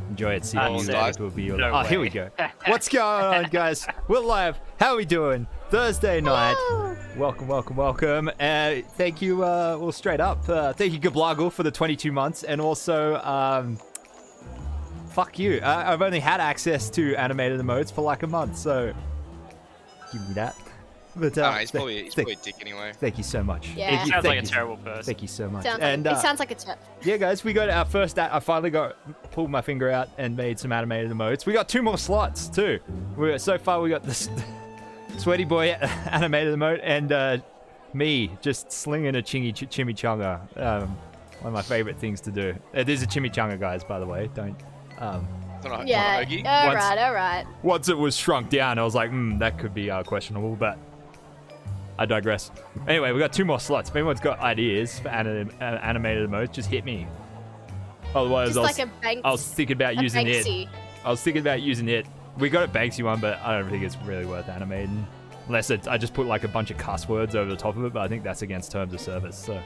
Enjoy it. See it will be. No here we go. What's going on, guys? We're live. How are we doing? Thursday night. Welcome. Thank you. Well, straight up. Thank you, Gablagel, for the 22 months, and also, fuck you. I've only had access to animated emotes for like a month, so give me that. But he's probably a dick anyway. Thank you so much. Yeah. He sounds like a terrible person. Thank you so much. It sounds like a tip. Yeah, guys, we got our first. I finally pulled my finger out and made some animated emotes. We got 2 more slots too. So far we got this sweaty boy animated emote and me just slinging a chimichanga. One of my favorite things to do. It is a chimichanga, guys. By the way, don't. Yeah. All right. Once it was shrunk down, I was like, that could be questionable, but. I digress. Anyway, we got 2 more slots. If anyone's got ideas for animated emotes, just hit me. Otherwise, I was thinking about using it. I was thinking about using it. We got a Banksy one, but I don't think it's really worth animating. Unless I just put like a bunch of cuss words over the top of it, but I think that's against terms of service, so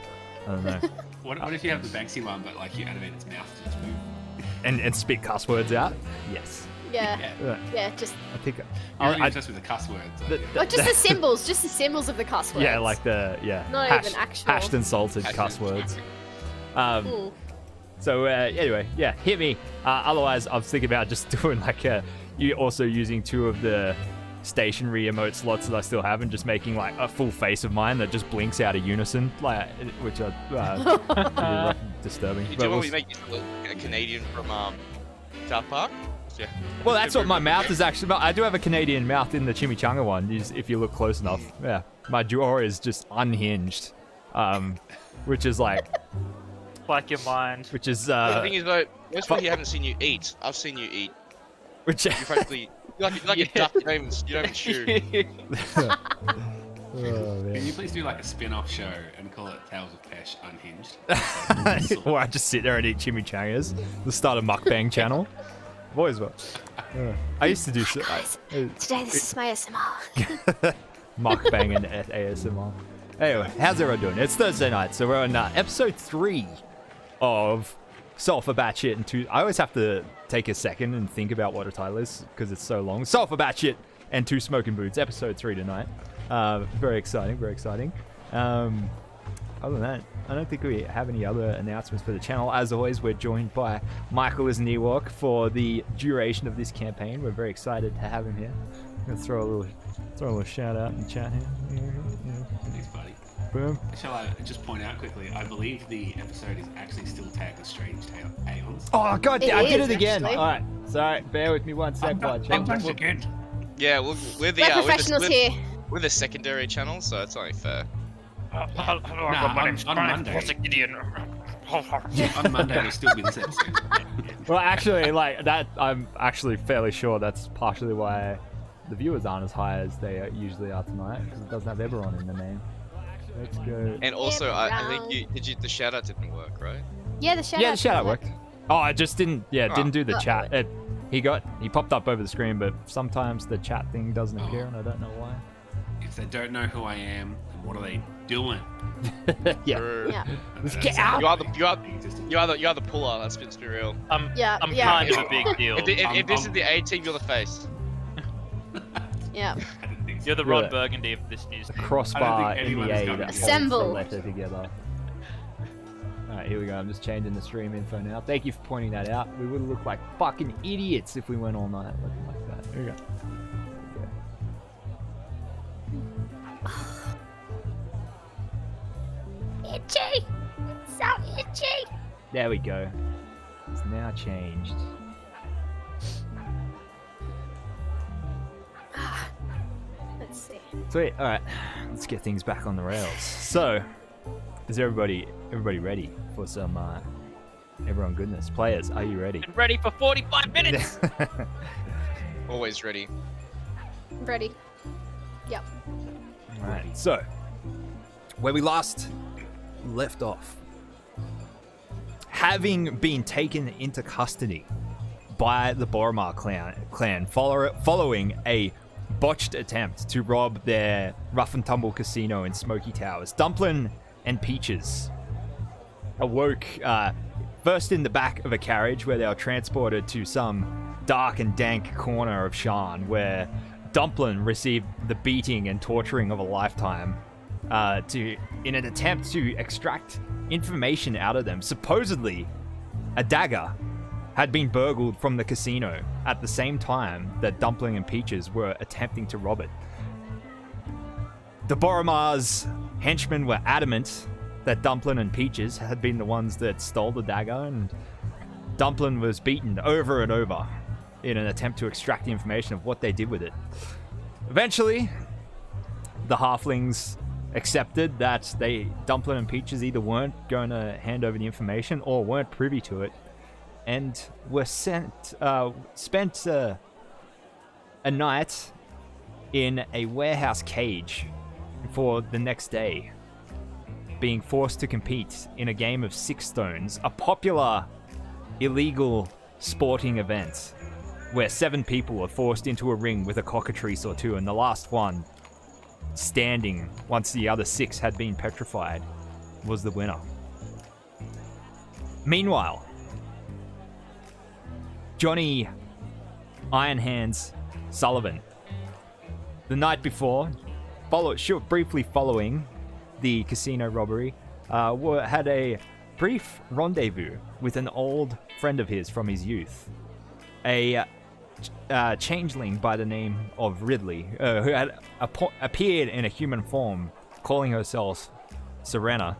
I don't know. What if you have the Banksy one, but like you animate its mouth to just move? And spit cuss words out? Yes. Yeah, just. I think you're really obsessed with the cuss words. Just the symbols of the cuss words. Yeah, like the Not even actual. hashed and salted cuss words. So anyway, yeah, hit me. Otherwise, I was thinking about just doing like you also using 2 of the stationary emote slots that I still have and just making like a full face of mine that just blinks out of unison, like which are disturbing. You do want to make you look a Canadian from South Park? Yeah. Well, that's what my mouth is actually. I do have a Canadian mouth in the chimichanga one. If you look close enough, yeah, my jaw is just unhinged, which is like your mind. Which is. The thing is, though, most people haven't seen you eat. I've seen you eat. Which you frankly, you're like a duck. You don't even chew. Oh, Can you please do like a spin-off show and call it Tales of Pesh Unhinged? Or I just sit there and eat chimichangas. The start a mukbang channel. I've always watched. I used to do so. Today this is my ASMR. Mukbang and ASMR. Anyway, how's everyone doing? It's Thursday night, so we're on episode 3 of Sulfur Batshit and 2. I always have to take a second and think about what the title is because it's so long. Sulfur Batshit and 2 Smoking Boots, episode 3 tonight. Very exciting, very exciting. Other than that, I don't think we have any other announcements for the channel. As always, we're joined by Michaelisanewok for the duration of this campaign. We're very excited to have him here. I'm gonna throw a little shout out in the chat here. Thanks, buddy. Boom. Shall I just point out quickly? I believe the episode is actually still tagged as Strange Aeons. Oh god, I did it again. Actually. All right, sorry, bear with me one sec. Yeah, we're the professionals here. We're the secondary channel, so it's only fair. Hello, my name's Brian Gideon. On Monday, we'll still be this episode. Well, actually, like that, I'm actually fairly sure that's partially why the viewers aren't as high as they usually are tonight, because it doesn't have Eberron in the name. Let's go. And also, I think the shout out didn't work, right? Yeah, the shout out. Yeah, the shout out worked. Oh, I just didn't. Yeah, didn't do the chat. He popped up over the screen, but sometimes the chat thing doesn't appear, and I don't know why. If they don't know who I am, then what are they doing? Yeah. Let's get out. You are the puller. Let's be real. I'm kind of a big deal. If this is the A team, you're the face. Yeah. You're the Ron Burgundy of this news team. Crossbar in the A that holds the Assemble. letter together. Alright, here we go. I'm just changing the stream info now. Thank you for pointing that out. We would look like fucking idiots if we went all night looking like that. Here we go. Itchy! So itchy! There we go. It's now changed. Let's see. Sweet. All right, let's get things back on the rails. So, is everybody ready for some Eberron goodness? Players, are you ready? Been ready for 45 minutes. Always ready. Ready. Yep. All right. So, where we last left off, having been taken into custody by the Boromar clan following a botched attempt to rob their rough and tumble casino in Smoky Towers. Dumplin and Peaches awoke first in the back of a carriage where they were transported to some dark and dank corner of Sharn, where Dumplin received the beating and torturing of a lifetime in an attempt to extract information out of them. Supposedly, a dagger had been burgled from the casino at the same time that Dumpling and Peaches were attempting to rob it. The Boromar's henchmen were adamant that Dumplin and Peaches had been the ones that stole the dagger, and Dumplin was beaten over and over in an attempt to extract the information of what they did with it. Eventually, the halflings accepted that Dumplin and Peaches either weren't going to hand over the information or weren't privy to it, and were spent a night in a warehouse cage for the next day, being forced to compete in a game of Six Stones, a popular illegal sporting event where 7 people were forced into a ring with a cockatrice or two, and the last one standing once the other 6 had been petrified was the winner. Meanwhile, Johnny Iron Hands Sullivan, the night before, briefly following the casino robbery, had a brief rendezvous with an old friend of his from his youth, a changeling by the name of Ridley, who had appeared in a human form, calling herself Serena.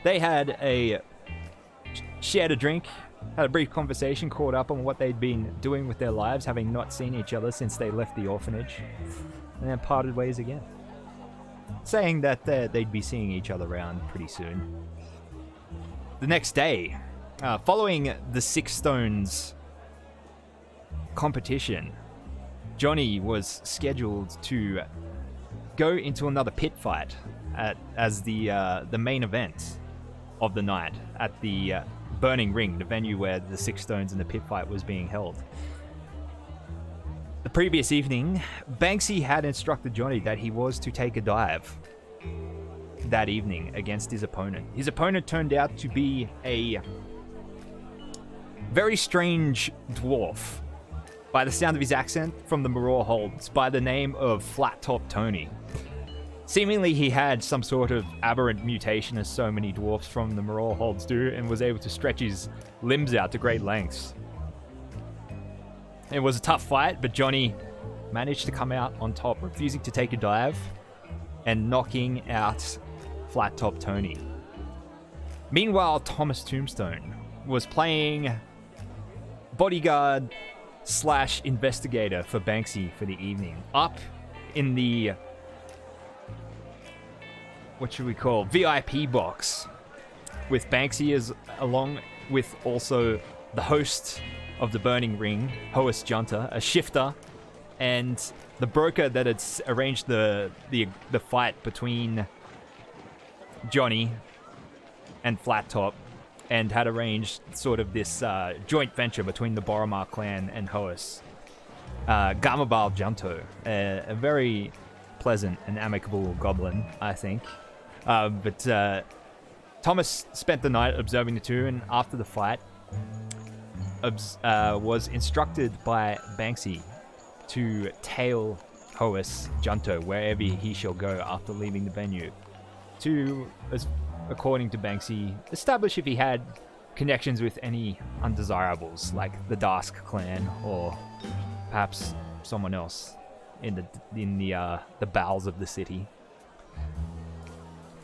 They had shared a drink, had a brief conversation, caught up on what they'd been doing with their lives, having not seen each other since they left the orphanage, and then parted ways again, saying that they'd be seeing each other around pretty soon. The next day, following the Six Stones competition, Johnny was scheduled to go into another pit fight as the main event of the night at the Burning Ring, the venue where the Six Stones and the pit fight was being held. The previous evening, Banksy had instructed Johnny that he was to take a dive that evening against his opponent. His opponent turned out to be a very strange dwarf, by the sound of his accent, from the Maror Holds, by the name of Flat Top Tony. Seemingly he had some sort of aberrant mutation, as so many dwarfs from the Maror Holds do, and was able to stretch his limbs out to great lengths. It was a tough fight, but Johnny managed to come out on top, refusing to take a dive and knocking out Flat Top Tony. Meanwhile, Thomas Tombstone was playing bodyguard / investigator for Banksy for the evening, up in the VIP box, with Banksy as along with also the host of the Burning Ring, Hoas Junta, a shifter, and the broker that had arranged the fight between Johnny and Flat Top, and had arranged sort of this joint venture between the Boromar clan and Hoas. Gamabal Junto, a very pleasant and amicable goblin, I think. But Thomas spent the night observing the two, and after the fight, was instructed by Banksy to tail Hoas Junto wherever he shall go after leaving the venue, to, according to Banksy, establish if he had connections with any undesirables, like the Dask clan or perhaps someone else in the bowels of the city.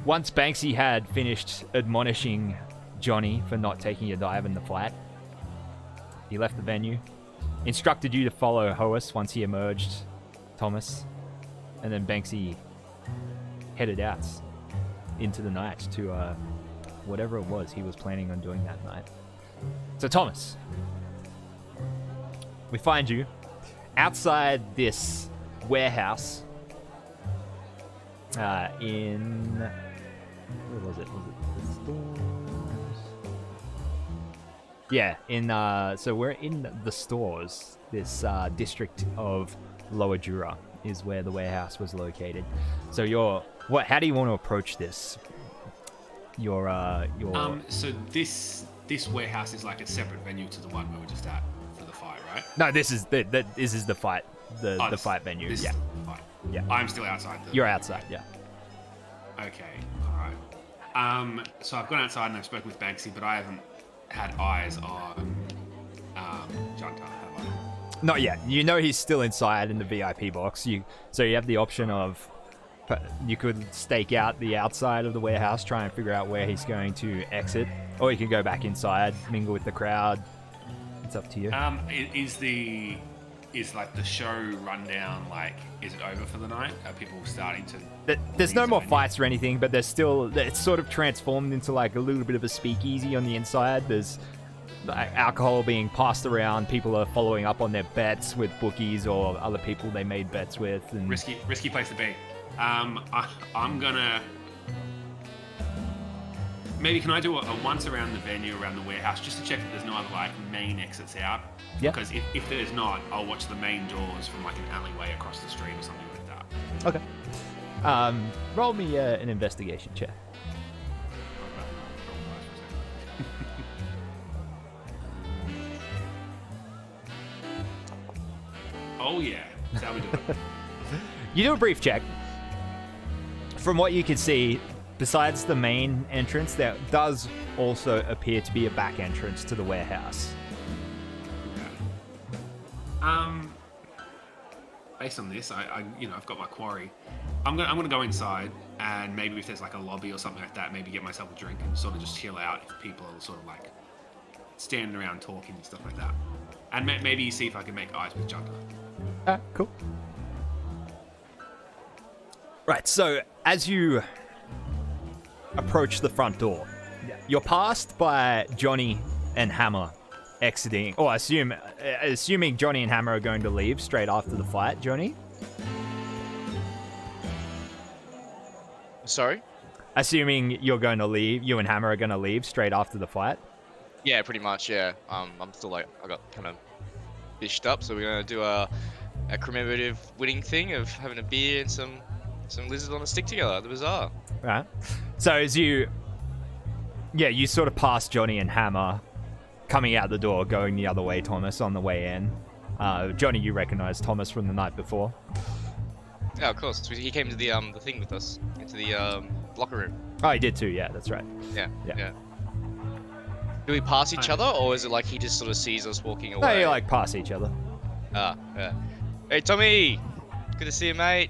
Once Banksy had finished admonishing Johnny for not taking a dive in the fight, he left the venue, instructed you to follow Hoas once he emerged, Thomas, and then Banksy headed out into the night to whatever it was he was planning on doing that night. So Thomas, we find you outside this warehouse in... Where was it? Was it the stores? Yeah, so we're in the stores. This district of Lower Jura is where the warehouse was located. So how do you want to approach this? So this warehouse is like a separate venue to the one we were just at for the fight, right? No, this is the fight. The fight venue. This Yeah. is the fight. Yeah. I'm still outside. You're outside, yeah. Okay, alright. So I've gone outside and I've spoken with Banksy, but I haven't had eyes on Junta, have I? Not yet. You know he's still inside in the VIP box. So you have the option of you could stake out the outside of the warehouse, try and figure out where he's going to exit, or you can go back inside, mingle with the crowd. It's up to you. Is like the show rundown, like, is it over for the night? Are people starting to... There's no more fights or anything, but there's still... It's sort of transformed into like a little bit of a speakeasy on the inside. There's like alcohol being passed around. People are following up on their bets with bookies or other people they made bets with. And... Risky place to be. I'm gonna... Maybe can I do a once around the venue, around the warehouse, just to check that there's no other like main exits out? Yeah. Because if there's not, I'll watch the main doors from like an alleyway across the street or something like that. Okay. Roll me an investigation check. Oh yeah, that's how we do it. You do a brief check. From what you can see, besides the main entrance, there does also appear to be a back entrance to the warehouse. Based on this, I've got my quarry. I'm gonna go inside, and maybe if there's like a lobby or something like that, maybe get myself a drink and sort of just chill out if people are sort of like standing around talking and stuff like that. And maybe see if I can make eyes with Junta. Cool. Right, so as you approach the front door, you're passed by Johnny and Hammer exiting, or assuming Johnny and Hammer are going to leave straight after the fight. Johnny? Sorry? Assuming you're going to leave, you and Hammer are going to leave straight after the fight? Yeah, pretty much, yeah. I'm still like, I got kind of bished up, so we're going to do a commemorative winning thing of having a beer and some lizards on a stick together at the bazaar. Right. So as you sort of pass Johnny and Hammer coming out the door, going the other way, Thomas, on the way in. Johnny, you recognize Thomas from the night before. Yeah, of course. He came to the thing with us, into the locker room. Oh, he did too, yeah, that's right. Yeah. Do we pass each other, or is it like he just sort of sees us walking away? No, you like pass each other. Ah, yeah. Hey, Tommy! Good to see you, mate.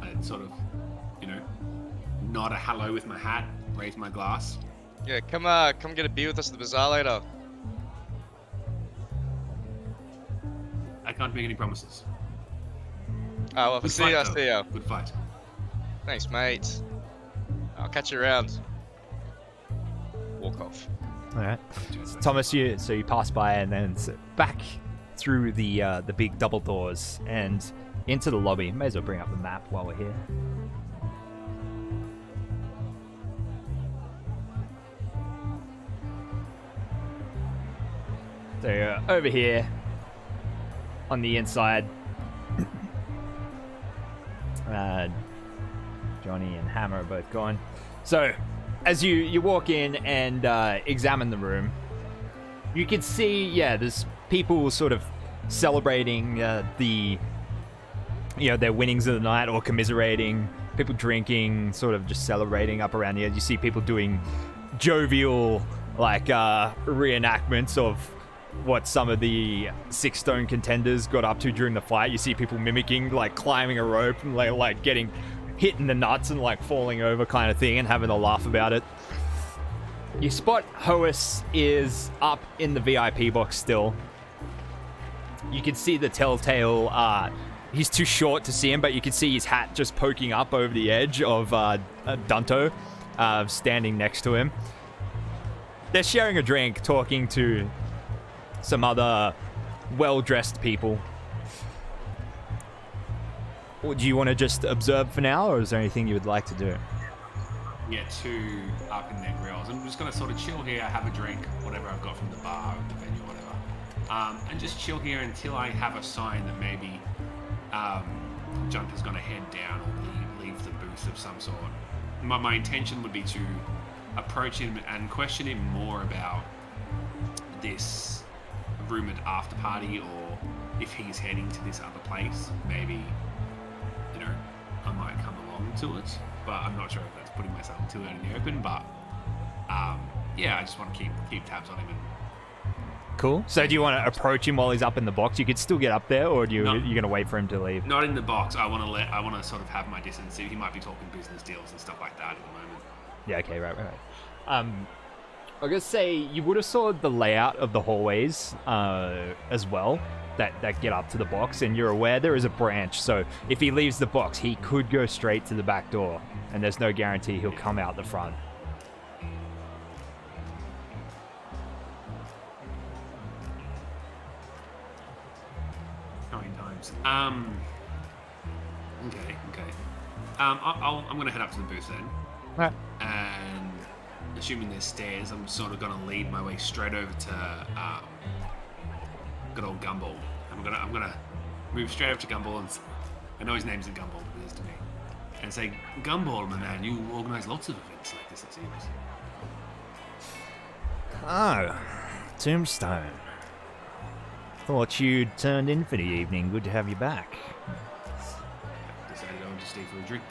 I sort of, nod a hello with my hat, raise my glass. Yeah, come get a beer with us at the bazaar later. I can't make any promises. Oh, well, if I see you, I'll see you. Good fight. Thanks, mate. I'll catch you around. Walk off. All right. So, Thomas, you pass by and then back through the big double doors and into the lobby. May as well bring up the map while we're here. So over here on the inside, Johnny and Hammer are both gone. So as you walk in and examine the room, you can see, there's people sort of celebrating their winnings of the night or commiserating, people drinking, sort of just celebrating up around the edge. You see people doing jovial, reenactments of what some of the 6 stone contenders got up to during the fight. You see people mimicking, climbing a rope and getting hit in the nuts and falling over kind of thing and having a laugh about it. You spot Hoas is up in the VIP box still. You can see the telltale, he's too short to see him, but you can see his hat just poking up over the edge of Dunto, standing next to him. They're sharing a drink, talking to some other well-dressed people. Do you want to just observe for now, or is there anything you would like to do? get too up in their grills. I'm just gonna sort of chill here, have a drink, whatever I've got from the bar, the venue, whatever, and just chill here until I have a sign that maybe Junker's gonna head down or leave the booth of some sort. My intention would be to approach him and question him more about this rumored after party, or if he's heading to this other place. Maybe, you know, I might come along to it, but I'm not sure if that's putting myself too out in the open. But yeah, I just want to keep tabs on him. Cool. So do you want to approach him while he's up in the box? You could still get up there, or you're going to wait for him to leave? Not in the box. I want to sort of have my distance. He might be talking business deals and stuff like that at the moment. Yeah. Okay. Right. I was gonna say you would have saw the layout of the hallways as well that get up to the box, and you're aware there is a branch. So if he leaves the box, he could go straight to the back door, and there's no guarantee he'll come out the front. How many times? Okay. I'm gonna head up to the booth then. Right. And assuming there's stairs, I'm sort of gonna lead my way straight over to good old Gumball. I'm gonna move straight up to Gumball, and I know his name's a Gumball, but it is to me, and say, Gumball, my man, you organise lots of events like this, it seems. Oh, Tombstone. Thought you'd turned in for the evening. Good to have you back. Decided I wanted to stay for a drink.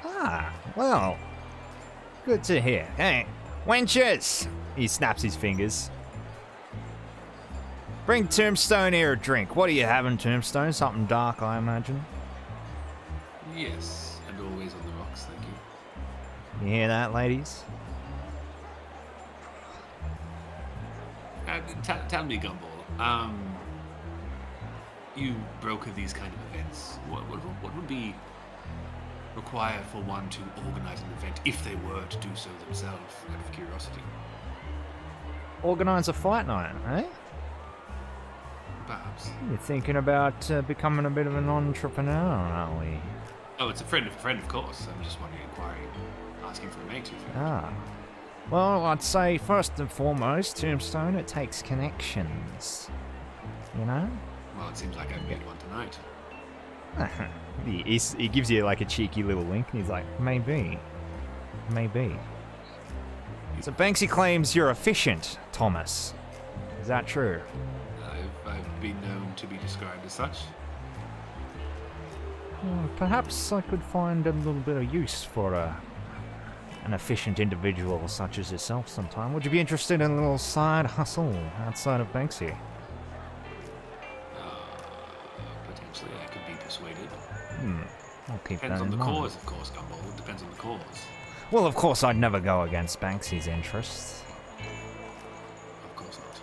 Ah, well, good to hear. Hey, wenches! He snaps his fingers. Bring Tombstone here a drink. What are you having, Tombstone? Something dark, I imagine. Yes, and always on the rocks, thank you. You hear that, ladies? Tell me, Gumball, you broker these kind of events. What would be required for one to organize an event if they were to do so themselves, out of curiosity? Organize a fight night, eh? Perhaps. You're thinking about becoming a bit of an entrepreneur, aren't we? Oh, it's a friend, of course. I'm just wondering, inquiring, asking for a mate. Ah. Well, I'd say first and foremost, Tombstone, it takes connections. You know? Well, it sees like I've made one tonight. He gives you like a cheeky little wink, and he's like, maybe. So Banksy claims you're efficient, Thomas. Is that true? I've been known to be described as such. Well, perhaps I could find a little bit of use for an efficient individual such as yourself sometime. Would you be interested in a little side hustle outside of Banksy? Potentially, I could be persuaded. I'll keep Depends that on in the mind. cause, of course, Gumball. It depends on the cause. Well, of course, I'd never go against Banksy's interests. Of course not.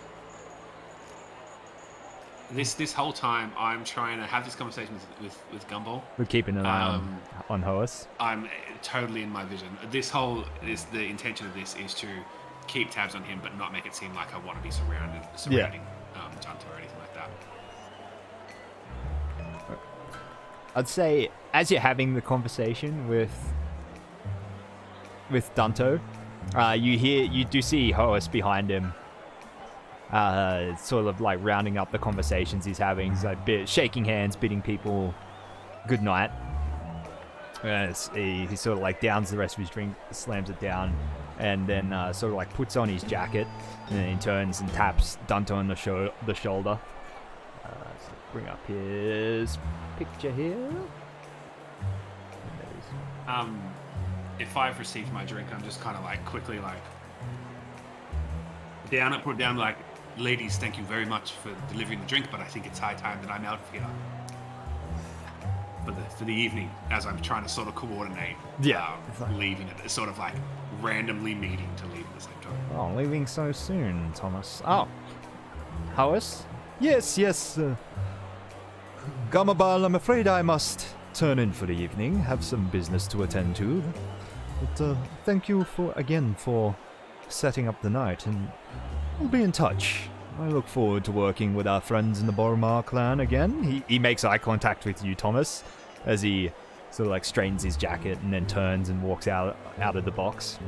This whole time, I'm trying to have this conversation with Gumball. We're keeping an eye on Hoas. I'm totally in my vision. The intention of this is to keep tabs on him, but not make it seem like I want to be surrounding Junta or anything like that. I'd say, as you're having the conversation with Dunto, you do see Hoas behind him, sort of like rounding up the conversations he's having. He's like shaking hands, bidding people good night. He sort of like downs the rest of his drink, slams it down, and then sort of like puts on his jacket, and then he turns and taps Dunto on the shoulder. So bring up his picture here. If I've received my drink, I'm just kind of like quickly like put down like, ladies, thank you very much for delivering the drink, but I think it's high time that I'm out of here for the evening, as I'm trying to sort of coordinate. Leaving at sort of like randomly meeting to leave at the same time. Oh, leaving so soon, Thomas. Oh, Hoas? Yes. Gamabal, I'm afraid I must turn in for the evening. Have some business to attend to. But thank you again for setting up the night, and we'll be in touch. I look forward to working with our friends in the Boromar clan again. He makes eye contact with you, Thomas, as he Sort of like straightens his jacket and then turns and walks out of the box.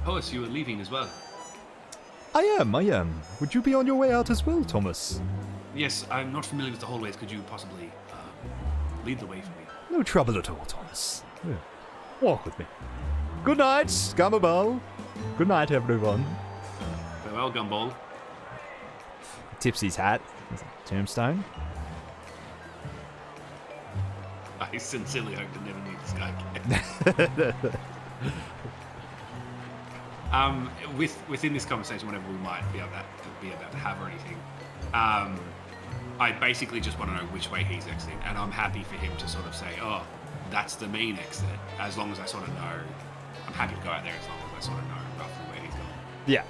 Oh, so you were leaving as well? I am. Would you be on your way out as well, Thomas? Yes, I'm not familiar with the hallways. Could you possibly lead the way for me? No trouble at all, Thomas. Yeah. Walk with me. Good night, Scammable. Good night, everyone. Farewell, Gumball. Tips his hat. Tombstone. I sincerely hope to never meet this guy again. Within this conversation, whatever we might be about to have or anything, I basically just want to know which way he's exiting, and I'm happy for him to sort of say, oh, that's the main exit, as long as I sort of know. I'm happy to go out there as long as I sort of know roughly where he's going. Yeah.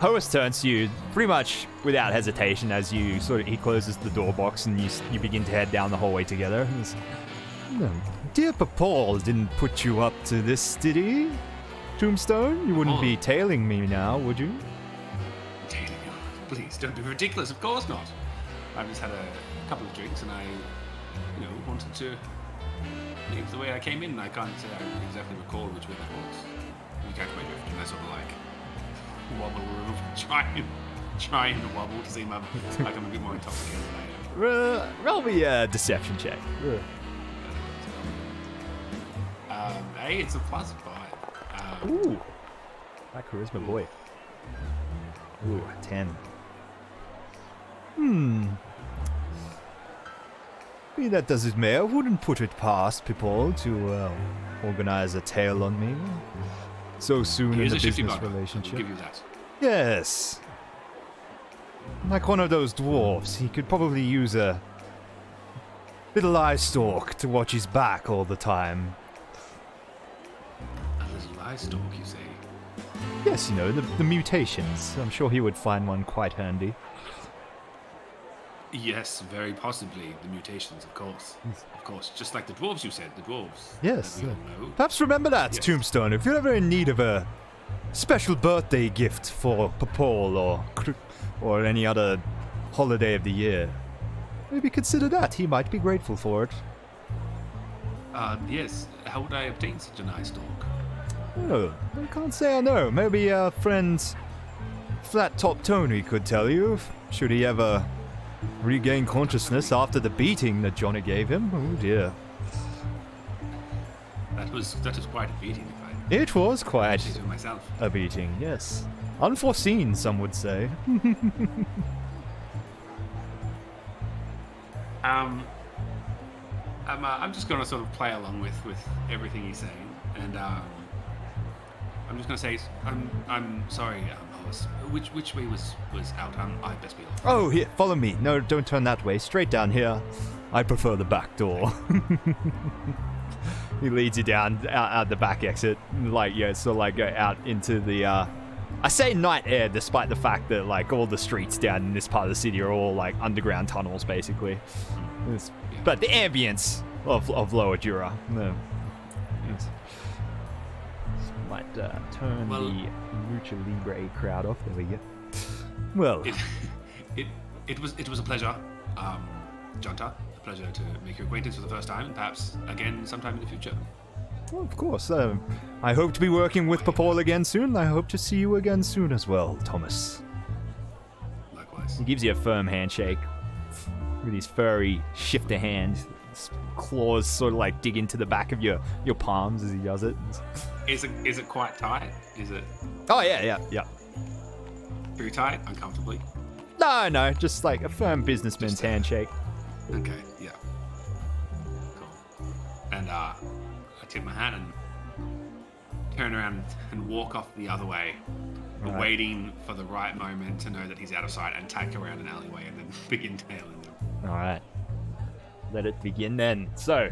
Hoas turns to you pretty much without hesitation as he closes the door box and you begin to head down the hallway together. No, dear Paul didn't put you up to this, did he? Tombstone, you wouldn't be tailing me now, would you? Tailing you? Please, don't be ridiculous. Of course not. I've just had a couple of drinks and I, wanted to leave the way I came in. I can't exactly recall which way that was. You catch my drift, and I sort of like wobble around, try and wobble to seem like I'm a bit more intoxicated than I am. Roll me a deception check. Hey, it's a +5. Ooh, that charisma boy. Ooh, 10. Be that does it may, I wouldn't put it past people to organize a tale on me so soon in a business relationship. I'll give you that. Yes. Like one of those dwarves, he could probably use a little eye stalk to watch his back all the time. A little eye stalk, you say? Yes, the mutations. I'm sure he would find one quite handy. Yes, very possibly. The mutations, of course. Of course. Just like the dwarves you said, the dwarves. Yes. That we all know. Perhaps remember that, Yes. Tombstone. If you're ever in need of a special birthday gift for Paul or any other holiday of the year, maybe consider that. He might be grateful for it. Yes. How would I obtain such an eye stalk? Oh, I can't say I know. Maybe our friend Flat Top Tony could tell you, should he ever regain consciousness after the beating that Johnny gave him. Oh dear. That was quite a beating, if I It was quite say so myself. a beating, yes. Unforeseen, some would say. I'm just gonna sort of play along with everything he's saying, and I'm just gonna say I'm sorry, Horace. Which way was out? I best be off. Oh, here, follow me. No, don't turn that way. Straight down here. I prefer the back door. He leads you down out the back exit, out into the. I say night air, despite the fact that all the streets down in this part of the city are all underground tunnels, basically. But the ambience of Lower Jura. No. Might turn the Lucha Libre crowd off. There we go. Well, it was a pleasure, Jonta. A pleasure to make your acquaintance for the first time, and perhaps again sometime in the future. well, of course. I hope to be working with Paul again soon. I hope to see you again soon as well, Thomas. Likewise. He gives you a firm handshake with his furry shifter hand. His claws sort of dig into the back of your palms as he does it. Is it quite tight? Is it Oh yeah. too tight? Uncomfortably? No, just a firm businessman's Just, handshake. Okay, yeah. Cool. And I tip my hat and turn around and walk off the other way, Right. waiting for the right moment to know that he's out of sight and tack around an alleyway and then begin tailing them. All right. Let it begin then. So,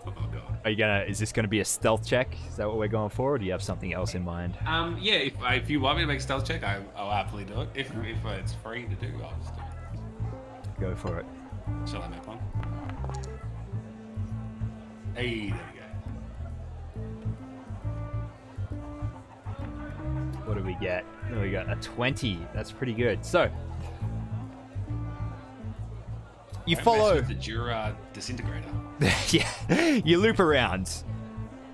Oh god. is this gonna be a stealth check? Is that what we're going for, or do you have something else in mind? Yeah. If you want me to make a stealth check, I'll happily do it. If it's free to do, I'll just do it. Go for it. Shall I make one? Hey, there we go. What do we get? Oh, we got a 20. That's pretty good. So, You Don't follow. mess with the Jura disintegrator. Yeah, you loop around.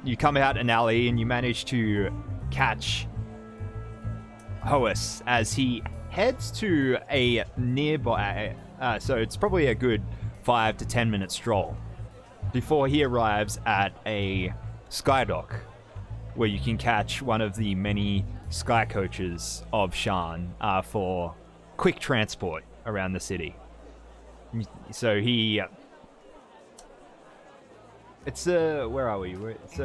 You come out an alley and you manage to catch Hoas as he heads to a nearby. So it's probably a good 5 to 10 minute stroll before he arrives at a skydock where you can catch one of the many sky coaches of Sharn for quick transport around the city. So he... It's where are we? It's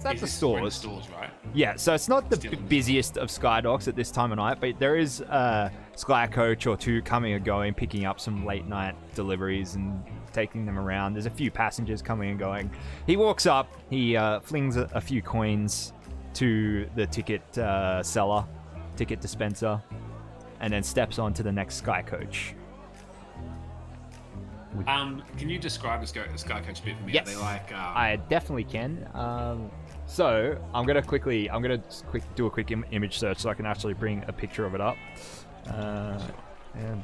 at the stores. Right? Yeah, so it's not the Still in the busiest of skydocks at this time of night, but there is a sky coach or two coming and going, picking up some late night deliveries and taking them around. There's a few passengers coming and going. He walks up, he flings a few coins to the ticket seller, ticket dispenser, and then steps on to the next sky coach. Can you describe the sky coach a bit for me? Yes, Are they like? I definitely can. So I'm gonna do a quick image search so I can actually bring a picture of it up. And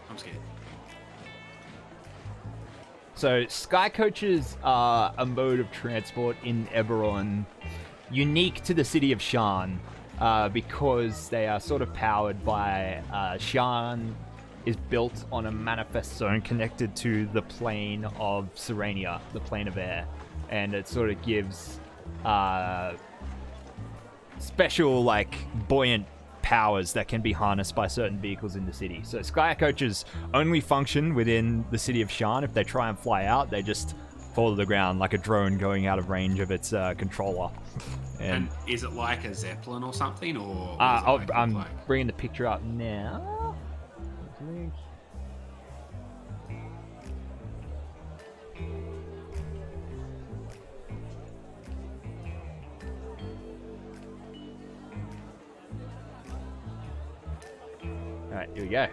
I'm scared. so sky coaches are a mode of transport in Eberron, unique to the city of Sharn, because they are sort of powered by Sharn is built on a manifest zone connected to the plane of Serenia, the plane of air, and it sort of gives special, like, buoyant powers that can be harnessed by certain vehicles in the city. So sky coaches only function within the city of Sharn. If they try and fly out, they just fall to the ground like a drone going out of range of its controller. And is it like a Zeppelin or something, or? I'm bringing the picture up now. Alright, here we go.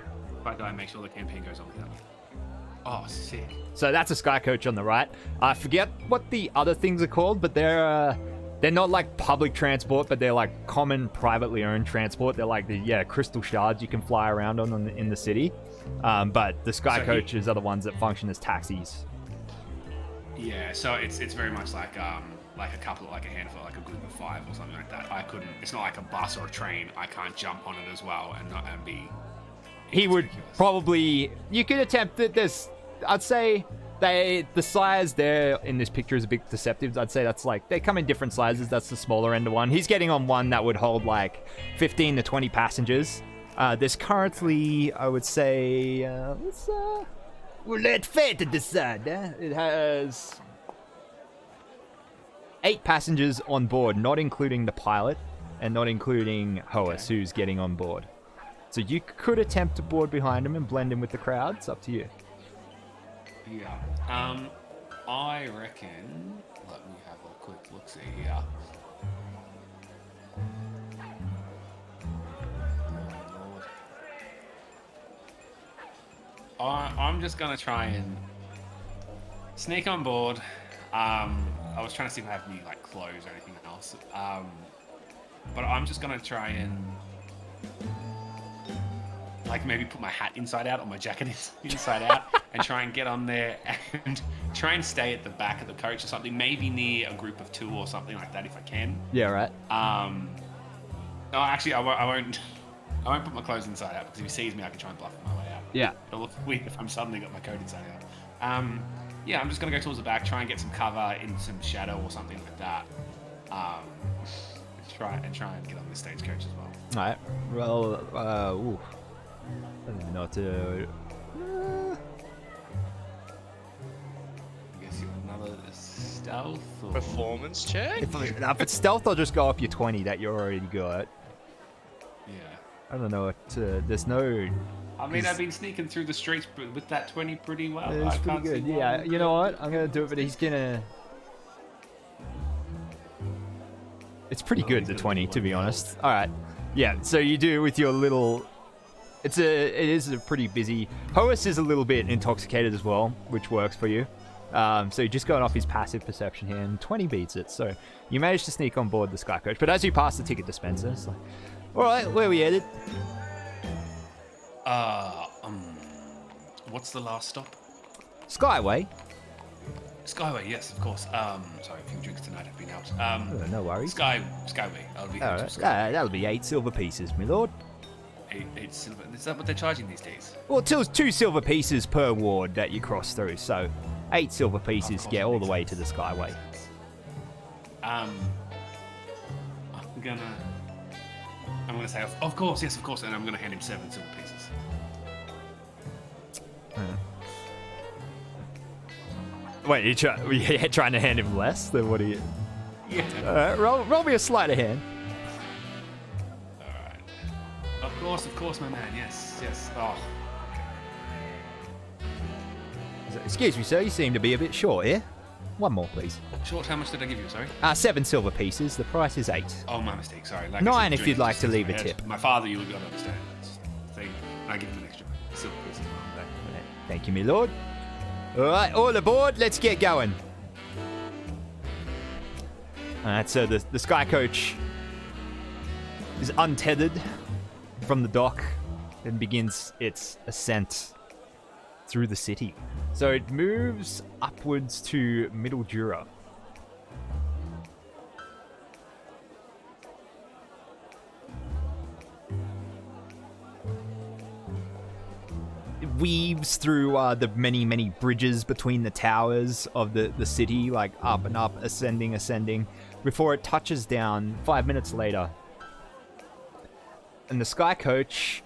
But do I make sure the campaign goes on without? Oh, sick. So that's a sky coach on the right. I forget what the other things are called, but they're not like public transport, but they're like common privately owned transport. They're like the crystal shards you can fly around on in the city. But the sky coaches are the ones that function as taxis. Yeah, so it's very much like a couple, like a handful, like a group of 5 or something like that. It's not like a bus or a train. I can't jump on it as well and be. He would probably. You could attempt it. I'd say the size there in this picture is a bit deceptive. I'd say that's like they come in different sizes. That's the smaller end of one. He's getting on one that would hold like 15 to 20 passengers. There's currently, I would say, we'll let fate decide. It has 8 passengers on board, not including the pilot and not including Hoas, who's getting on board. So you could attempt to board behind him and blend in with the crowd. It's up to you. Yeah. I reckon. Let me have a quick look see here. Oh, Lord. I'm just gonna try and sneak on board. I was trying to see if I have any like clothes or anything else. But I'm just gonna try and like maybe put my hat inside out or my jacket inside out and try and get on there and try and stay at the back of the coach or something, maybe near a group of 2 or something like that if I can. Yeah, right. No, actually, I won't put my clothes inside out because if he sees me, I can try and bluff my way out. Yeah. It'll look weird if I'm suddenly got my coat inside out. Yeah, I'm just gonna go towards the back, try and get some cover in some shadow or something like that. Try and get on the stagecoach as well. All right. Well, ooh. I don't even know what to. I guess you want another stealth or Performance check? If it's stealth, I'll just go up your 20 that you already got. yeah. I don't know what. There's no. I mean, I've been sneaking through the streets with that 20 pretty well. It's I pretty can't see good. why Yeah, I you know what? I'm gonna do it, but he's gonna. It's pretty good, the 20, to be honest. All right. Yeah. So you do with your little. It is a pretty busy. Hoas is a little bit intoxicated as well, which works for you. So you're just going off his passive perception here, and 20 beats it. So you managed to sneak on board the sky coach. But as you pass the ticket dispenser, it's like, All right, where are we headed? What's the last stop? Skyway. Skyway, yes, of course. Sorry, a few drinks tonight have been out. Oh, no worries. Skyway. I'll be All here. right, that'll be 8 silver pieces, my lord. Eight silver. Is that what they're charging these days? Well, 2 silver pieces per ward that you cross through, so 8 silver pieces Of get course, all the makes way to sense. the Skyway. I'm gonna say, of course, yes, of course, and I'm gonna hand him 7 silver pieces. Wait, you're trying to hand him less? Then what are you... Yeah. Roll me a sleight of hand. Alright. Of course, my man, yes. Oh. Excuse me, sir, you seem to be a bit short here. One more, please. Short, how much did I give you, sorry? 7 silver pieces. The price is 8. Oh, my mistake, sorry. Like 9 I said, if drink you'd like just to sits leave in a my head. tip. My father, you would gotta understand. It's the thing. I give him an extra silver piece as well. Thank you, my lord. All right, all aboard. Let's get going. All right, so the Sky Coach is untethered from the dock and begins its ascent through the city. So it moves upwards to Middle Jura. It weaves through the many bridges between the towers of the city, like up and up, ascending, before it touches down 5 minutes later. And the Sky Coach,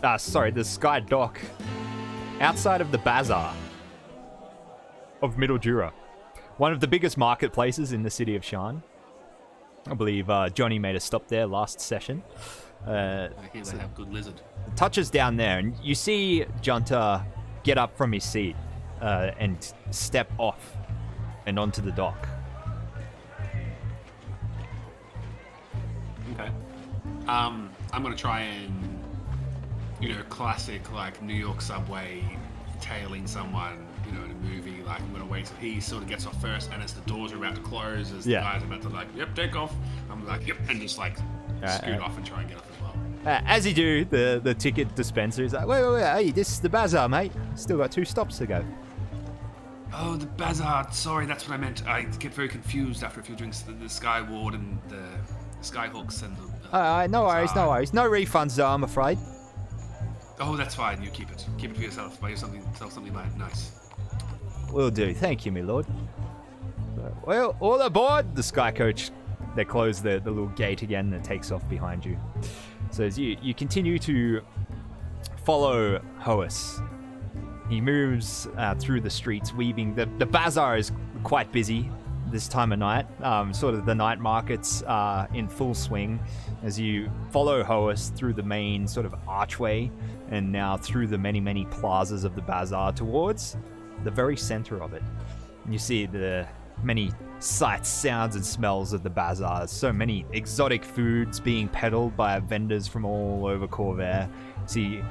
the Sky Dock, outside of the Bazaar of Middle Jura, one of the biggest marketplaces in the city of Sharn. I believe Johnny made a stop there last session. I hear they have good lizard. Touches down there, and you see Junta get up from his seat and step off and onto the dock. Okay. I'm gonna try and, classic like New York subway, tailing someone, in a movie. Like I'm gonna wait till he sort of gets off first, and as the doors are about to close, as the guys are about to yep, take off, I'm like, yep, and just scoot off and try and get off as well. As you do, the ticket dispenser is like, wait, hey, this is the Bazaar, mate. Still got 2 stops to go. Oh, the Bazaar. Sorry, that's what I meant. I get very confused after a few drinks. The Sky Ward and the Sky Hooks and the. No worries. No refunds, though, I'm afraid. Oh, that's fine. You keep it. Keep it for yourself. Buy yourself something nice. Will do. Thank you, my lord. Well, all aboard! The Sky Coach, they close the little gate again and it takes off behind you. So as you continue to follow Hoas, he moves through the streets, weaving. The bazaar is quite busy this time of night. Sort of the night markets are in full swing as you follow Hoas through the main sort of archway and now through the many plazas of the bazaar towards the very center of it. And you see the many sights, sounds, and smells of the bazaar. So many exotic foods being peddled by vendors from all over Covert. See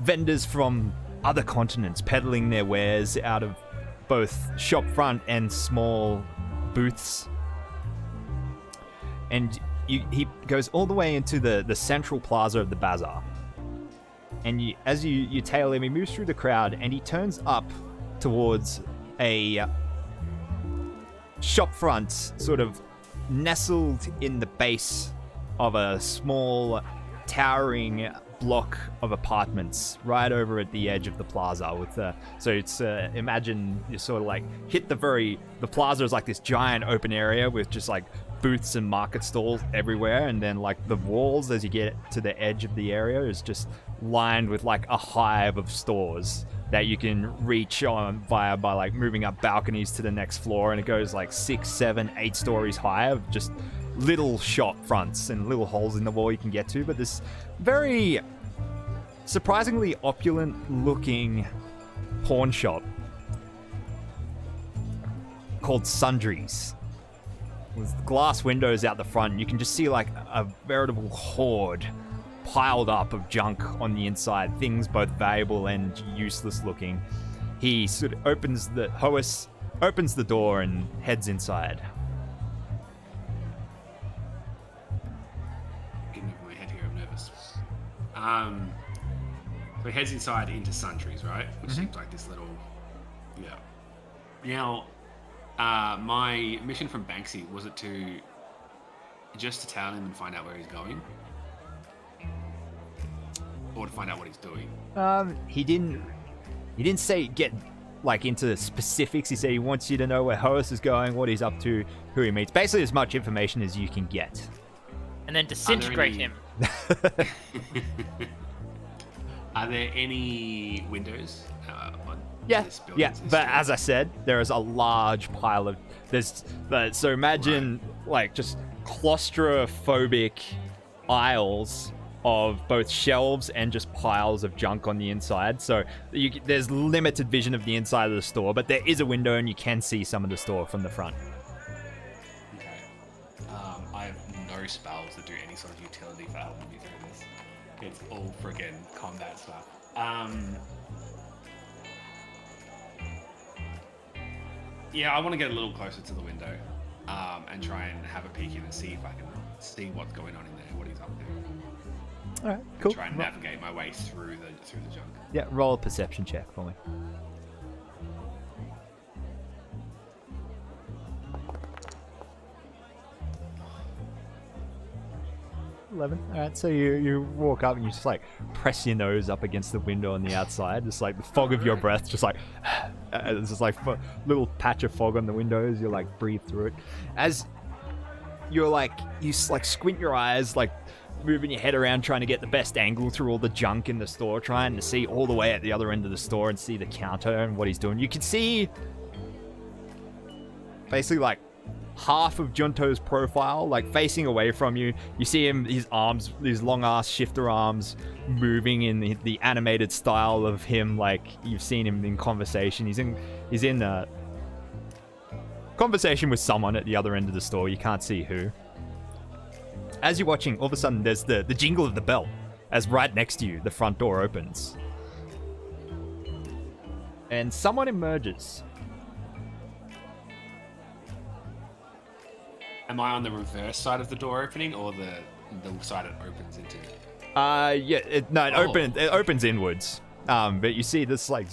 vendors from other continents peddling their wares out of both shop front and small booths. And he goes all the way into the central plaza of the bazaar. And as you tail him, he moves through the crowd and he turns up towards a shop front, sort of nestled in the base of a small towering block of apartments right over at the edge of the plaza with so it's imagine you sort of like hit the plaza is like this giant open area with just like booths and market stalls everywhere, and then like the walls as you get to the edge of the area is just lined with like a hive of stores that you can reach on by like moving up balconies to the next floor, and it goes like 6, 7, 8 stories high of just little shop fronts and little holes in the wall you can get to. But this very surprisingly opulent looking pawn shop called Sundries, with glass windows out the front. You can just see like a veritable hoard piled up of junk on the inside, things both valuable and useless looking. He sort of opens the door and heads inside. So he heads inside into Sundries, right? Which seems like this little... Yeah. Now, my mission from Banksy, was it to just to tail him and find out where he's going? Or to find out what he's doing? He didn't say get like into specifics. He said he wants you to know where Horus is going, what he's up to, who he meets. Basically as much information as you can get. And then disintegrate him. Are there any windows on this building? Yeah, but as I said, there is a large pile of so imagine like just claustrophobic aisles of both shelves and just piles of junk on the inside. So there's limited vision of the inside of the store, but there is a window and you can see some of the store from the front. Okay. I have no spells that do any sort of utility for helping me through this. It's all friggin' combat stuff. Yeah, I want to get a little closer to the window and try and have a peek in and see if I can see what's going on in there, what he's up to. All right, cool. Try and navigate my way through the junk. Yeah, roll a perception check for me. 11. All right, so you walk up and you just like press your nose up against the window on the outside, just like the fog of your breath, just like it's just like a little patch of fog on the windows. You like breathe through it as you're like you like squint your eyes, like moving your head around, trying to get the best angle through all the junk in the store, trying to see all the way at the other end of the store and see the counter and what he's doing. You can see basically like half of Junto's profile, like facing away from you. You see him, his arms, these long ass shifter arms moving in the animated style of him, like you've seen him in conversation. He's in a conversation with someone at the other end of the store. You can't see who. As you're watching, all of a sudden there's the jingle of the bell as right next to you the front door opens and someone emerges. Am I on the reverse side of the door opening, or the side it opens into? It opens inwards. But you see this like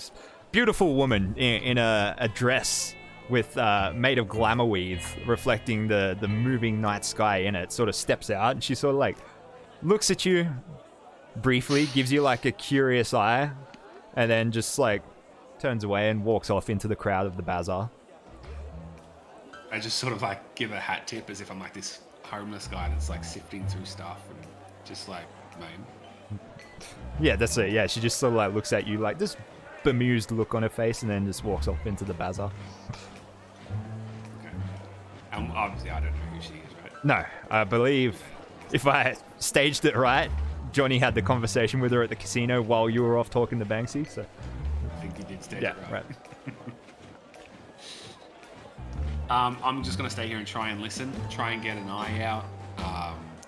beautiful woman in a dress with made of glamour weave, reflecting the moving night sky in it. Sort of steps out, and she sort of like looks at you briefly, gives you like a curious eye, and then just like turns away and walks off into the crowd of the bazaar. I just sort of like give a hat tip as if I'm like this homeless guy that's like sifting through stuff and just like, man. Yeah, that's it. Yeah, she just sort of like looks at you like this bemused look on her face and then just walks off into the bazaar. Okay. Obviously, I don't know who she is, right? No, I believe if I staged it right, Johnny had the conversation with her at the casino while you were off talking to Banksy. So I think you did stage yeah, it right. I'm just gonna stay here and try and listen, try and get an eye out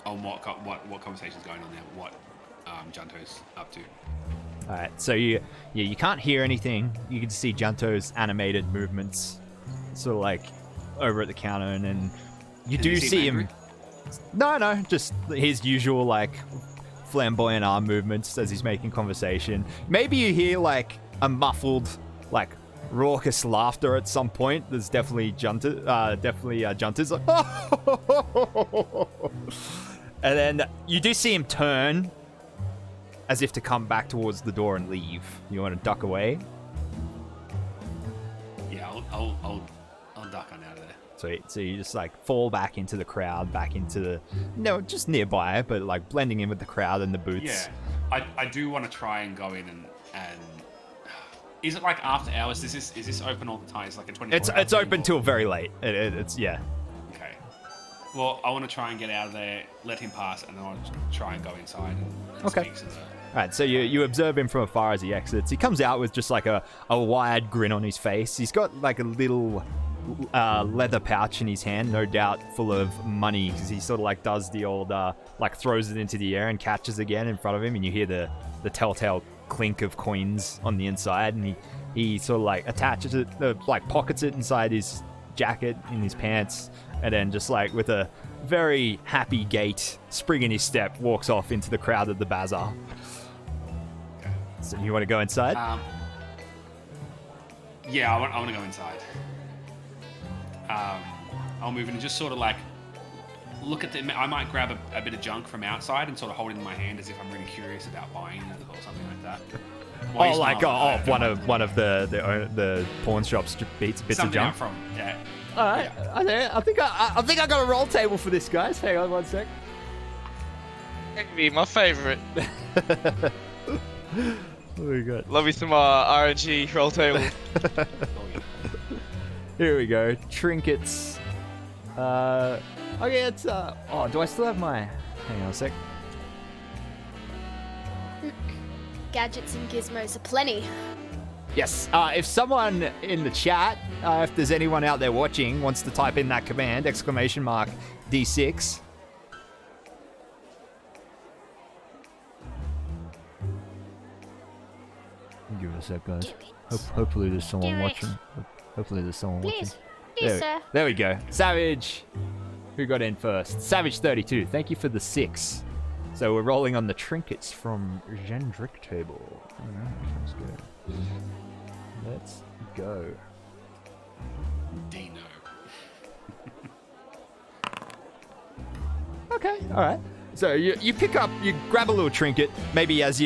on what conversation's going on there, what Junto's up to. All right, so you can't hear anything. You can see Junto's animated movements, sort of like over at the counter, and then you do see him. No, just his usual like flamboyant arm movements as he's making conversation. Maybe you hear like a muffled like raucous laughter at some point. There's definitely Junta's like, and then you do see him turn as if to come back towards the door and leave. You want to duck away? Yeah, I'll duck on out of there. So you just like fall back into the crowd, back into just nearby, but like blending in with the crowd and the booths. Yeah, I do want to try and go in and is it like after hours? Is this open all the time? It's like a 24 It's open till very late. It's yeah. Okay. Well, I want to try and get out of there, let him pass, and then I'll try and go inside and speak to the... All right, so you observe him from afar as he exits. He comes out with just like a wide grin on his face. He's got like a little leather pouch in his hand, no doubt full of money, because he sort of like does the old like throws it into the air and catches again in front of him, and you hear the telltale clink of coins on the inside, and he sort of like attaches it, like pockets it inside his jacket in his pants, and then just like with a very happy gait, spring in his step, walks off into the crowd of the bazaar. So you want to go inside? Yeah, I want to go inside. I'll move in and just sort of like look at I might grab a bit of junk from outside and sort of hold it in my hand as if I'm really curious about buying it or something like that. One of the pawn shops bits of something junk. out from yeah. All right, yeah. I think I got a roll table for this, guys. Hang on one sec. That could be my favourite. What we got? Love me some RNG roll table. Here we go. Trinkets. Okay, it's oh, do I still have my? Hang on a sec. Gadgets and gizmos aplenty. Yes. If someone in the chat, if there's anyone out there watching, wants to type in that command, !D6. Give us a sec, guys. Hopefully there's someone Do it. watching. Hopefully there's someone watching. Please. Please, sir. There we go. Savage. Who got in first? Savage 32. Thank you for the 6. So we're rolling on the trinkets from Gendrick table. Alright, let's go. Let's go. Dino. Okay, alright. So you pick up, you grab a little trinket, maybe as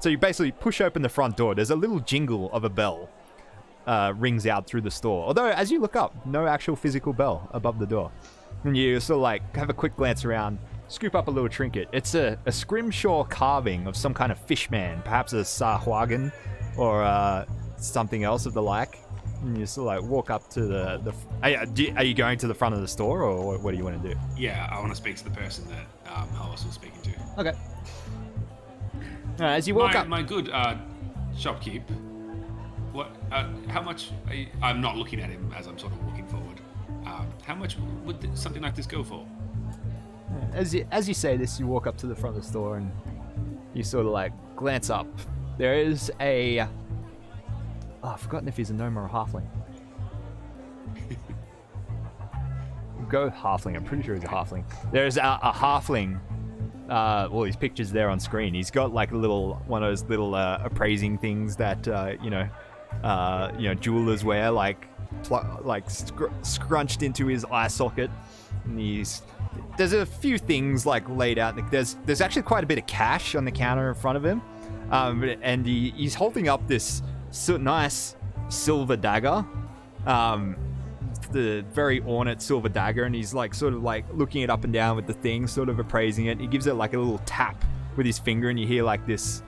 so you basically push open the front door. There's a little jingle of a bell rings out through the store. Although, as you look up, no actual physical bell above the door. And you sort of like have a quick glance around, scoop up a little trinket. It's a scrimshaw carving of some kind of fishman, perhaps a Sahuagin or something else of the like. And you sort of like walk up to the are you going to the front of the store, or what do you want to do? Yeah, I want to speak to the person that Hollis was speaking to. Okay. As you walk up... My good shopkeep, what? How much... I'm not looking at him as I'm sort of walking forward. How much would something like this go for? As you say this, you walk up to the front of the store and you sort of like glance up. There is a... Oh, I've forgotten if he's a gnome or a halfling. Go halfling. I'm pretty sure he's a halfling. There's a halfling... well, his picture's there on screen. He's got like one of those little appraising things that jewelers wear, like scrunched into his eye socket. And there's a few things like laid out. There's actually quite a bit of cash on the counter in front of him, and he's holding up this nice silver dagger. The very ornate silver dagger, and he's like sort of like looking it up and down with the thing, sort of appraising it. He gives it like a little tap with his finger, and you hear like this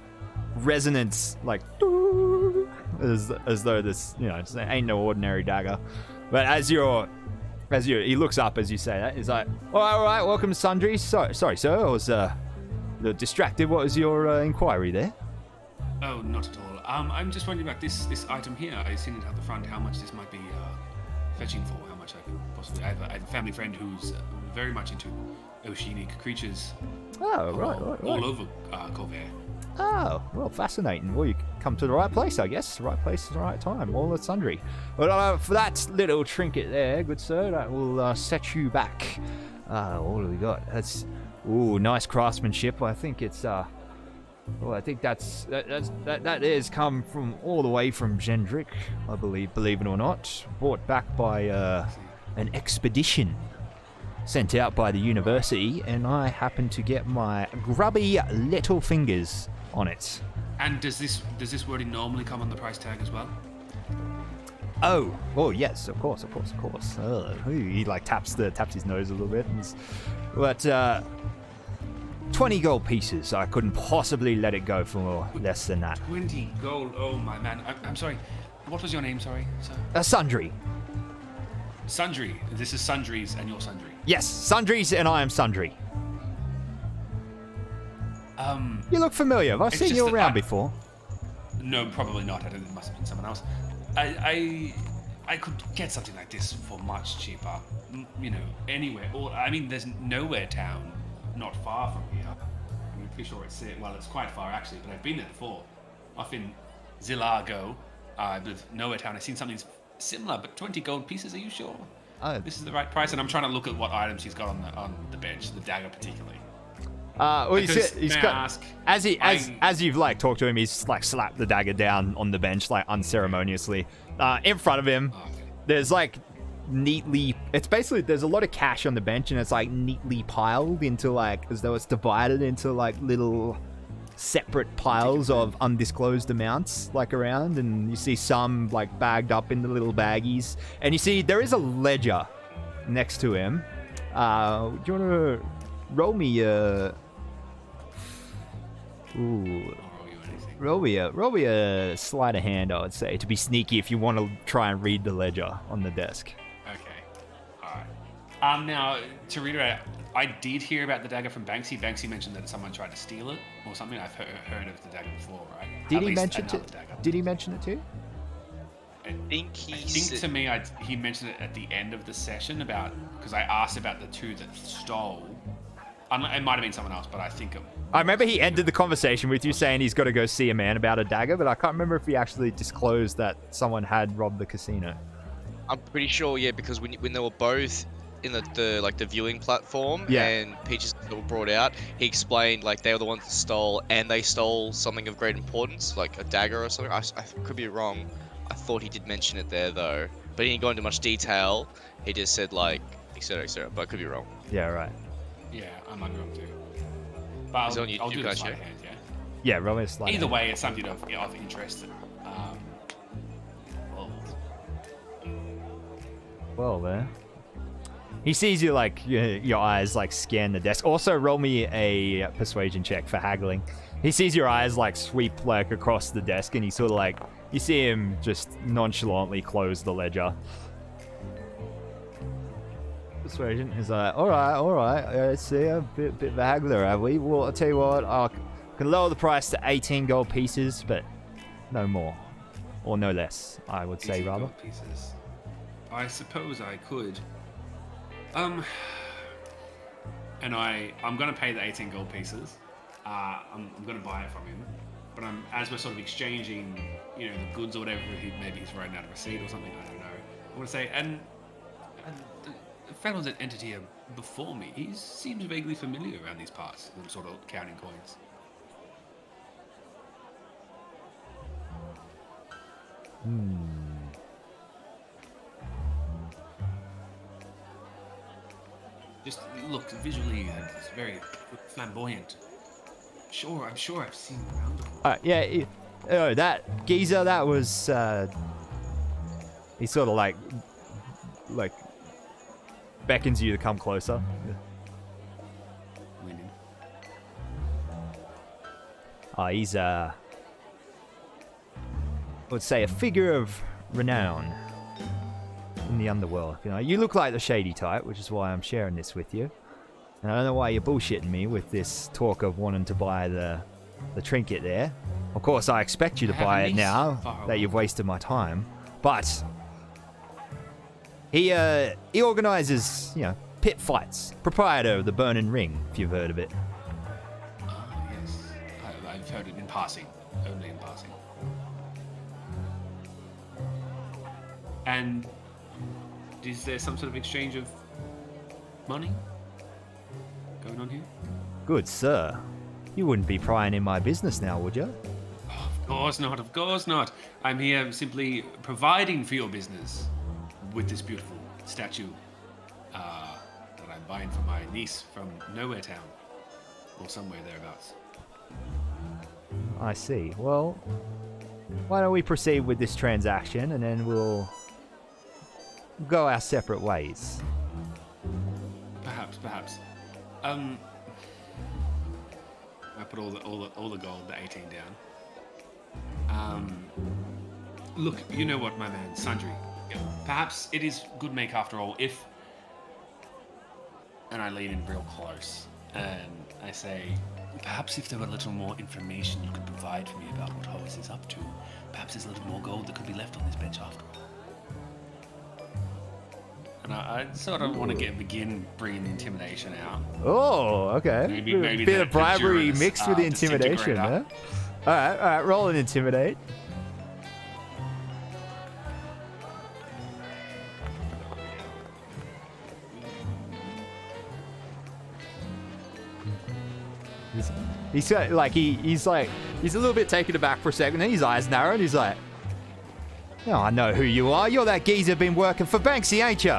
resonance, like as though this, it ain't no ordinary dagger. But as he looks up as you say that, he's like, all right, welcome Sundry. Sorry, sir, I was a little distracted. What was your inquiry there? Oh, not at all. I'm just wondering about this item here. I've seen it at the front. How much this might be fetching for? How much I could possibly? I have a family friend who's very much into oceanic creatures. Oh, right. All over Covert. Oh, well, fascinating. Well, you come to the right place, I guess. The right place at the right time. All at sundry. Well, for that little trinket there, good sir, that will set you back. What do we got? That's nice craftsmanship. I think it's well, I think that is come from all the way from Gendrick, I believe it or not. Brought back by an expedition sent out by the university, and I happen to get my grubby little fingers on it. And does this wording normally come on the price tag as well? Oh yes, of course. He like taps his nose a little bit, but 20 gold pieces. I couldn't possibly let it go for less than that. 20 gold. Oh my man. I'm sorry. What was your name? Sorry, sir. Sundry. Sundry. This is Sundry's, and you're Sundry. Yes, Sundry's, and I am Sundry. You look familiar. Have I seen you around before? No, probably not. It must have been someone else. I could get something like this for much cheaper. Anywhere. Or there's Nowhere Town, not far from here. I'm pretty sure it's quite far actually, but I've been there before. Off in Zilargo, with Nowhere Town. I've seen something similar, but 20 gold pieces. Are you sure? This is the right price? And I'm trying to look at what items he's got on the bench, the dagger particularly. Well, Because, he's may I got, ask, as you've like talked to him, he's like slapped the dagger down on the bench like unceremoniously. In front of him, there's like neatly. It's basically there's a lot of cash on the bench, and it's like neatly piled into like as though it's divided into like little separate piles of undisclosed amounts like around, and you see some like bagged up in the little baggies, and you see there is a ledger next to him. Do you want to roll me roll me a sleight of hand, I would say, to be sneaky if you want to try and read the ledger on the desk. Okay. Alright. Now, to reiterate, I did hear about the dagger from Banksy. Banksy mentioned that someone tried to steal it or something. I've heard of the dagger before, right? Did he mention it? Did he mention it too? I think to me, he mentioned it at the end of the session because I asked about the two that stole. It might have been someone else, but I think I remember he ended the conversation with you saying he's got to go see a man about a dagger, but I can't remember if he actually disclosed that someone had robbed the casino. I'm pretty sure, yeah, because when they were both in the viewing platform, Yeah. and Peaches were brought out, he explained like they were the ones that stole, and they stole something of great importance, like a dagger or something. I could be wrong. I thought he did mention it there though, but he didn't go into much detail. He just said like etc. etc. But I could be wrong. Yeah, right. Yeah, I might be wrong too. But I'll do the sleight of hand, yeah? Yeah, roll me a sleight. Either way, it's something of interest. Well, there. He sees you like your eyes like scan the desk. Also, roll me a persuasion check for haggling. He sees your eyes like sweep like across the desk, and he sort of like you see him just nonchalantly close the ledger. Persuasion is like, all right. Let's see a bit of a haggler, have we? Well, I'll tell you what, I can lower the price to 18 gold pieces, but no more, or no less, I would say rather. Gold pieces. I suppose I could. And I'm gonna pay the 18 gold pieces. I'm gonna buy it from him. But as we're sort of exchanging, the goods or whatever, maybe he's writing out a receipt or something. I don't know. I want to say, and the fellow that entered here before me, he seems vaguely familiar around these parts. I'm sort of counting coins. Just look visually, it's very flamboyant. I'm sure I've seen him around before. Yeah, that geezer, that was, he sort of like beckons you to come closer. Winning. He's, I would say a figure of renown in the underworld. You look like the shady type, which is why I'm sharing this with you. And I don't know why you're bullshitting me with this talk of wanting to buy the trinket there. Of course, I expect you to buy it now that you've wasted my time. But he organizes, pit fights. Proprietor of the Burning Ring, if you've heard of it. Ah, yes. I've heard it in passing. Only in passing. And is there some sort of exchange of money going on here? Good sir. You wouldn't be prying in my business now, would you? Of course not. I'm here simply providing for your business with this beautiful statue that I'm buying for my niece from Nowhere Town, or somewhere thereabouts. I see. Well, why don't we proceed with this transaction, and then we'll go our separate ways. Perhaps. I put all the gold, the 18 down. Look, you know what, my man, Sundry. Yeah, perhaps it is good make after all if. And I lean in real close and I say, perhaps if there were a little more information you could provide for me about what Horace is up to, perhaps there's a little more gold that could be left on this bench after all. And I sort of want to begin bringing the intimidation out. Oh, okay. Maybe bit of bribery the mixed with the intimidation, huh? All right. Roll and intimidate. He's like he's a little bit taken aback for a second. Then his eyes narrow and he's like, "Oh, I know who you are. You're that geezer been working for Banksy, ain't you?"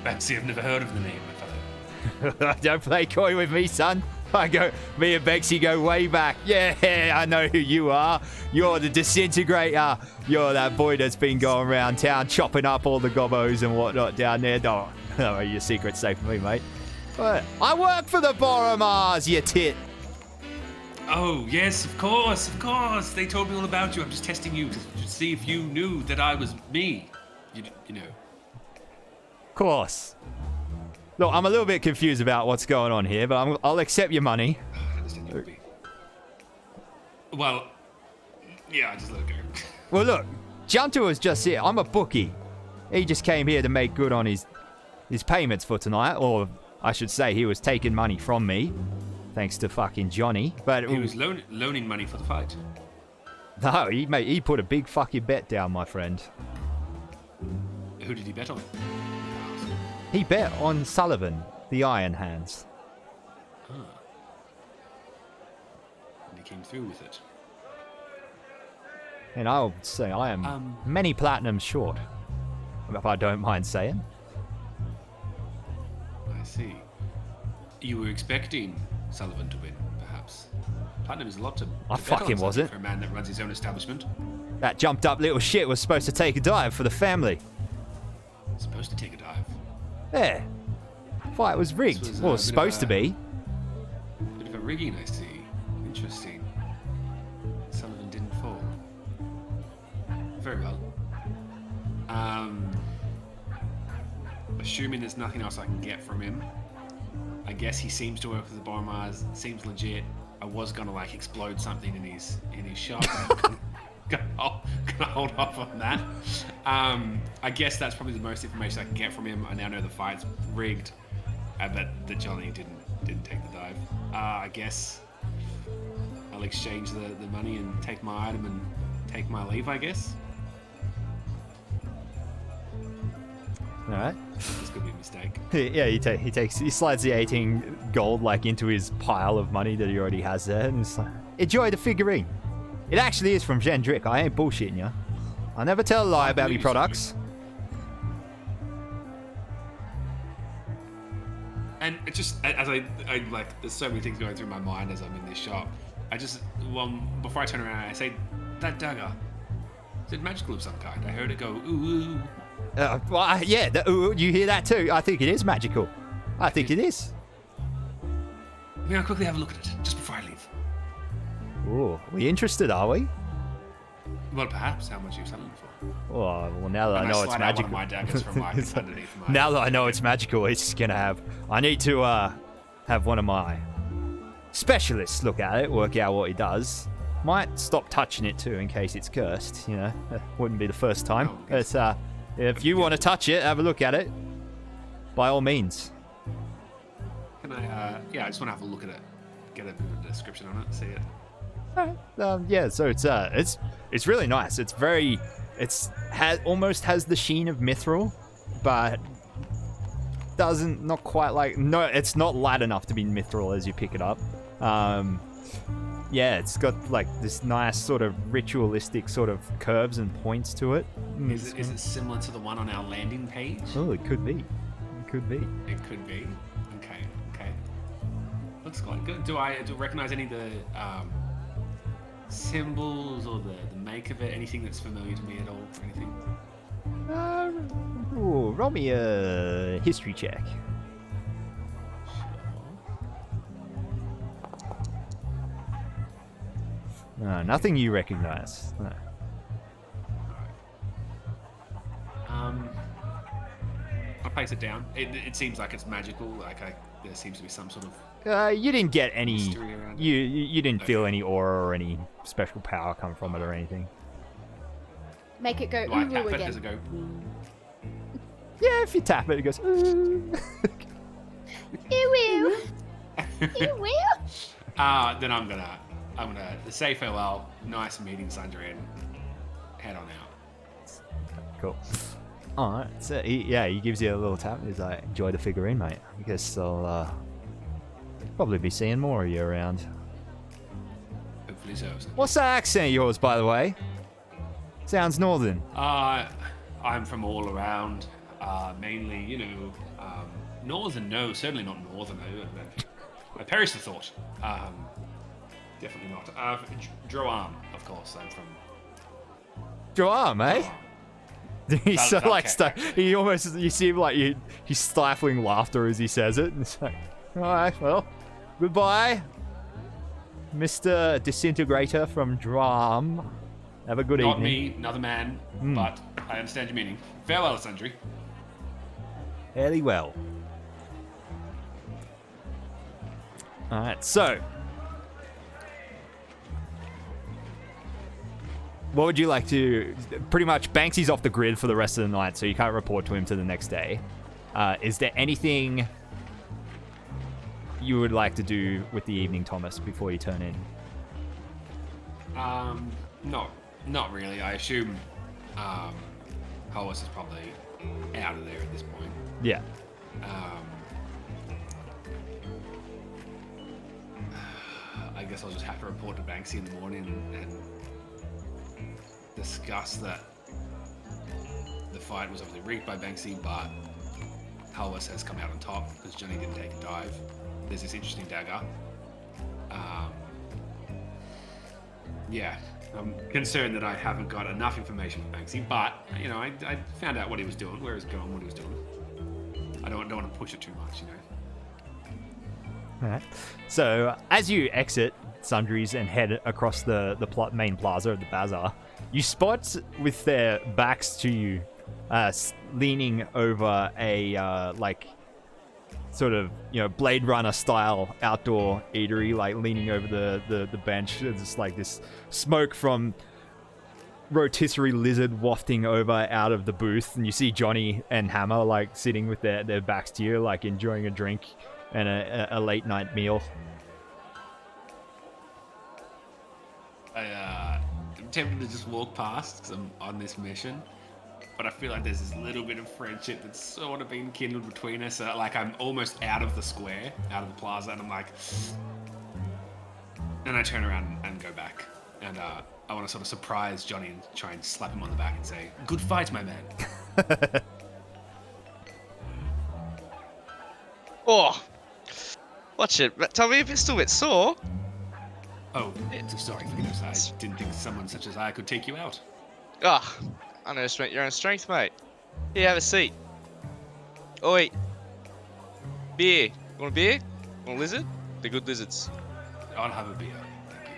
Banksy, I've never heard of the name, my fellow. Don't play coy with me, son. Me and Banksy go way back. Yeah, I know who you are. You're the disintegrator. You're that boy that's been going around town chopping up all the gobos and whatnot down there. Don't worry, your secret's safe for me, mate. But I work for the Boromars, you tit. Oh, yes, of course. They told me all about you. I'm just testing you to see if you knew that I was me. You know. Of course. Look, I'm a little bit confused about what's going on here, but I'll accept your money. I understand you would be. Well, yeah, I just let it go. Well, look, Junta was just here. I'm a bookie. He just came here to make good on his payments for tonight, or I should say he was taking money from me, thanks to fucking Johnny. But he was loaning money for the fight. No, he put a big fucking bet down, my friend. Who did he bet on? He bet on Sullivan, the Iron Hands. And he came through with it. And I'll say I am many platinums short, if I don't mind saying. I see. You were expecting Sullivan to win, perhaps. Platinum is a lot to I fucking wasn't. For a man that runs his own establishment. That jumped up little shit was supposed to take a dive for the family. Supposed to take a dive. Yeah. Fight was rigged. Was, Well, it was supposed to be. Bit of a rigging, I see. Interesting. Sullivan didn't fall. Very well. Assuming there's nothing else I can get from him, I guess he seems to work with the Boromars. Seems legit. I was gonna like explode something in his shop. gonna hold off on that. I guess that's probably the most information I can get from him. I now know the fight's rigged. I bet that Johnny didn't take the dive. I guess I'll exchange the money and take my item and take my leave, I guess. Alright. This could be a mistake. Yeah, he slides the 18 gold like into his pile of money that he already has there, and it's like, enjoy the figurine. It actually is from Gendrick. I ain't bullshitting you. I never tell a lie about me products. And it just, as I like, there's so many things going through my mind as I'm in this shop. Before I turn around, I say, that dagger, is it magical of some kind? I heard it go, ooh, ooh. You hear that too? I think it is magical. I think it is. May I quickly have a look at it, just before I leave? Ooh, we interested, are we? Well, perhaps. How much are you selling for? Well, now that I know it's magical. One of my daggers from underneath my... Now that I know it's magical, it's gonna have... I need to have one of my specialists look at it, work out what he does. Might stop touching it too in case it's cursed, you know. Wouldn't be the first time. But if you want to touch it, have a look at it. By all means. Can I, I just want to have a look at it. Get a bit of a description on it, see it. Yeah, so it's really nice. It's very... almost has the sheen of mithril, but not quite like... No, it's not light enough to be mithril as you pick it up. Yeah, it's got like this nice sort of ritualistic sort of curves and points to it. Is it similar to the one on our landing page? Oh, it could be. It could be. It could be. Okay. Looks quite good. Do I recognize any of the symbols or the make of it? Anything that's familiar to me at all or anything? Roll me a history check. No, nothing you recognize. No. I'll place it down. It seems like it's magical. Like there seems to be some sort of. You didn't get any. Mystery around it. You didn't feel any aura or any special power come from it or anything. Make it go Do I ooh tap it? again. Does it go? Yeah, if you tap it, it goes. Ooh. Ew. Then I'm gonna say farewell. Nice meeting Sandra and head on out. Cool. Alright, so he gives you a little tap. He's like, enjoy the figurine, mate. I guess I'll Probably be seeing more of you around. Hopefully so. What's that accent of yours, by the way? Sounds northern. I'm from all around. Mainly, northern. No, certainly not northern. I perish the thought. Definitely not. Droam, of course. I'm from. Joam, eh? He's so Val- like Valkek, he almost you see him like he's stifling laughter as he says it. And it's like, all right, well, goodbye, Mr. Disintegrator from Dram. Have a good Not evening. me, another man, but I understand your meaning. Farewell, Sundry. Fairly well. All right, so what would you like to? Pretty much, Banksy's off the grid for the rest of the night, so you can't report to him to the next day. Is there anything you would like to do with the evening, Thomas, before you turn in? Not really. I assume Hollis is probably out of there at this point. Yeah. I guess I'll just have to report to Banksy in the morning and discuss that the fight was obviously rigged by Banksy, but Hollis has come out on top because Johnny didn't take a dive. There's this interesting dagger. Yeah, I'm concerned that I haven't got enough information from Banksy, but I found out what he was doing, where he was going, what he was doing. I don't want to push it too much, All right. So as you exit Sundries and head across the main plaza of the bazaar, you spot with their backs to you, leaning over a sort of Blade Runner style outdoor eatery, like leaning over the bench. There's just like this smoke from rotisserie lizard wafting over out of the booth, and you see Johnny and Hammer like sitting with their backs to you, like enjoying a drink and a late night meal. I'm tempted to just walk past because I'm on this mission, but I feel like there's this little bit of friendship that's sort of been kindled between us. Like I'm almost out of the square, out of the plaza, and I'm like, and I turn around and go back, and I want to sort of surprise Johnny and try and slap him on the back and say, "Good fight, my man." Oh, watch it. Tell me if it's still a bit sore. Oh, sorry, forgive us. I didn't think someone such as I could take you out. Ah, I underestimate your own strength, mate. Here, have a seat. Oi. Beer. You want a beer? Want a lizard? They're good lizards. I'll have a beer. Thank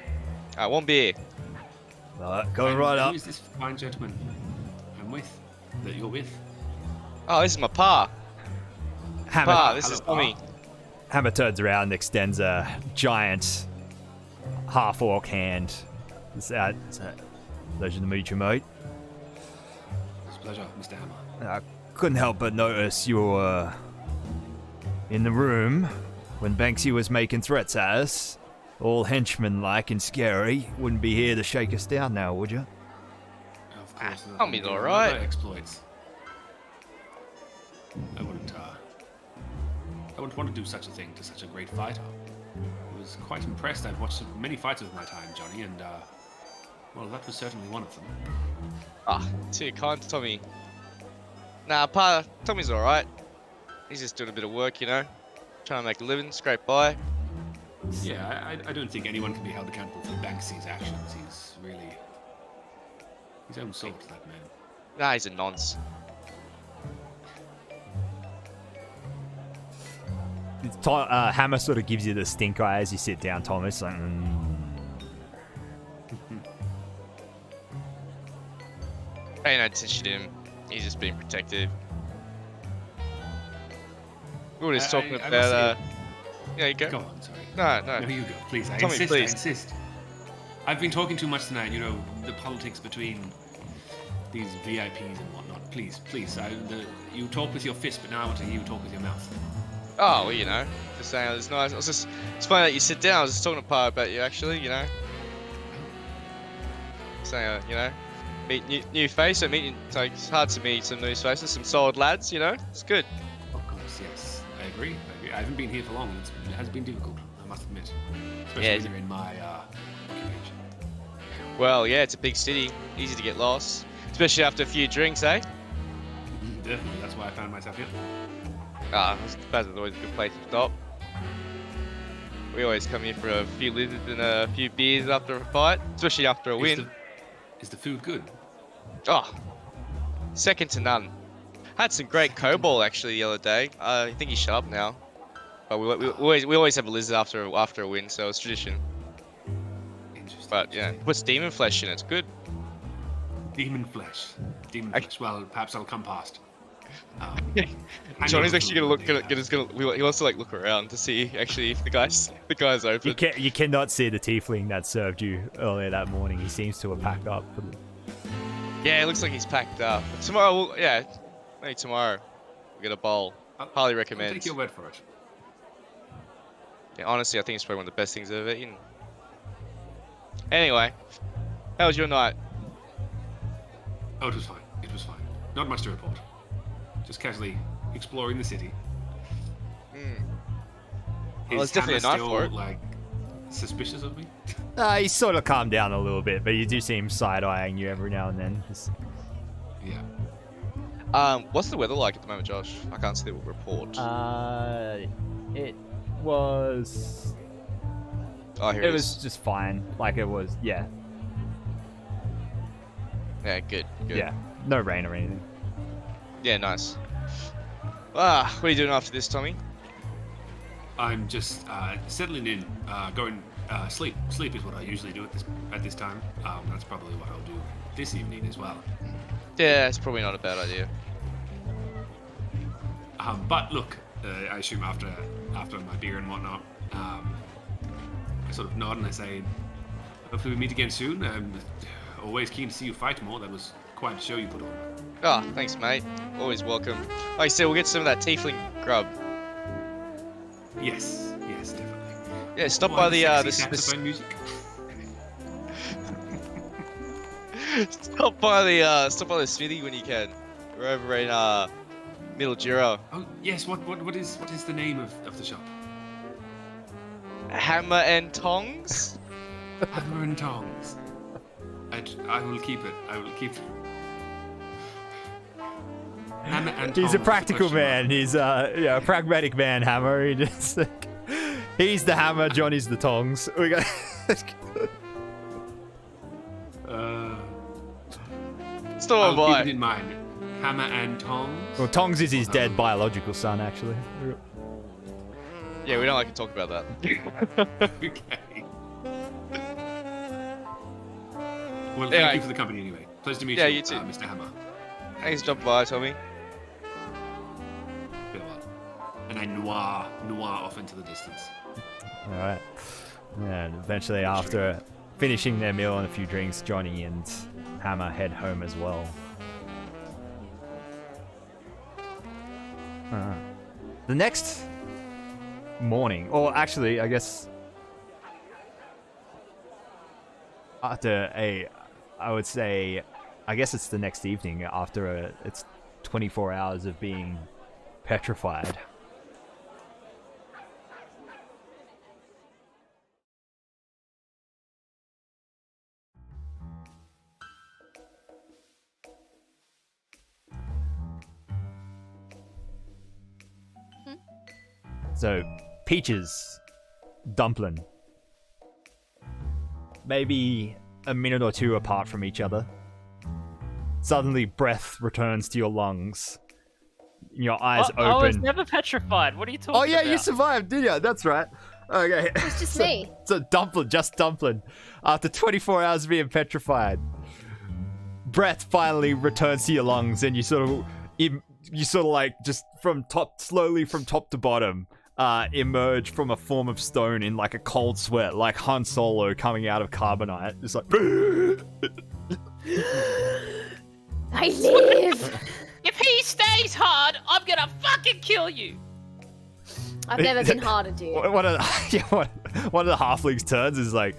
you. One beer. Going right up. Who is this fine gentleman I'm with? That you're with? Oh, this is my pa. Hammer, Pa, this Hello, is Tommy. Hammer turns around and extends a giant half-orc hand. Is that pleasure to meet you, mate. It's a pleasure, Mr. Hammer. I couldn't help but notice you were in the room when Banksy was making threats at us. All henchman-like and scary. Wouldn't be here to shake us down now, would you? Of course. Tommy's there's alright. other exploits. I wouldn't want to do such a thing to such a great fighter. I was quite impressed. I've watched many fights with my time, Johnny, and well, that was certainly one of them. Ah, too kind to Tommy. Nah, Pa, Tommy's alright. He's just doing a bit of work, trying to make a living, scrape by. Yeah, I don't think anyone can be held accountable for Banksy's actions. He's really his own salt, that man. Nah, he's a nonce. Hammer sort of gives you the stink eye as you sit down, Thomas. Like, Pay no attention to him. He's just being protective. We were just talking I about, yeah, you go. Go on, sorry. No. No, you go, please. I Tommy, insist. please. I insist. I've been talking too much tonight. The politics between these VIPs and whatnot. Please. You talk with your fist, but now I want to hear you talk with your mouth. Oh, well, just saying it's nice. It's funny that you sit down. I was just talking to Pa about you, actually, Saying, meet new face. It's hard to meet some new faces, some solid lads, It's good. Of course, yes. I agree. I haven't been here for long. It has been difficult. must admit. Especially Yeah. when you're in my convention. Well, yeah, it's a big city. Easy to get lost. Especially after a few drinks, eh? Definitely, that's why I found myself here. Spaz is always a good place to stop. We always come here for a few lizards and a few beers after a fight, especially after a win. Is the food good? Oh, second to none. Had some great cobalt actually the other day. I think he's shut up now. But we always have a lizard after a win, so it's tradition. Interesting. But yeah, puts demon flesh in it. It's good. Demon flesh. Demon flesh. Well, perhaps I'll come past. Johnny's actually gonna look. He wants to like look around to see actually if the guy's open. You cannot see the tiefling that served you earlier that morning. He seems to have packed up. Yeah, it looks like he's packed up. Tomorrow, maybe tomorrow we'll get a bowl. Highly recommend. I'll take your word for it. Yeah, honestly, I think it's probably one of the best things I've ever eaten. Anyway, how was your night? Oh, it was fine. It was fine. Not much to report. Just casually exploring the city. Well, it's definitely a night still, for it. like, suspicious of me? He's sort of calmed down a little bit, but you do see him side-eyeing you every now and then. Yeah. What's the weather like at the moment, Josh? I can't see the report. It was... Oh, here It it was is. just fine. Like, it was, yeah. Yeah, good. Yeah, no rain or anything. Yeah, nice. What are you doing after this, Tommy? I'm just settling in, going sleep. Sleep is what I usually do at this time. That's probably what I'll do this evening as well. Yeah, it's probably not a bad idea. But look, I assume after my beer and whatnot, I sort of nod and I say, hopefully we meet again soon. I'm always keen to see you fight more. That was quite a show you put on. Oh, thanks, mate. Always welcome. Like I said, we'll get some of that tiefling grub. Yes, definitely. Yeah, stop by the saxophone music. stop by the smithy when you can. We're over in Middle Giro. Oh yes, what is the name of the shop? Hammer and tongs. Hammer and tongs. I will keep it. I will keep it. Hammer and He's a tongs, practical question mark. man. He's a pragmatic man, Hammer. He just, he's the hammer, Johnny's the tongs. We got... Still I'll on by. keep it in mind. Hammer and tongs. Well, Tongs is his dead biological son, actually. Yeah, we don't like to talk about that. Okay. Well, Yeah, thank you for the company anyway. Pleasure to meet Yeah, you, you too. Mr. Hammer. Thanks for dropping by, Tommy. Farewell. And I noir off into the distance. Alright. And eventually, after finishing their meal and a few drinks, Johnny and Hammer head home as well. The next morning, or actually, I guess I would say, I guess it's the next evening after it's 24 hours of being petrified. So, Peaches, Dumpling, maybe a minute or two apart from each other. Suddenly, breath returns to your lungs. Your eyes open. I was never petrified. What are you talking about? Oh yeah, you survived, did you? That's right. Okay. It's just me. So Dumpling, just Dumpling. After 24 hours of being petrified, breath finally returns to your lungs, and you sort of like just slowly from top to bottom, emerge from a form of stone in like a cold sweat, like Han Solo coming out of carbonite. Just like. I live! If he stays hard, I'm gonna fucking kill you. I've never been harder, dude. One of the halflings turns is like,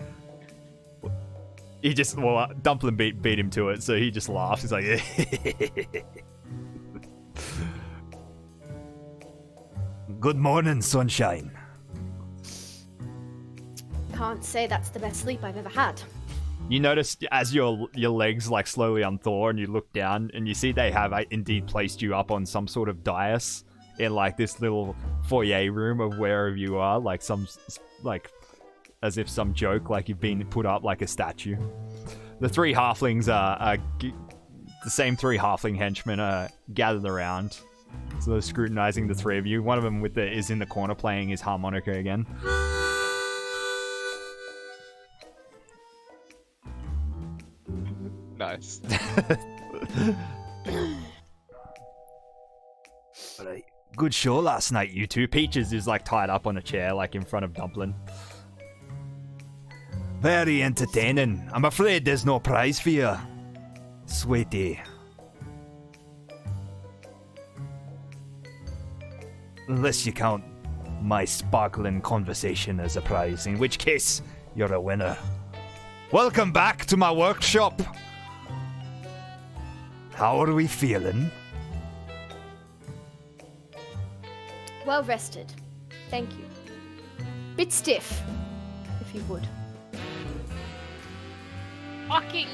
Dumpling beat him to it, so he just laughs. He's like, good morning, sunshine. can't say that's the best sleep I've ever had. You notice as your legs like slowly unthaw and you look down and you see they have indeed placed you up on some sort of dais in like this little foyer room of wherever you are, like some like as if some joke, like you've been put up like a statue. The three halflings are the same three halfling henchmen are gathered around. So they're scrutinizing the three of you. One of them is in the corner playing his harmonica again. Nice. Good show last night, you two. Peaches is like tied up on a chair, like in front of Dumpling. Very entertaining. I'm afraid there's no prize for you, sweetie. Unless you count my sparkling conversation as a prize, in which case you're a winner. Welcome back to my workshop. How are we feeling? Well rested. Thank you. Bit stiff, if you would. Fucking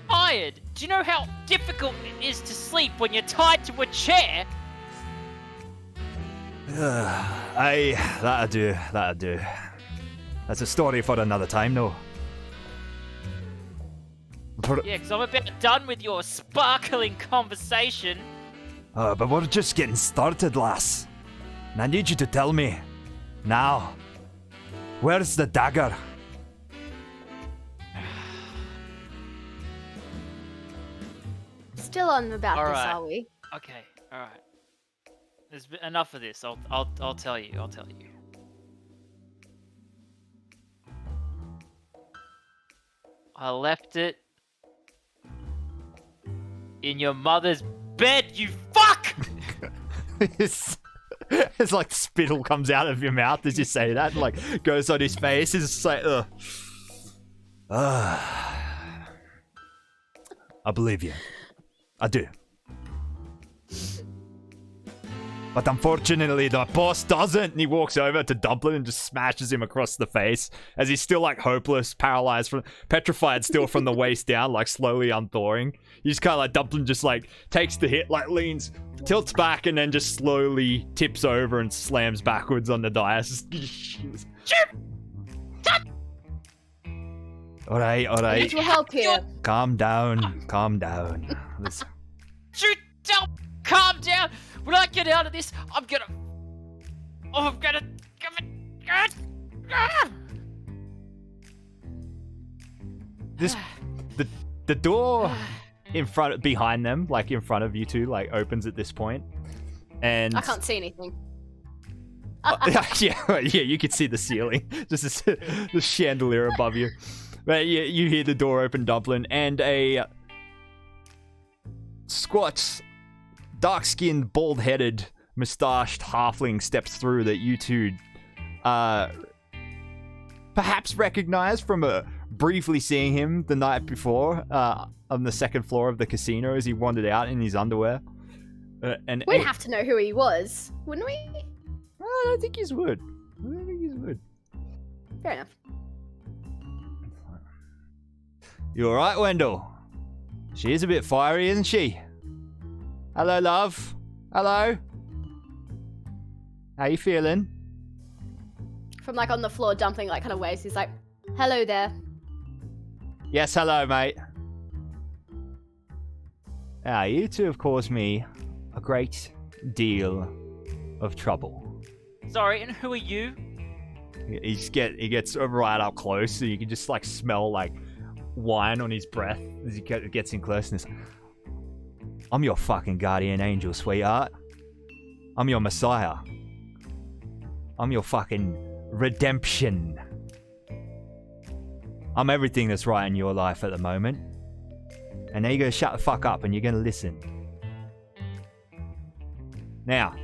tired. Do you know how difficult it is to sleep when you're tied to a chair? That'll do. That's a story for another time, no. Yeah, because I'm about done with your sparkling conversation. But we're just getting started, lass. And I need you to tell me, now, where's the dagger? Still on about All this, right. are we? Okay, alright. There's enough of this. I'll tell you. I left it in your mother's bed, you fuck! It's like spittle comes out of your mouth as you say that, and like goes on his face. It's just like, I believe you. I do. But unfortunately, the boss doesn't. And he walks over to Dumpling and just smashes him across the face as he's still like hopeless, paralyzed, petrified still from the waist down, like slowly unthawing. He's kind of like Dumpling just like takes the hit, like leans, tilts back, and then just slowly tips over and slams backwards on the dais. All right. I need your help here. Calm down. Listen. Don't calm down. When I get out of this, I'm gonna. The door behind them, like in front of you two, like opens at this point, and I can't see anything. yeah, you can see the ceiling, just the chandelier above you. But you hear the door open, Dumpling, and a squat, dark-skinned, bald-headed, mustached halfling steps through that you two perhaps recognize from briefly seeing him the night before on the second floor of the casino as he wandered out in his underwear. We'd have to know who he was, wouldn't we? I don't think he would. Fair enough. You alright, Wendell? She is a bit fiery, isn't she? Hello, love. Hello. How you feeling? From like on the floor, Dumpling like kind of waves. He's like, "Hello there." Yes, hello, mate. Now, you two have caused me a great deal of trouble. Sorry, and who are you? He gets right up close, so you can just like smell like wine on his breath as he gets in close. And I'm your fucking guardian angel, sweetheart. I'm your messiah. I'm your fucking redemption. I'm everything that's right in your life at the moment. And now you're gonna shut the fuck up and you're gonna listen. Now,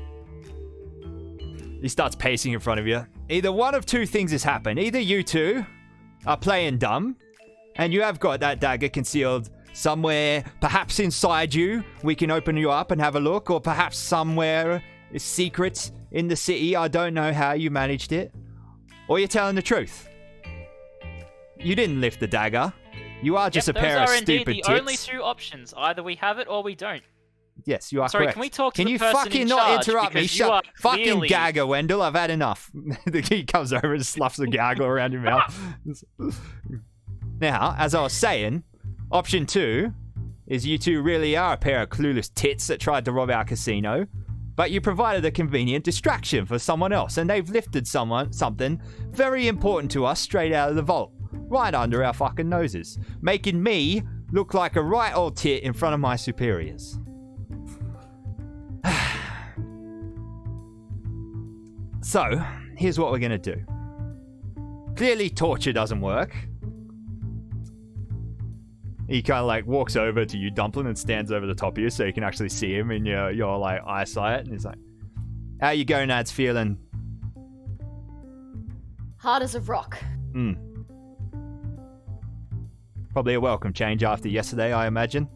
he starts pacing in front of you. Either one of two things has happened. Either you two are playing dumb, and you have got that dagger concealed somewhere, perhaps inside you. We can open you up and have a look, or perhaps somewhere secret in the city. I don't know how you managed it. Or you're telling the truth. you didn't lift the dagger. You are just Yep, a pair those of are indeed stupid the tits. only two options. Either we have it or we don't. Yes, you are Sorry, correct. can we talk to Can the you person fucking in not charge? interrupt me? Because you Shut are fucking clearly- gagger, Wendell. I've had enough. He comes over and sloughs a gaggle around your mouth. Now, as I was saying, option 2 is you two really are a pair of clueless tits that tried to rob our casino, but you provided a convenient distraction for someone else, and they've lifted something very important to us straight out of the vault, right under our fucking noses, making me look like a right old tit in front of my superiors. So, here's what we're gonna do. Clearly, torture doesn't work. He kind of like walks over to you, Dumpling, and stands over the top of you so you can actually see him in your like eyesight. And he's like, "How you gonads feeling?" Hard as a rock. Probably a welcome change after yesterday, I imagine.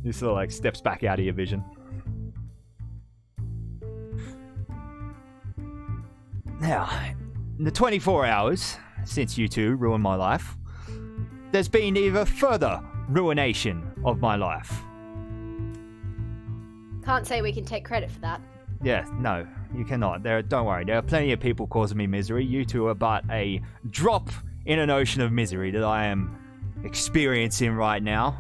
He sort of like steps back out of your vision. Now, in the 24 hours since you two ruined my life, there's been even further ruination of my life. Can't say we can take credit for that. Yeah, no, you cannot. Don't worry, there are plenty of people causing me misery. You two are but a drop in an ocean of misery that I am experiencing right now.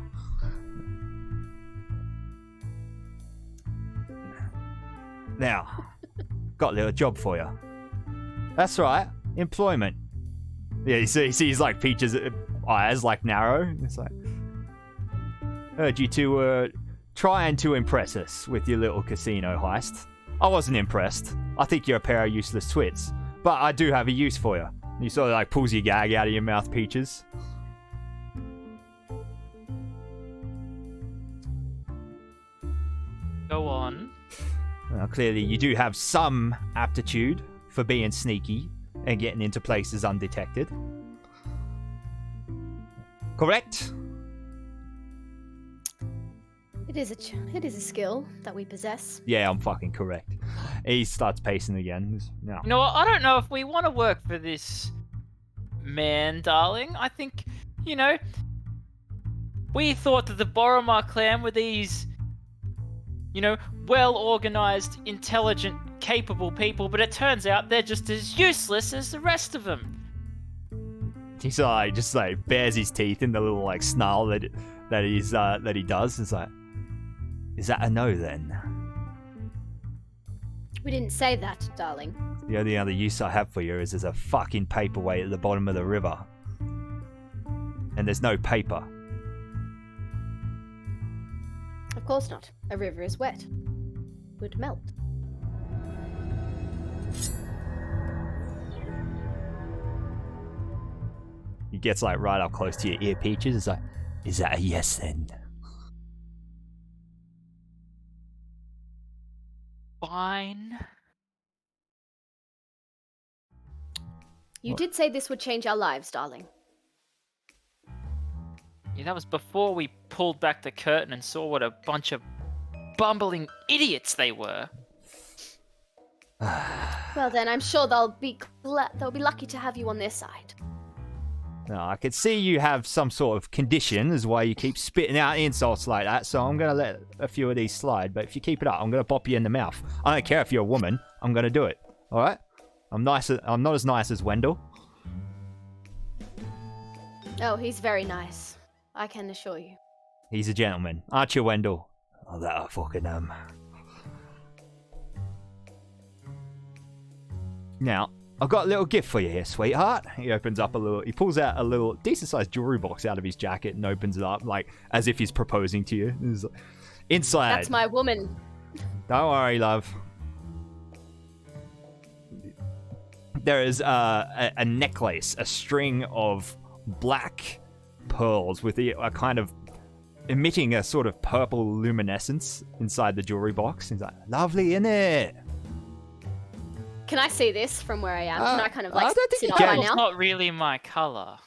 Now, got a little job for you. That's right, employment. Yeah, you sees like Peach's eyes like narrow. It's like, heard you two were trying to impress us with your little casino heist. I wasn't impressed. I think you're a pair of useless twits. But I do have a use for you. You sort of like pulls your gag out of your mouth, Peaches. Go on. Well, clearly you do have some aptitude for being sneaky and getting into places undetected. Correct? It is a skill that we possess. Yeah, I'm fucking correct. He starts pacing again. No. You know what? I don't know if we want to work for this man, darling. I think, we thought that the Boromar clan were these, well-organized, intelligent, capable people, but it turns out they're just as useless as the rest of them. He just bares his teeth in the little like snarl that he does. It's like, is that a no then? We didn't say that, darling. The only other use I have for you is there's a fucking paperweight at the bottom of the river. And there's no paper. Of course not. A river is wet. Would melt. He gets like right up close to your ear, Peaches. It's like, is that a yes then? Fine. You did say this would change our lives, darling. Yeah, that was before we pulled back the curtain and saw what a bunch of bumbling idiots they were. Well then, I'm sure they'll be lucky to have you on their side. No, I could see you have some sort of condition is why you keep spitting out insults like that, so I'm going to let a few of these slide, but if you keep it up, I'm going to pop you in the mouth. I don't care if you're a woman, I'm going to do it. Alright? I'm not as nice as Wendell. Oh, he's very nice. I can assure you. He's a gentleman. Aren't you, Wendell? Oh, that I fucking am. Now, I've got a little gift for you here, sweetheart. He pulls out a little decent-sized jewelry box out of his jacket and opens it up, like, as if he's proposing to you. Inside. That's my woman. Don't worry, love. There is a necklace, a string of black pearls with a kind of emitting a sort of purple luminescence inside the jewelry box. He's like, lovely, innit? Can I see this from where I am? Can I kind of like I don't think sit you up can. right It's now? not really my color.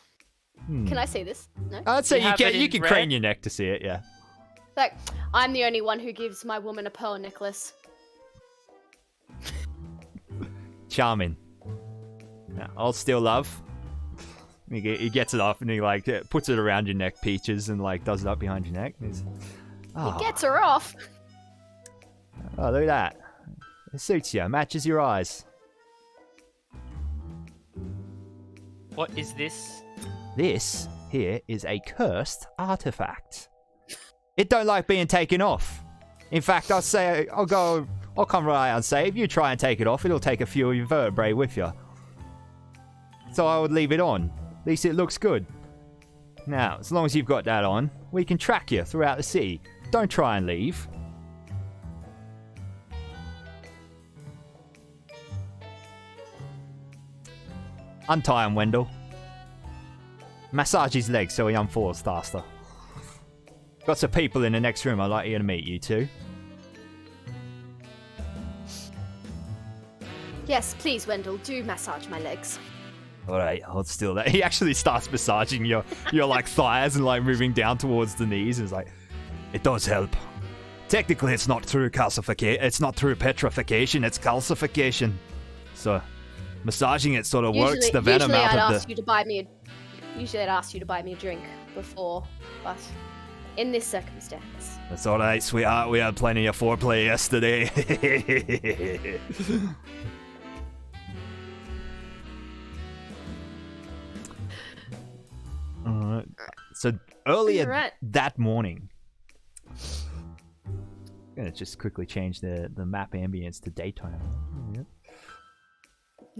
Can I see this? No? I'd say You have it you in can red? crane your neck to see it, yeah. Like, I'm the only one who gives my woman a pearl necklace. Charming. Yeah, I'll still love. He gets it off and he like puts it around your neck, Peaches, and like does it up behind your neck. And He gets her off. Oh, look at that. It suits you. Matches your eyes. What is this? This here is a cursed artifact. It don't like being taken off. In fact, I'll come right out and say, if you try and take it off, it'll take a few of your vertebrae with you. So I would leave it on. At least it looks good. Now, as long as you've got that on, we can track you throughout the city. Don't try and leave. Untie him, Wendell. Massage his legs so he unfalls faster. Got some people in the next room I'd like you to meet, you two. Yes, please, Wendell, do massage my legs. Alright, hold still there. He actually starts massaging your like thighs and like moving down towards the knees. And it's like, it does help. Technically, it's not through calcification. It's not through petrification. It's calcification. So, massaging it sort of works the venom out of the. Usually, I'd ask you to buy me a drink before, but in this circumstance, That's alright, sweetheart. We had plenty of foreplay yesterday. Alright. So earlier that morning, I'm gonna just quickly change the map ambience to daytime. Yep.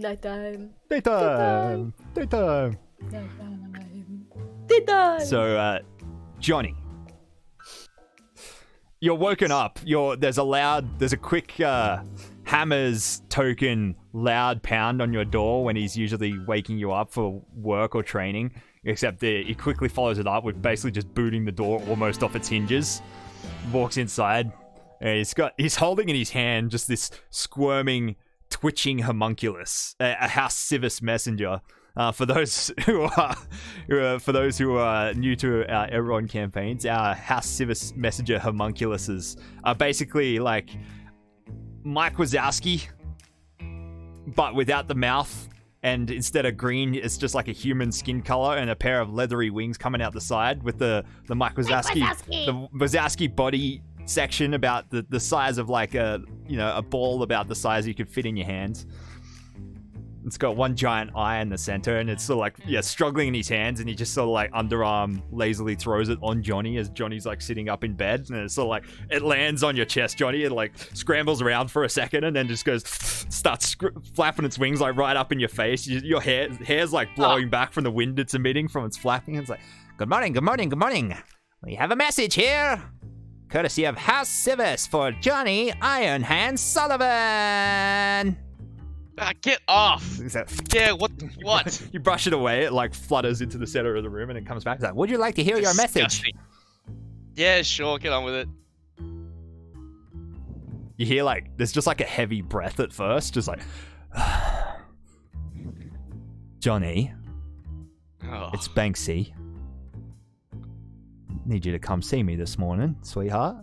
nighttime. Daytime. Daytime. Daytime. So, Johnny, you're woken up. There's a quick Hammer's token loud pound on your door when he's usually waking you up for work or training. Except he quickly follows it up with basically just booting the door almost off its hinges. Walks inside, and he's holding in his hand just this squirming, twitching homunculus, a House Civis messenger. For those who are new to our Eberron campaigns, our House Civis messenger homunculuses are basically like Mike Wazowski, but without the mouth. And instead of green, it's just like a human skin color and a pair of leathery wings coming out the side with the Mike Wazowski body section about the size of like a ball about the size you could fit in your hands. It's got one giant eye in the center, and it's sort of like struggling in his hands, and he just sort of like underarm lazily throws it on Johnny as Johnny's like sitting up in bed, and it's sort of like it lands on your chest, Johnny, and like scrambles around for a second, and then just starts flapping its wings like right up in your face. Your hair's like blowing back from the wind it's emitting from its flapping. It's like, good morning, good morning, good morning. We have a message here, courtesy of House Civis for Johnny Iron Hand Sullivan. Get off! Yeah, what? You brush it away, it like flutters into the center of the room and it comes back. It's like, would you like to hear your message? Yeah, sure, get on with it. You hear like, there's just like a heavy breath at first, just like, Johnny, it's Banksy. Need you to come see me this morning, sweetheart.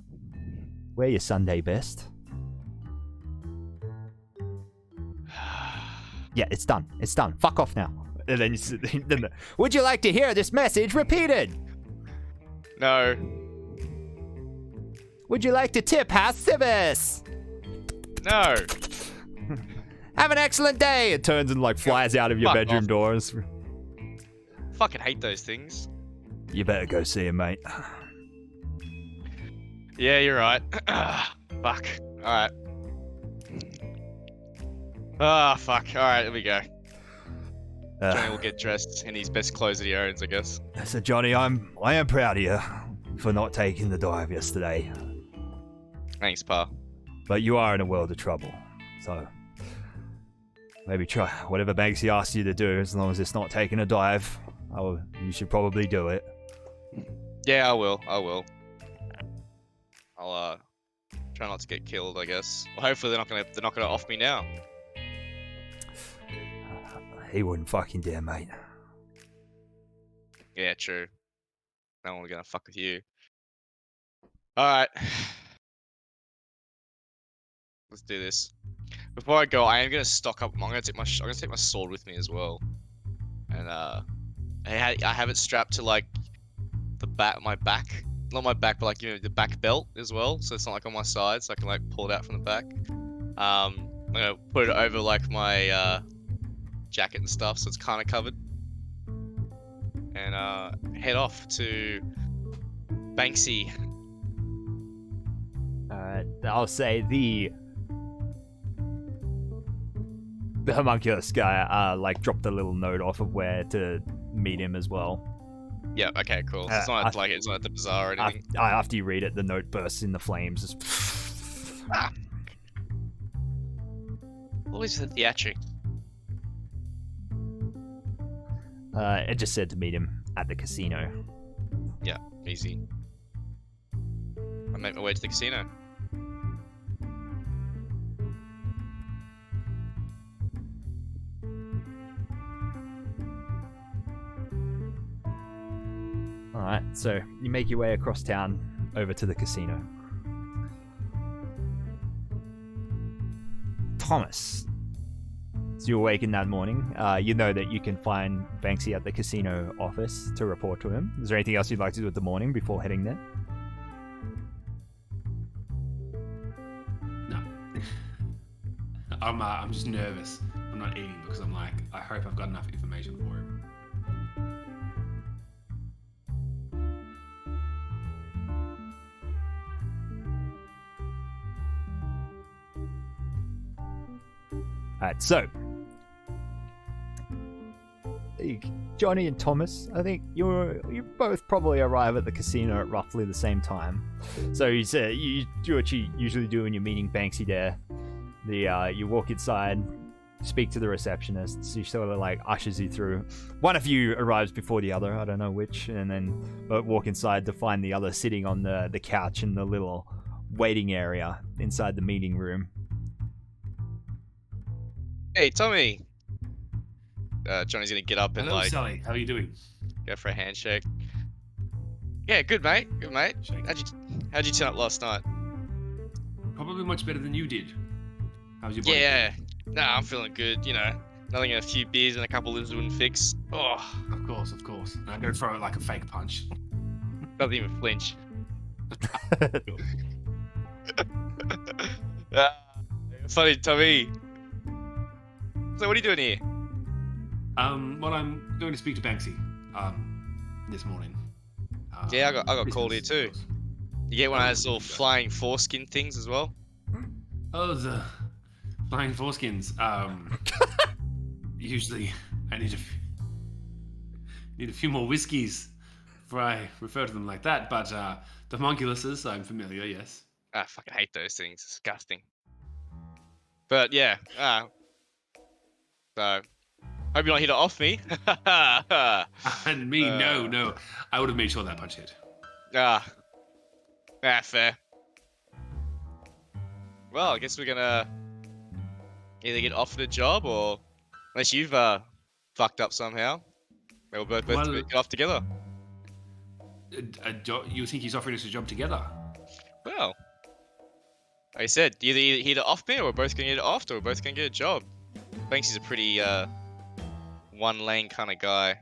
Wear your Sunday best. Yeah, it's done. It's done. Fuck off now. And then would you like to hear this message repeated? No. Would you like to tip House Civis? No. Have an excellent day. It turns and like flies out of your bedroom doors. Fucking hate those things. You better go see him, mate. Yeah, you're right. Fuck. Alright. Fuck. Alright, here we go. Johnny will get dressed in his best clothes that he owns, I guess. So Johnny, I am proud of you for not taking the dive yesterday. Thanks, Pa. But you are in a world of trouble. So maybe try whatever Banksy asks you to do, as long as it's not taking a dive. You should probably do it. Yeah, I will. I'll try not to get killed, I guess. Well, hopefully they're not gonna off me now. He wouldn't fucking dare, mate. Yeah, true. No one's gonna fuck with you. Alright. Let's do this. Before I go, I am gonna stock up. I'm gonna take my sword with me as well. And I have it strapped to like my back, not my back, but like the back belt as well. So it's not like on my side, so I can like pull it out from the back. I'm gonna put it over like my jacket and stuff, so it's kind of covered. And head off to Banksy. I'll say the homunculus guy like dropped a little note off of where to meet him as well. Yeah. Okay. Cool. So it's not it's not at the bazaar or anything. After you read it, the note bursts into flames. Always the theatric. It just said to meet him at the casino. Yeah. Easy. I make my way to the casino. Alright, so you make your way across town over to the casino. Thomas. So you awaken that morning. You know that you can find Banksy at the casino office to report to him. Is there anything else you'd like to do with the morning before heading there? No. I'm just nervous. I'm not eating because I'm like, I hope I've got enough information for him. Alright, so Johnny and Thomas, I think you both probably arrive at the casino at roughly the same time. So you do what you usually do when you're meeting Banksy there. You walk inside, speak to the receptionist. She sort of like ushers you through. One of you arrives before the other, I don't know which, and then walk inside to find the other sitting on the couch in the little waiting area inside the meeting room. Hey, Tommy. Johnny's gonna get up and Hello, like Sally. How are you doing? go for a handshake. Yeah, good mate. Good mate. Shake. How'd you turn up last night? Probably much better than you did. How's your body? Yeah. Nah, I'm feeling good. You know, nothing a few beers and a couple lives wouldn't fix. Oh, Of course, of course. And I'm gonna throw it like a fake punch. doesn't even flinch. Funny, Tommy. So what are you doing here? Well, I'm going to speak to Banksy. This morning. Yeah, I got called here business, too. of course. You get one of those little flying foreskin things as well? Oh, the flying foreskins. Usually, I need a few more whiskeys before I refer to them like that. But the homunculuses, I'm familiar. Yes. I fucking hate those things. Disgusting. But yeah. So, hope you're not here to off me. And me, no. I would have made sure that punch hit. Fair. Well, I guess we're gonna either get offered a job or, unless you've fucked up somehow, we'll both get off together. You think he's offering us a job together? Well, like I said, either here to off me or we're both gonna get offed or we're both gonna get a job. Banksy's a pretty one lane kind of guy.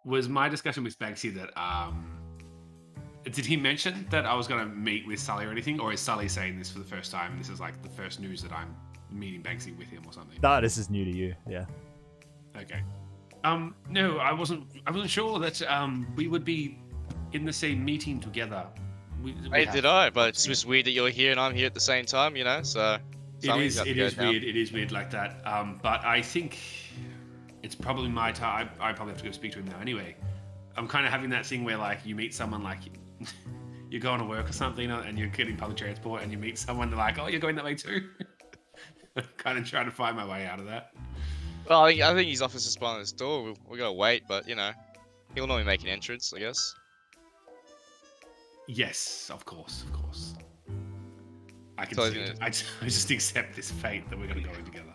Was my discussion with Banksy that did he mention that I was going to meet with Sully or anything, or is Sully saying this for the first time? This is like the first news that I'm meeting Banksy with him or something. No, this is new to you. Yeah. Okay. No, I wasn't sure that we would be in the same meeting together. Did I? But it's just weird that you're here and I'm here at the same time, you know. So it is weird. It is weird like that. But I think it's probably my time. I probably have to go speak to him now anyway. I'm kind of having that thing where like you meet someone like you're going to work or something and you're getting public transport and you meet someone they're like, oh, you're going that way too. Kind of trying to find my way out of that. Well, I think his office is behind this door. We gotta wait, but you know, he'll normally make an entrance, I guess. Yes, of course. I can So see it. I just accept this fate that we're gonna go in together.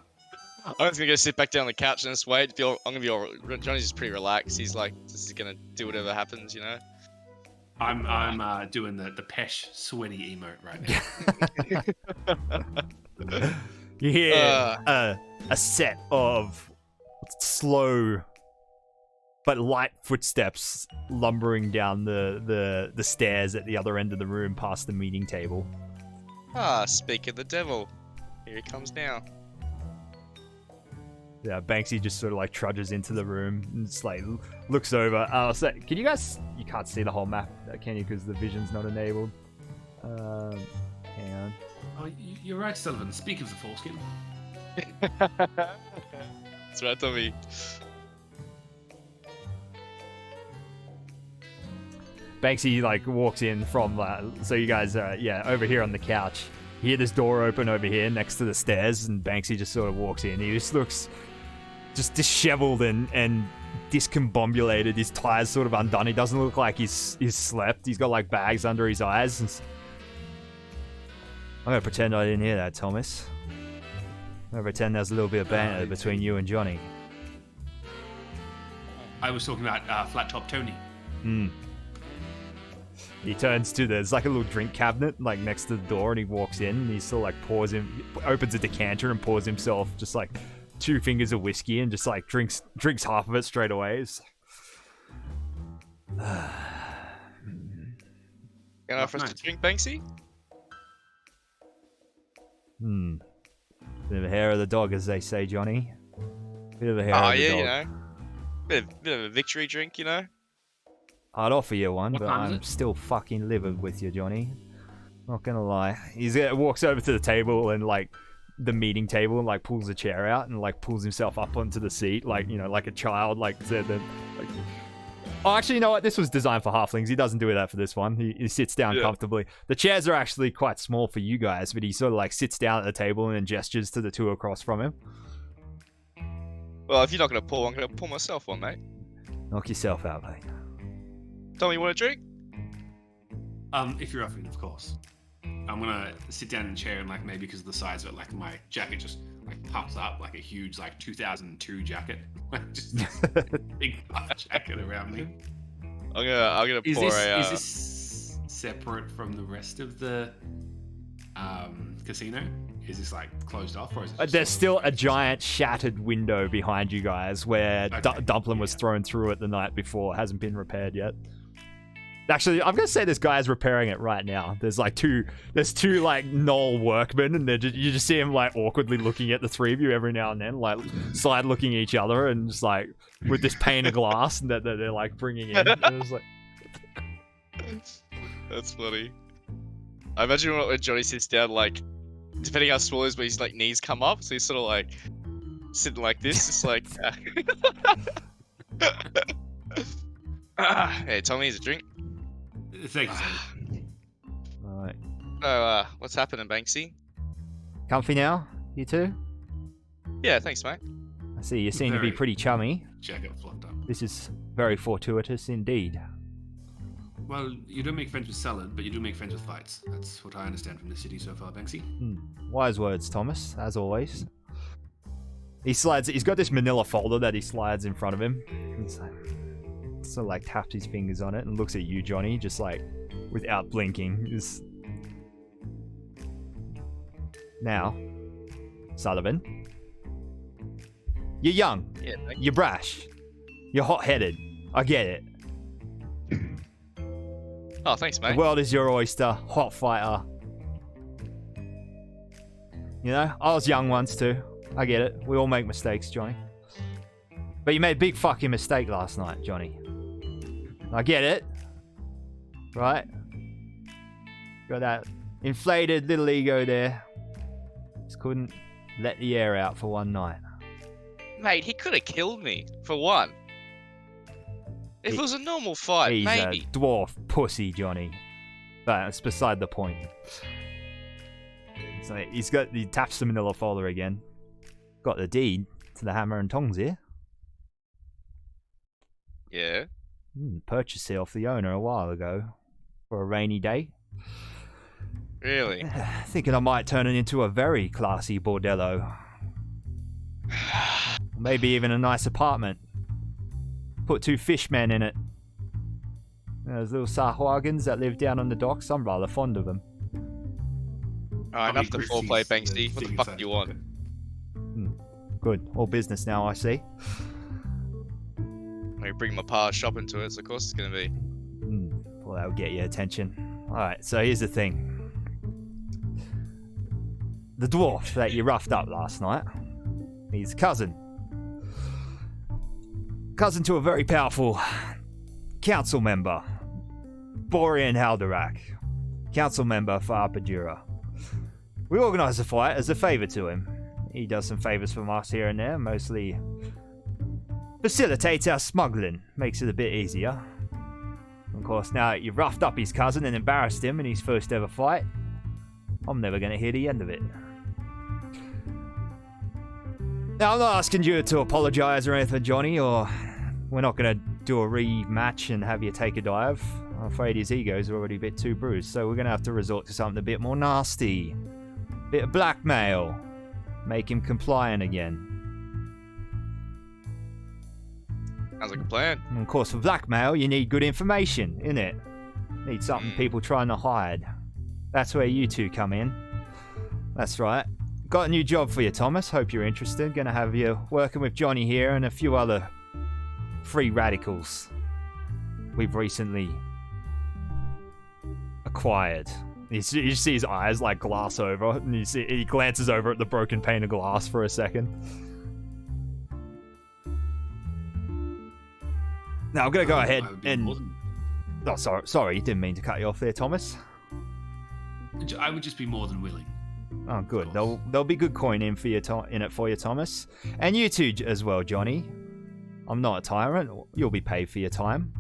I'm just gonna go sit back down on the couch and just wait. I'm gonna be all. Johnny's just pretty relaxed. He's like, this is gonna do whatever happens, you know. I'm doing the Pesh sweaty emote right now. You hear a set of slow but light footsteps lumbering down the stairs at the other end of the room past the meeting table. Ah, speak of the devil. Here he comes now. Yeah, Banksy just sort of like trudges into the room and just like looks over. So can you guys? You can't see the whole map, can you? Because the vision's not enabled. Hang on. Oh, you're right, Sullivan. Speak of the foreskin. That's right, Tommy. Banksy like walks in from so you guys are over here on the couch. You hear this door open over here next to the stairs, and Banksy just sort of walks in. He just looks just disheveled and discombobulated. His tires sort of undone. He doesn't look like he's slept. He's got like bags under his eyes. And I'm gonna pretend I didn't hear that, Thomas. I'm gonna pretend there's a little bit of banter between you and Johnny. I was talking about Flat Top Tony. He turns to there's like a little drink cabinet like next to the door, and he walks in and he still like opens a decanter and pours himself just like 2 fingers of whiskey and just like drinks half of it straight away. Can I offer us to drink, Banksy? Bit of a hair of the dog, as they say, Johnny. Bit of a hair of the dog. You know. Bit of a victory drink, you know. I'd offer you one, What but time is I'm it? still fucking livid with you, Johnny. Not gonna lie. Walks over to the table and like the meeting table and like pulls a chair out and like pulls himself up onto the seat, like, you know, like a child, like. Oh, actually, you know what? This was designed for halflings. He doesn't do that for this one. He sits down comfortably. The chairs are actually quite small for you guys, but he sort of like sits down at the table and then gestures to the 2 across from him. Well, if you're not gonna pull, I'm gonna pull myself one, mate. Knock yourself out, mate. Tommy, you want a drink? If you're offering, of course. I'm gonna sit down in a chair and like maybe because of the size of it, like my jacket just like puffs up like a huge like 2002 jacket, like just this big puff jacket around me. I'm gonna Is pour this, is this separate from the rest of the casino? Is this like closed off, or is it just There's sort of still a giant shattered window behind you guys where Okay, Dumplin was thrown through it the night before. Hasn't been repaired yet. Actually, I'm gonna say this guy's repairing it right now. There's two like Knoll workmen, and you just see him like awkwardly looking at the 3 of you every now and then, like side looking at each other, and just like with this pane of glass that they're like bringing in. And it's like, That's funny. I imagine when Johnny sits down, like, depending how small he is, but his like knees come up, so he's sort of like sitting like this. It's like, hey, Tommy, here's a drink. Thank you, sir. all right, So, what's happening, Banksy? comfy now, you two? Yeah, thanks, mate. I see you seem to be Very. pretty chummy. Jacket fluffed up. This is very fortuitous indeed. Well, you don't make friends with salad, but you do make friends with fights. That's what I understand from the city so far, Banksy. Wise words, Thomas, as always. He's got this manila folder that he slides in front of him. He's like, sort of like taps his fingers on it and looks at you, Johnny, just like without blinking. Now, Sullivan, you're young, Yeah, thank you're brash, you're hot-headed. I get it. Oh, thanks, mate. The world is your oyster, hot fighter. You know, I was young once too. I get it. We all make mistakes, Johnny. But you made a big fucking mistake last night, Johnny. I get it. Right? Got that inflated little ego there. Just couldn't let the air out for one night. Mate, he could have killed me, for one. If it was a normal fight, He's maybe. a dwarf pussy, Johnny. But it's beside the point. So he taps the manila folder again. Got the deed to the hammer and tongs here. Yeah. Purchased it off the owner a while ago for a rainy day. Really? Thinking I might turn it into a very classy bordello. Maybe even a nice apartment. Put 2 fishmen in it. Those little sahwagans that live down on the docks. I'm rather fond of them. Alright, enough the foreplay, Banksy. What the fuck do you want? Good. All business now, I see. I bring my pa shopping to it, so of course it's gonna be. Well, that'll get your attention. Alright, so here's the thing. The dwarf that you roughed up last night, he's cousin to a very powerful council member, Borean Haldarak, council member for Arpadura. We organised the fight as a favour to him. He does some favours from us here and there, mostly facilitates our smuggling, makes it a bit easier. Of course, now that you've roughed up his cousin and embarrassed him in his first ever fight, I'm never going to hear the end of it. Now, I'm not asking you to apologise or anything, Johnny, or we're not going to do a rematch and have you take a dive. I'm afraid his egos are already a bit too bruised, so we're going to have to resort to something a bit more nasty. A bit of blackmail. Make him compliant again. Sounds like a plan. And of course, for blackmail, you need good information, innit? Need something people trying to hide. That's where you two come in. That's right. Got a new job for you, Thomas. Hope you're interested. Gonna have you working with Johnny here and a few other free radicals we've recently acquired. You see his eyes like glass over, and he glances over at the broken pane of glass for a second. Now I'm gonna go ahead and. Oh, sorry, didn't mean to cut you off there, Thomas. I would just be more than willing. Oh, good. There'll be good coin in it for you, Thomas, and you too as well, Johnny. I'm not a tyrant. You'll be paid for your time.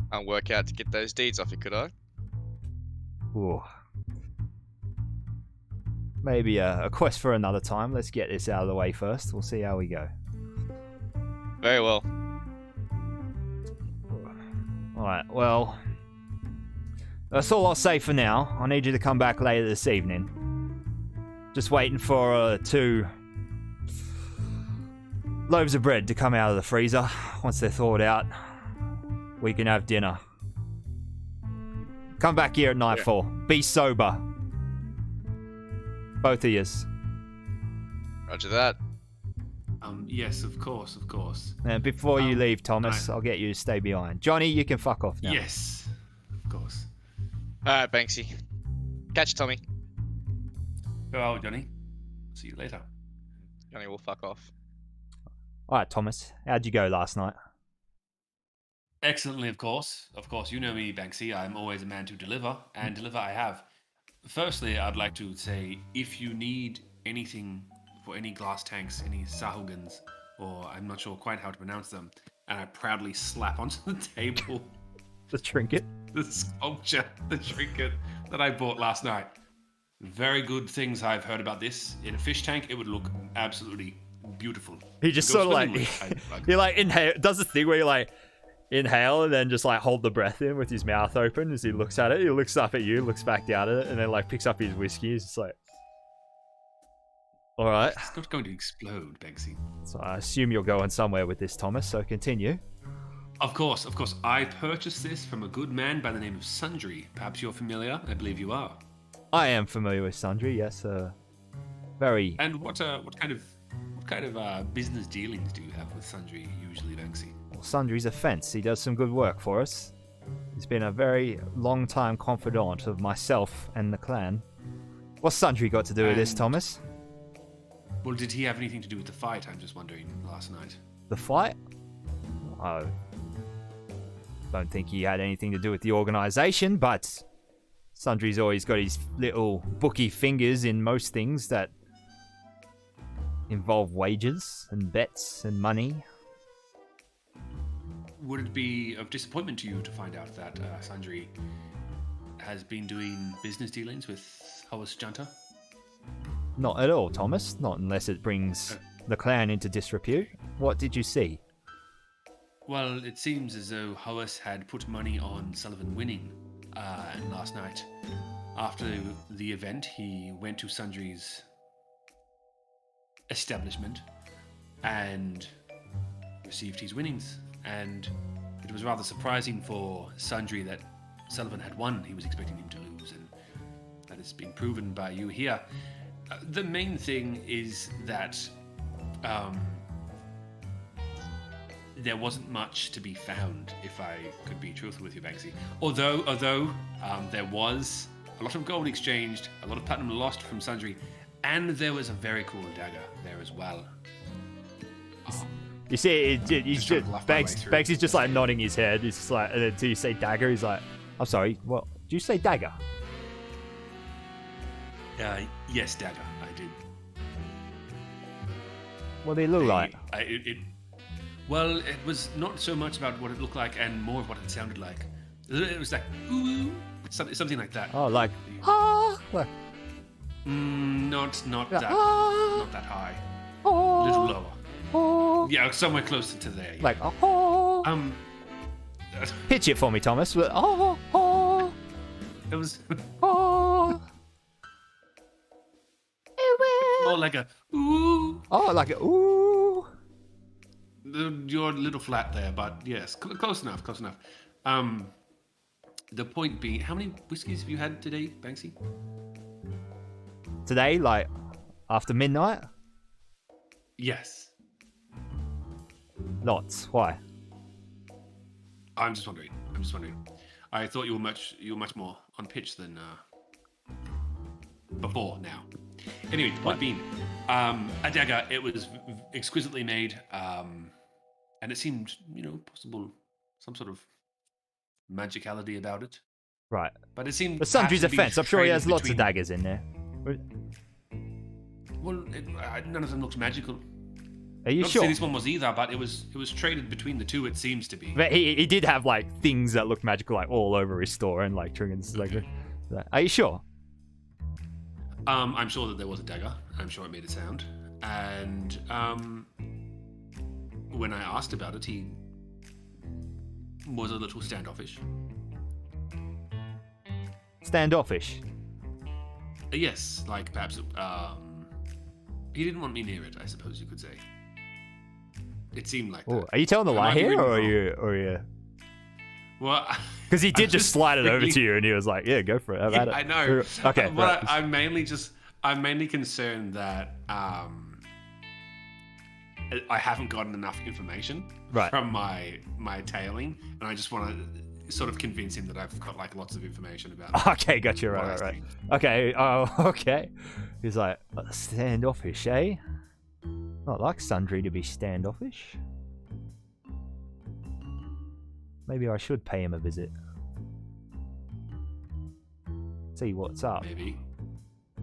I'll work out to get those deeds off you, could I? Ooh. Maybe a quest for another time. Let's get this out of the way first. We'll see how we go. Very well. Alright, well, that's all I'll say for now. I need you to come back later this evening. Just waiting for 2 loaves of bread to come out of the freezer. Once they're thawed out, we can have dinner. Come back here at nightfall. Be sober. Both of yous. Roger that. Yes, of course. And before you leave, Thomas, I'll get you to stay behind. Johnny, you can fuck off now. Yes, of course. Alright, Banksy. Catch you, Tommy. Farewell, Johnny. See you later. Johnny will fuck off. Alright, Thomas, how'd you go last night? Excellently, of course. Of course, you know me, Banksy. I'm always a man to deliver, and deliver I have. Firstly, I'd like to say, if you need anything for any glass tanks, any sahugans, or I'm not sure quite how to pronounce them, and I proudly slap onto the table The trinket? the sculpture, the trinket that I bought last night. Very good things I've heard about this. In a fish tank, it would look absolutely beautiful. He just Go sort of like, swimming with. he like inhale, does this thing where you like inhale and then just like hold the breath in with his mouth open as he looks at it. He looks up at you, looks back down at it, and then like picks up his whiskey. He's just like, all right. It's not going to explode, Banksy. So I assume you're going somewhere with this, Thomas. So continue. Of course. I purchased this from a good man by the name of Sundry. Perhaps you're familiar. I believe you are. I am familiar with Sundry. Yes, very. And what kind of business dealings do you have with Sundry usually, Banksy? Well, Sundry's a fence. He does some good work for us. He's been a very long-time confidant of myself and the clan. What's Sundry got to do with this, Thomas? Well, did he have anything to do with the fight? I'm just wondering last night. The fight? I don't think he had anything to do with the organisation, but Sundry's always got his little bookie fingers in most things that involve wages and bets and money. Would it be of disappointment to you to find out that Sundry has been doing business dealings with Hoas Junta? Not at all, Thomas. Not unless it brings the clan into disrepute. What did you see? Well, it seems as though Hoas had put money on Sullivan winning last night. After the event, he went to Sundry's establishment and received his winnings. And it was rather surprising for Sundry that Sullivan had won. He was expecting him to lose, and that has been proven by you here. The main thing is that there wasn't much to be found, if I could be truthful with you, Banksy. Although there was a lot of gold exchanged, a lot of platinum lost from Sundry, and there was a very cool dagger there as well. You see, he's trying to bluff my way through. Banksy's just like nodding his head. He's just like, until you say dagger, he's like, I'm sorry, what? Did you say dagger? Yes, dagger, I did. What do they look like? Well, it was not so much about what it looked like and more of what it sounded like. It was like, ooh, something like that. Oh, like, like, not yeah, that, not that high. A little lower. Yeah, somewhere closer to there. Yeah. Like, pitch it for me, Thomas. It was more like a ooh. Oh, like a ooh. You're a little flat there, but yes, close enough. The point being, how many whiskeys have you had today, Banksy? Today, like, after midnight? Yes. Lots. Why? I'm just wondering. I thought you were much more on pitch than before now. Anyway, the point being, a dagger, it was exquisitely made, and it seemed, possible, some sort of magicality about it. Right. But it seemed... The Sundry's perhaps to be offense. I'm sure he has traded lots of between- daggers in there. Well, none of them looked magical. Are you Not to sure? say this one was either, but it was traded between the two, it seems to be. But he did have like things that looked magical, like all over his store, and like trinkets. Like, are you sure? I'm sure that there was a dagger. I'm sure it made a sound. And when I asked about it, he was a little standoffish. Standoffish. Yes, like perhaps he didn't want me near it, I suppose you could say. It seemed like Oh, that. are you telling the I might lie be here, reading or it are you? Well, Because he did just slide it over really- to you, and he was like, "Yeah, go for it." Have at it. I know. Okay. But right. I'm mainly concerned that I haven't gotten enough information Right. from my tailing, and I just want to sort of convince him that I've got like lots of information about. Okay, gotcha. what I Right. think. Okay. Oh, okay. He's like standoffish, eh? Not like Sundry to be standoffish. Maybe I should pay him a visit. See what's up. Maybe.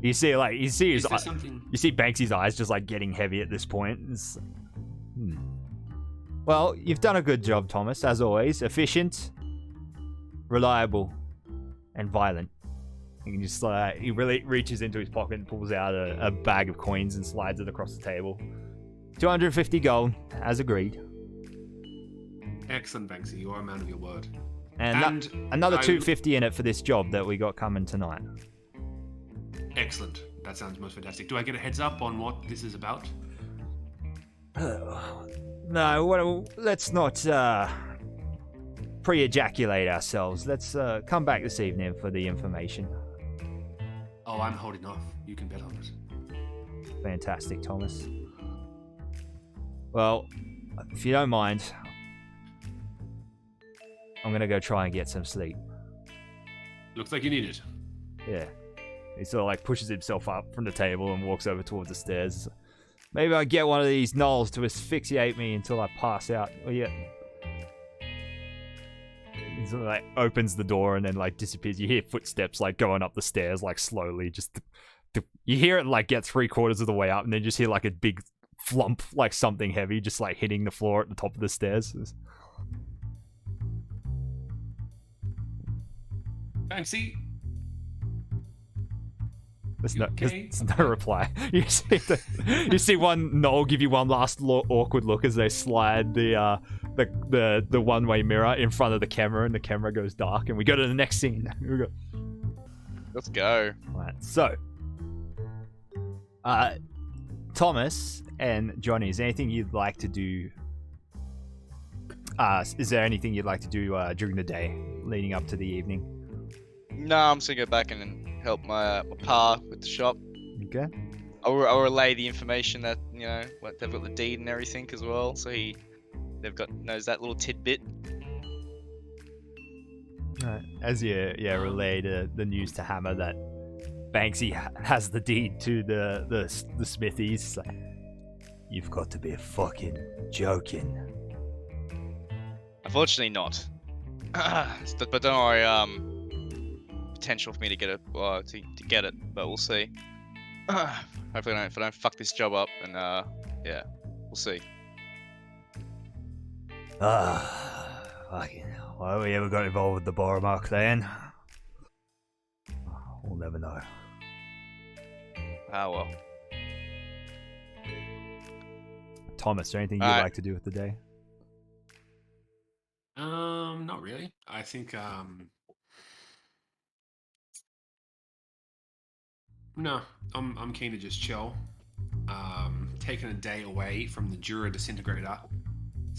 You see his Is there something? You see Banksy's eyes just like getting heavy at this point. Well, you've done a good job, Thomas, as always. Efficient, reliable, and violent. You can just he really reaches into his pocket and pulls out a bag of coins and slides it across the table. 250 gold, as agreed. Excellent, Banksy. You are a man of your word. And another I- 250 in it for this job that we got coming tonight. Excellent. That sounds most fantastic. Do I get a heads up on what this is about? No, well, let's not pre-ejaculate ourselves. Let's come back this evening for the information. Oh, I'm holding off. You can bet on it. Fantastic, Thomas. Well, if you don't mind, I'm gonna go try and get some sleep. Looks like you need it. Yeah. He sort of like pushes himself up from the table and walks over towards the stairs. Maybe I get one of these gnolls to asphyxiate me until I pass out. Oh yeah. He sort of like opens the door and then like disappears. You hear footsteps like going up the stairs like slowly. You hear it like get 3/4 of the way up and then just hear like a big flump, like something heavy just like hitting the floor at the top of the stairs. Banksy, There's You no, okay? there's no reply. You see one Gnoll give you one last awkward look as they slide the one-way mirror in front of the camera, and the camera goes dark, and we go to the next scene. We go, Let's go. right, so, Thomas and Johnny, is there anything you'd like to do? Is there anything you'd like to do during the day, leading up to the evening? No, I'm just gonna go back and help my pa with the shop. Okay. I'll relay the information that they've got the deed and everything as well, so he they've got knows that little tidbit. As you relay the news to Hammer that Banksy has the deed to the smithies, like, you've got to be fucking joking. Unfortunately, not. But don't worry. Potential for me to get it, to get it, but we'll see. Hopefully, if I don't fuck this job up, and yeah, we'll see. Fucking hell. Why we ever got involved with the Boromar clan? We'll never know. Ah, well. Thomas, is there anything you'd like to do with the day? Not really. I think no, I'm keen to just chill. Taking a day away from the Jura disintegrator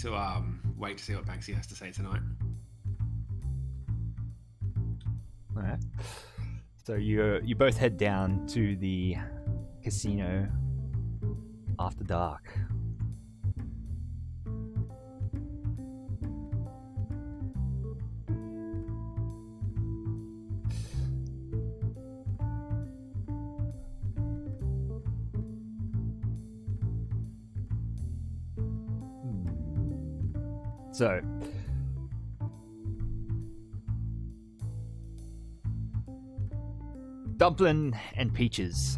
to wait to see what Banksy has to say tonight. Alright. So you both head down to the casino after dark. So, Dumpling and Peaches.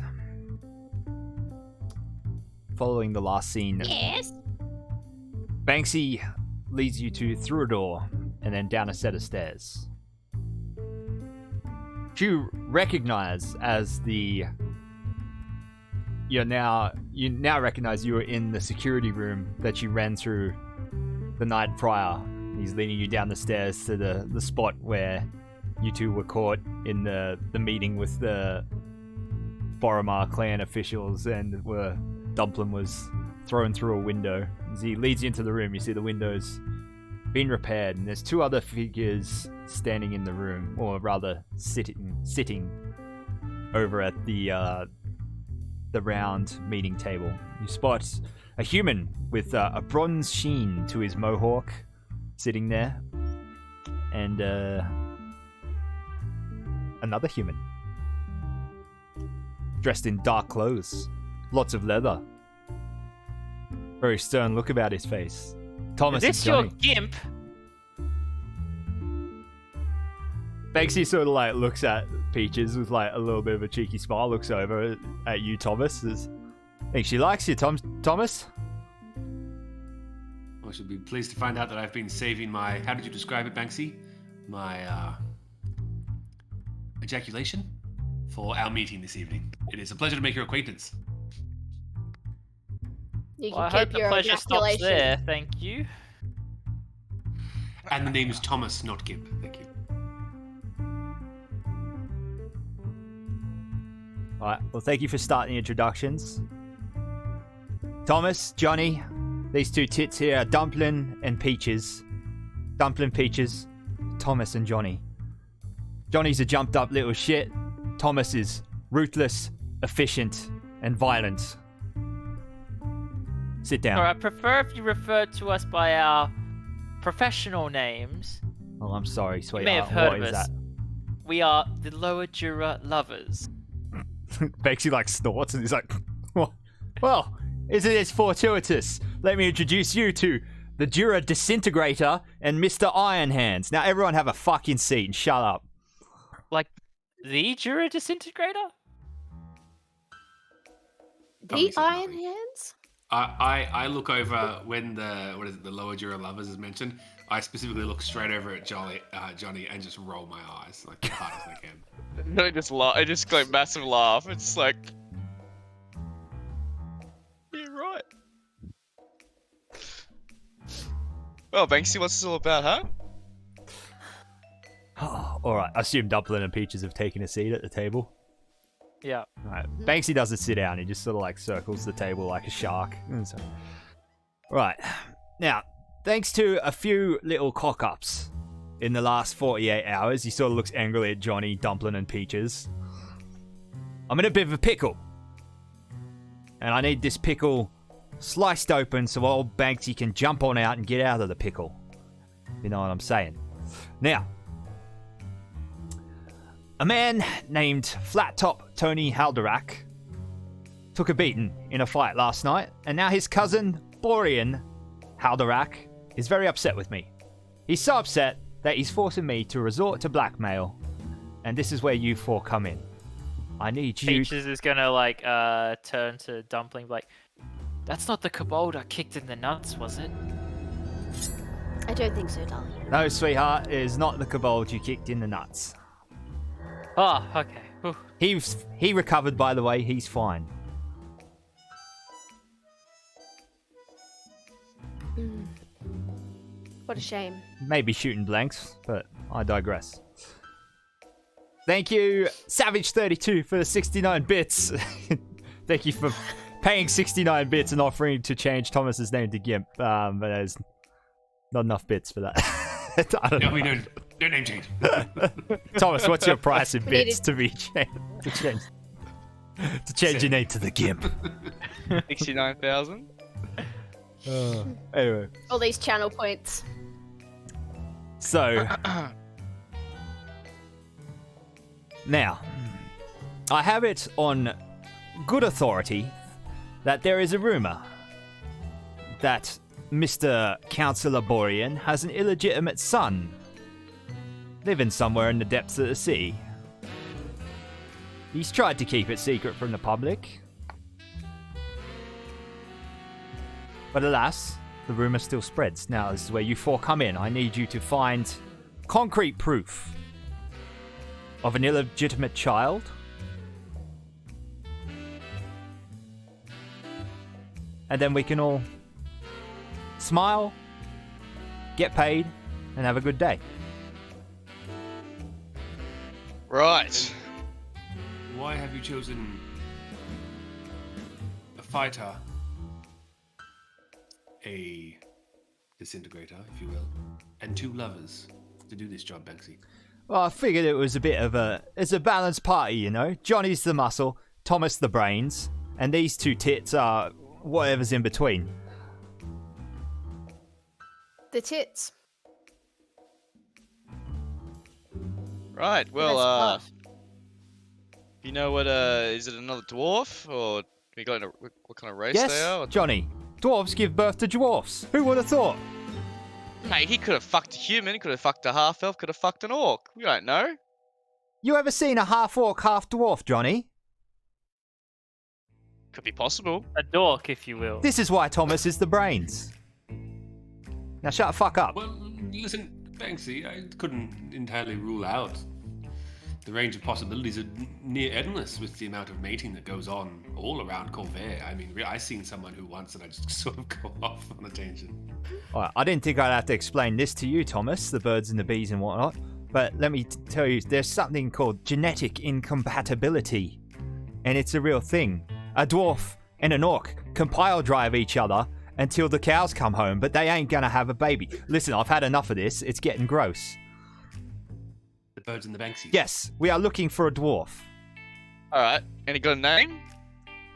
Following the last scene, Yes. Banksy leads you through a door and then down a set of stairs. You recognize as you now recognize you were in the security room that you ran through the night prior. He's leading you down the stairs to the spot where you two were caught in the meeting with the Boromar clan officials, and Dumpling was thrown through a window. As he leads you into the room, you see the windows been repaired, and there's two other figures standing in the room, or rather sitting over at the round meeting table. You spot a human with a bronze sheen to his mohawk sitting there, and another human dressed in dark clothes, lots of leather, very stern look about his face. Thomas Is and this your Johnny. gimp? Banksy sort of like looks at Peaches with like a little bit of a cheeky smile, looks over at you, Thomas. I think she likes you, Thomas. I should be pleased to find out that I've been saving my, how did you describe it, Banksy? My ejaculation for our meeting this evening. It is a pleasure to make your acquaintance. You Well, I can hope keep the your pleasure stops ejaculation. there, thank you. And the name is Thomas, not Gimp. Thank you. Alright, well, thank you for starting the introductions. Thomas, Johnny, these two tits here are Dumpling and Peaches. Dumpling, Peaches, Thomas and Johnny. Johnny's a jumped up little shit. Thomas is ruthless, efficient, and violent. Sit down. Alright, I prefer if you refer to us by our professional names. Oh, I'm sorry, You sweetheart. may have heard What of is us. that? We are the Lower Jura Lovers. Banksy like snorts and he's like, well, isn't it fortuitous? Let me introduce you to the Jura Disintegrator and Mr. Iron Hands. Now everyone have a fucking seat and shut up. Like, the Jura Disintegrator? The Obviously Iron nothing. Hands? I look over when the lower Jura lovers is mentioned. I specifically look straight over at Johnny and just roll my eyes like as hard as I can. I just laugh. I just go massive laugh. It's like, you're right. Well, Banksy, what's this all about, huh? Alright, I assume Dumpling and Peaches have taken a seat at the table. Yeah. Alright, Banksy doesn't sit down, he just sort of like circles the table like a shark. Right, now, thanks to a few little cock-ups in the last 48 hours, he sort of looks angrily at Johnny, Dumpling, and Peaches. I'm in a bit of a pickle. And I need this pickle sliced open so old Banksy can jump on out and get out of the pickle. You know what I'm saying? Now, a man named Flat Top Tony Haldorak took a beating in a fight last night, and now his cousin, Borean Haldorak, is very upset with me. He's so upset that he's forcing me to resort to blackmail, and this is where you four come in. I need you... Peaches is gonna, like, turn to Dumpling, like, that's not the kobold I kicked in the nuts, was it? I don't think so, darling. No, sweetheart, it is not the kobold you kicked in the nuts. Oh, okay. Whew. He recovered, by the way. He's fine. What a shame. Maybe shooting blanks, but I digress. Thank you, Savage32, for the 69 bits. Thank you for paying 69 bits and offering to change Thomas's name to Gimp. But there's not enough bits for that. I don't know. We don't. No name change. Thomas, what's your price in bits to be changed? To change your name to the Gimp. 69,000. Anyway. All these channel points. So, now, I have it on good authority that there is a rumor that Mr. Councillor Borean has an illegitimate son living somewhere in the depths of the sea. He's tried to keep it secret from the public, but alas, the rumor still spreads. Now, this is where you four come in. I need you to find concrete proof of an illegitimate child. And then we can all smile, get paid, and have a good day. Right. Why have you chosen a fighter, a disintegrator, if you will, and two lovers to do this job, Banksy? Well, I figured it was a bit of it's a balanced party, you know? Johnny's the muscle, Thomas the brains, and these two tits are whatever's in between. The tits. Right. Well, Let's pass. you know what? Is it another dwarf, or we got what kind of race they Yes, are? Johnny. Dwarves give birth to dwarfs. Who would have thought? Mate, he could have fucked a human. He could have fucked a half elf. Could have fucked an orc. We don't know. You ever seen a half orc, half dwarf, Johnny? Could be possible. A dork, if you will. This is why Thomas is the brains. Now shut the fuck up. Well, listen, Banksy, I couldn't entirely rule out. The range of possibilities are near endless with the amount of mating that goes on all around Covert. I mean, I've seen someone who once, and I just sort of go off on a tangent. Alright, I didn't think I'd have to explain this to you, Thomas, the birds and the bees and whatnot. But let me tell you, there's something called genetic incompatibility. And it's a real thing. A dwarf and an orc can pile drive each other until the cows come home, but they ain't gonna have a baby. Listen, I've had enough of this. It's getting gross. The birds and the Banksy. Yes, we are looking for a dwarf. All right. And he got a name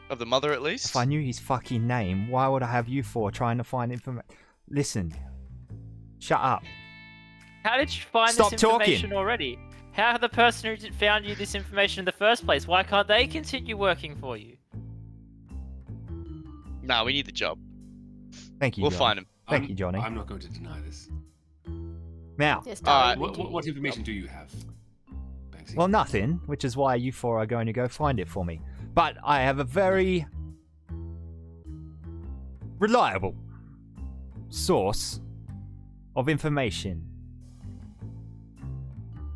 of the mother at least. If I knew his fucking name, why would I have you four trying to find information? Listen, shut up. How did you find Stop this information talking. already? How the person who found you this information in the first place? Why can't they continue working for you? Nah, we need the job. Thank you, We'll Johnny. find him. Thank you, Johnny. I'm not going to deny this. Now, Yes, Alright. darling. we do. What information do you have, Banksy? well, nothing, which is why you four are going to go find it for me. But I have a very reliable source of information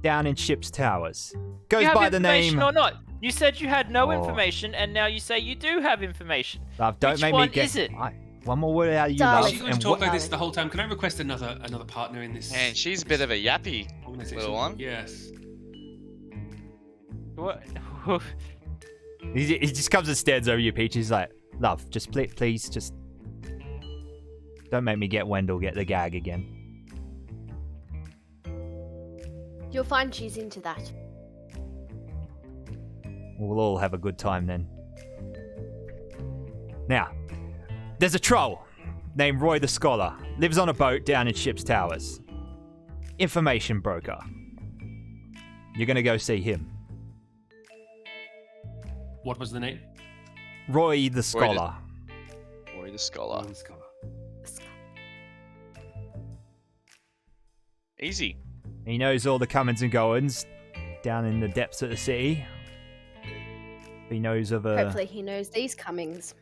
down in Ship's Towers. Goes you have by the information name. or not? You said you had no Oh. information, and now you say you do have information. Don't Which make one me get. is it? One more word out of you, Darling. love. She's going to and talk what- like this the whole time. Can I request another partner in this Man, she's a bit of a yappy. organization? little one. Yes. What? he just comes and stands over you, Peach. He's like, "Love, just please, just don't make me get Wendell get the gag again." You'll find she's into that. We'll all have a good time then. Now, There's a troll named Roy the Scholar. Lives on a boat down in Ship's Towers. Information broker. You're gonna go see him. What was the name? Roy the Scholar. Roy the Scholar. Oh, Scholar. Easy. He knows all the comings and goings down in the depths of the city. He knows of a... Hopefully he knows these comings.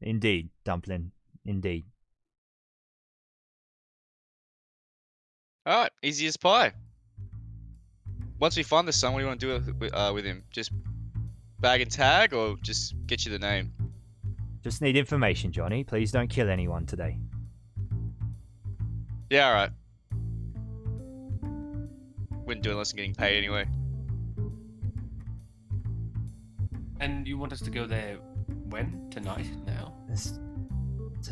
Indeed, Dumpling. Indeed. Alright, easy as pie. Once we find the son, what do you want to do with him? Just bag and tag, or just get you the name? Just need information, Johnny. Please don't kill anyone today. Yeah, alright. Wouldn't do it unless I'm getting paid anyway. And you want us to go there when? Tonight? Now? It's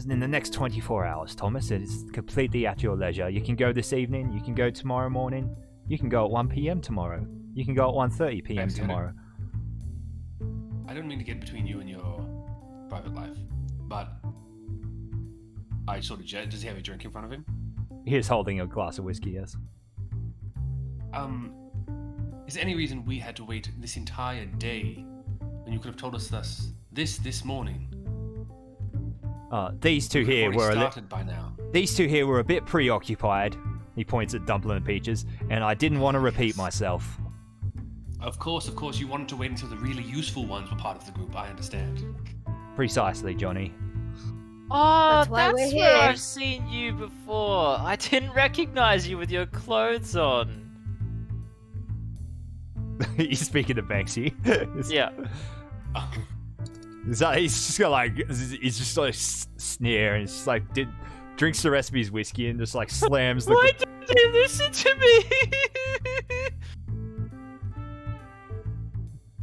in the next 24 hours, Thomas. It's completely at your leisure. You can go this evening. You can go tomorrow morning. You can go at 1 p.m. tomorrow. You can go at 1:30 p.m. Thanks, tomorrow. I don't mean to get between you and your private life, but I sort of does he have a drink in front of him? He is holding a glass of whiskey, yes. Is there any reason we had to wait this entire day when you could have told us this morning? These two We could have here already were started by now. These two here were a bit preoccupied. He points at Dumpling and Peaches, and I didn't want to repeat myself. Of course, you wanted to wait until the really useful ones were part of the group. I understand. Precisely, Johnny. Oh, That's why we're where here. I've seen you before. I didn't recognize you with your clothes on. He's speaking to Banksy. Yeah. He's just got like, he's just like sneer, and it's just like drinks the rest of his whiskey and just like slams the. Why don't you listen to me?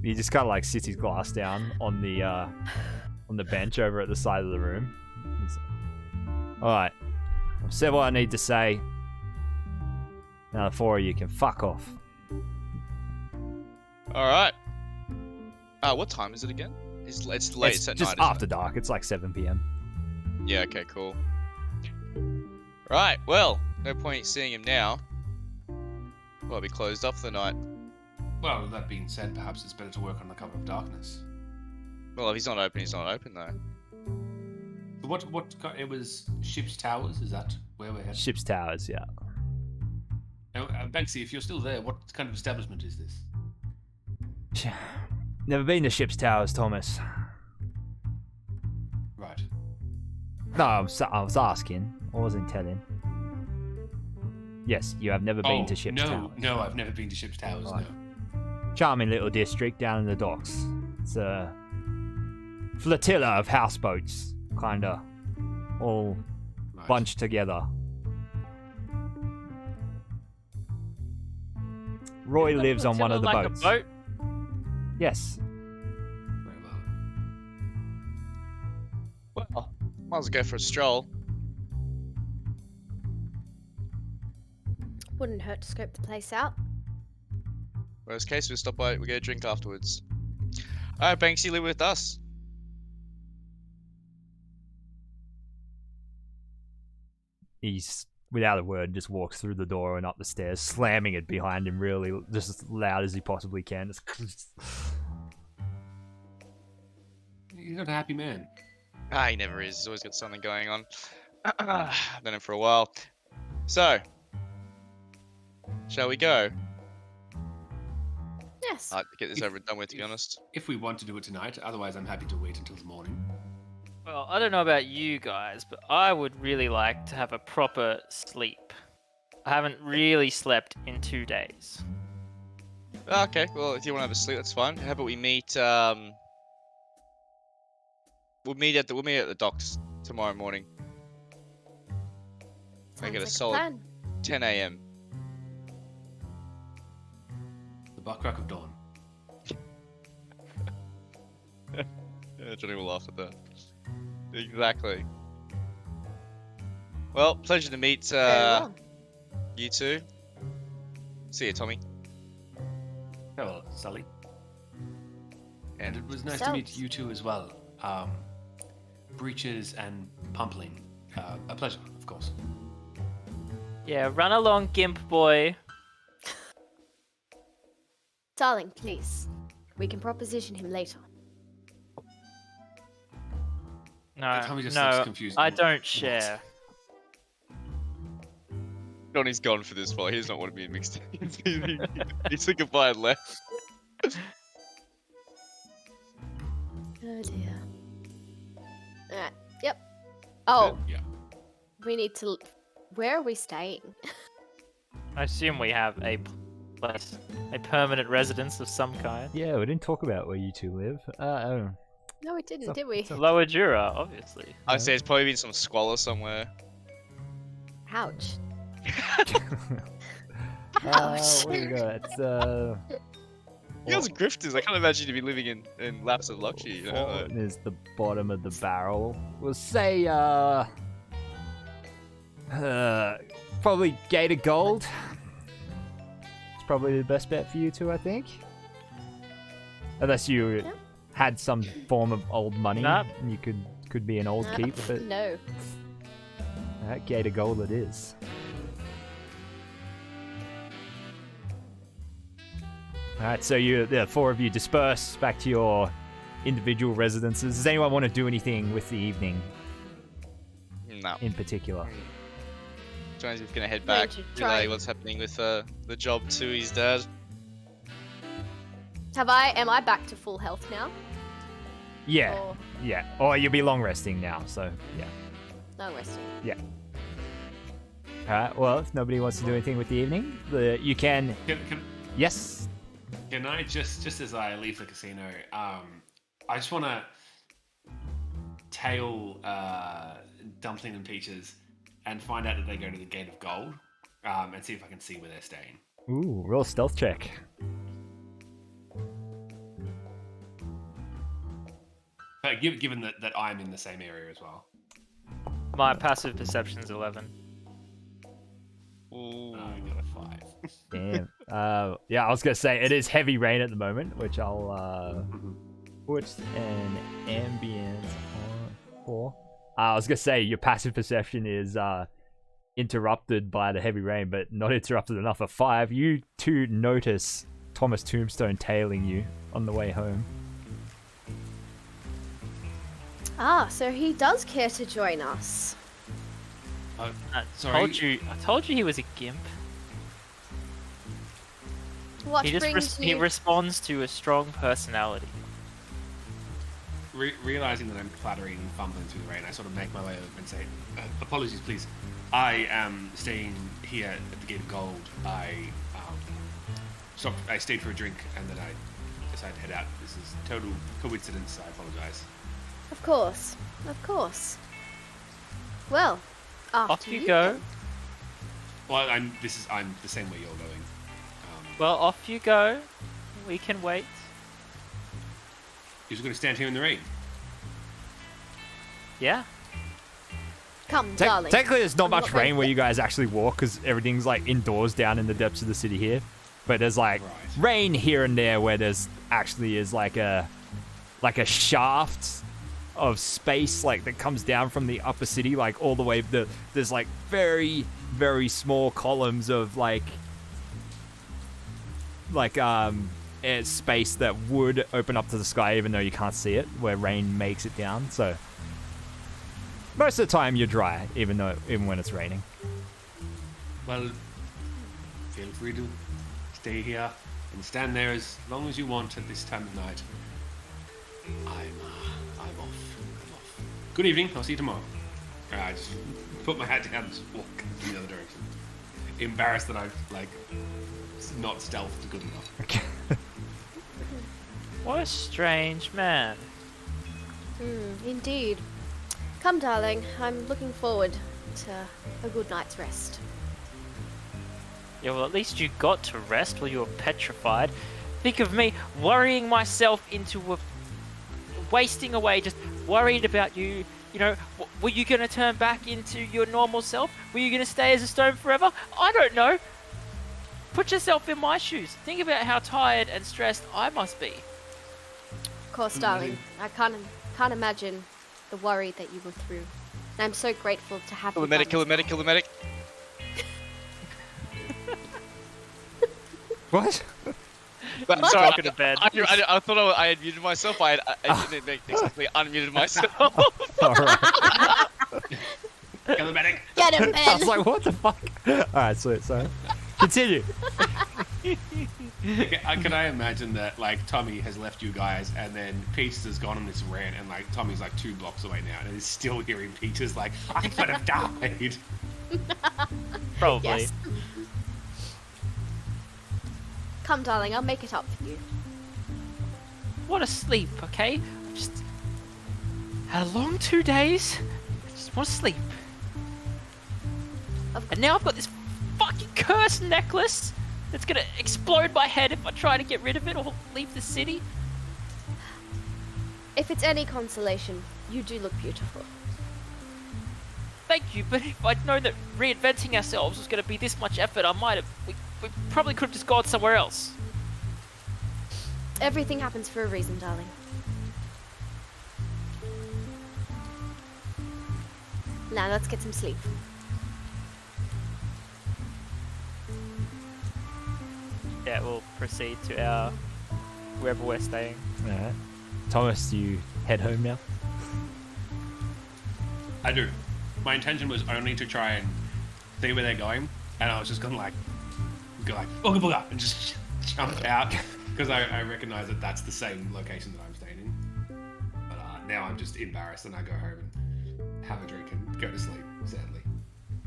He just kind of like sits his glass down on the bench over at the side of the room. All right, I've said what I need to say. Now the four of you can fuck off. Alright. What time is it again? It's late, It's at just night. after dark. It's like 7 p.m. Yeah, okay, cool. Right, well, no point seeing him now. Well, I'll be closed up for the night. Well, that being said, perhaps it's better to work on the cover of darkness. Well, if he's not open, he's not open though. It was Ship's Towers? Is that where we're headed? Ship's Towers, yeah. Banksy, if you're still there, what kind of establishment is this? Never been to Ship's Towers, Thomas. Right. No, I was asking. I wasn't telling. Yes, you have never been to Ship's Towers. No, I've never been to Ship's Towers, Right. no. Charming little district down in the docks. It's a flotilla of houseboats, kinda, all Right. bunched together. Roy lives on one of the like boats. A boat? Yes. Very well. Well, might as well go for a stroll. Wouldn't hurt to scope the place out. Worst case, we'll stop by, we get a drink afterwards. Alright, Banksy, live with us. He's, without a word, just walks through the door and up the stairs, slamming it behind him really just as loud as he possibly can. You're not a happy man. He never is. He's always got something going on. I've known him for a while. So, shall we go? Yes. I'd get this over and done with, to be honest. If we want to do it tonight, otherwise I'm happy to wait until the morning. Well, I don't know about you guys, but I would really like to have a proper sleep. I haven't really slept in 2 days. Okay, well, if you want to have a sleep, that's fine. How about we meet, we'll meet at the docks tomorrow morning. Make it a Sounds like solid plan. 10 a.m. The butt crack of dawn. Yeah, Johnny will laugh at that. Exactly. Well, pleasure to meet Very well. you two. See you, Tommy. Farewell, Sully. And it was nice to Sounds- meet you two as well. breeches and pumpling. A pleasure, of course. Yeah, run along, Gimp boy. Darling, please. We can proposition him later. No, Tommy just looks no, confused. I What? don't share. Johnny's gone for this one. He does not want to be mixed in. He said goodbye and left. Oh dear. Alright, yep. Oh, Yeah. we need to... Where are we staying? I assume we have a place, a permanent residence of some kind. Yeah, we didn't talk about where you two live. Oh. No, we didn't, So- did we? so- Lower Jura, obviously. I'd say it's probably been some squalor somewhere. Ouch. What do we got? It's, You guys are grifters. I can't imagine you to be living in laps of luxury. You know? Like, is the bottom of the barrel. We'll say, probably Gate of Gold. It's probably the best bet for you two, I think. Unless you Yeah. had some form of old money, Nah. and you could be an old keep, but No. Gate of Gold it is. Alright, so the four of you disperse back to your individual residences. Does anyone want to do anything with the evening no. in particular? Johnny's gonna head Going back, to try relay and- what's happening with the job to his dad. Am I back to full health now? Yeah, Or yeah. Or you'll be long resting now, so yeah. no resting? Alright, well, if nobody wants to do anything with the evening, you can... Yes? Can I just as I leave the casino, I just want to tail Dumpling and Peaches and find out that they go to the Gate of Gold, and see if I can see where they're staying. Ooh, roll a stealth check. But given that I'm in the same area as well. My passive perception's 11. Ooh. I got a 5. Damn. Yeah, I was gonna say it is heavy rain at the moment, which I'll put an ambient on for. I was gonna say your passive perception is interrupted by the heavy rain, but not interrupted enough for 5. You two notice Thomas Tombstone tailing you on the way home. Ah, so he does care to join us. I Sorry. told you he was a gimp. What He just brings he you... responds to a strong personality. Realizing that I'm clattering and fumbling through the rain, I sort of make my way over and say, apologies, please. I am staying here at the Gate of Gold. I stayed for a drink and then I decided to head out. This is total coincidence. I apologize. Of course. Of course. Well, after Off you go. Well, I'm the same way you're going. Well, off you go. We can wait. You're just going to stand here in the rain. Yeah. Come, darling. Technically, there's not I'm much not going rain to- where you guys actually walk because everything's like indoors down in the depths of the city here. But there's like Right. rain here and there where there's actually is like a shaft of space like that comes down from the upper city, like all the way. There's like very, very small columns of like space that would open up to the sky even though you can't see it, where rain makes it down. So most of the time you're dry, even when it's raining. Well, feel free to stay here and stand there as long as you want at this time of night. I'm off. Good evening. I'll see you tomorrow. I just put my hat down and just walk in the other direction. Embarrassed that I've not stealthed good enough. What a strange man. Indeed. Come, darling. I'm looking forward to a good night's rest. Yeah, well, at least you got to rest while you were petrified. Think of me worrying myself into wasting away, just worried about you. You know, were you going to turn back into your normal self? Were you going to stay as a stone forever? I don't know. Put yourself in my shoes. Think about how tired and stressed I must be. Of course, darling. I can't imagine the worry that you were through. And I'm so grateful to have Kill you the medic, by kill the my medic, side. kill the medic. What? But, What? sorry, Talking to Ben. I thought I had muted myself. I didn't exactly unmuted myself. All right. Kill the medic. Get him, I was Ben! like, what the fuck? All right, sweet. Sorry. Continue. Can I imagine that like Tommy has left you guys and then Peaches has gone on this rant and like Tommy's like 2 blocks away now and is still hearing Peaches like, I could have died. Probably. Yes. Come, darling, I'll make it up for you. Want to sleep, okay? I just had a long 2 days. I just want to sleep. And now I've got this fucking cursed necklace that's gonna explode my head if I try to get rid of it or leave the city. If it's any consolation, you do look beautiful. Thank you, but if I'd known that reinventing ourselves was gonna be this much effort, I might have. We probably could have just gone somewhere else. Everything happens for a reason, darling. Now let's get some sleep. Yeah, we'll proceed to our wherever we're staying. All right. Thomas, do you head home now? I do. My intention was only to try and see where they're going, and I was just gonna go like booga booga and just jump out because I recognize that that's the same location that I'm staying in. But now I'm just embarrassed and I go home and have a drink and go to sleep. Sadly,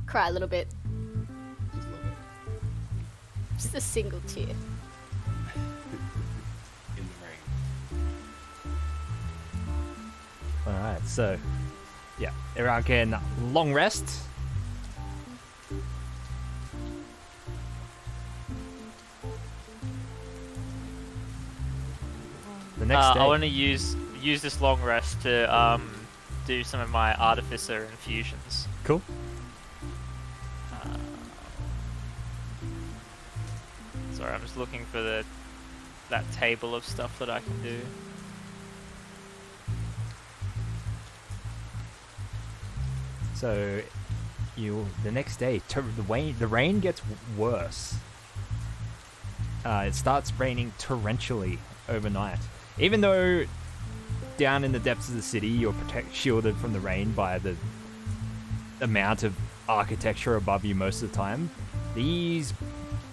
Cry a little bit. just a little bit Just a single tear. in the rain. All right. So, yeah, everyone can long rest. The next day. I want to use this long rest to do some of my artificer infusions. Cool. Sorry, I'm just looking for that table of stuff that I can do. So, the next day, the rain gets worse. It starts raining torrentially overnight. Even though down in the depths of the city, you're shielded from the rain by the amount of architecture above you most of the time, these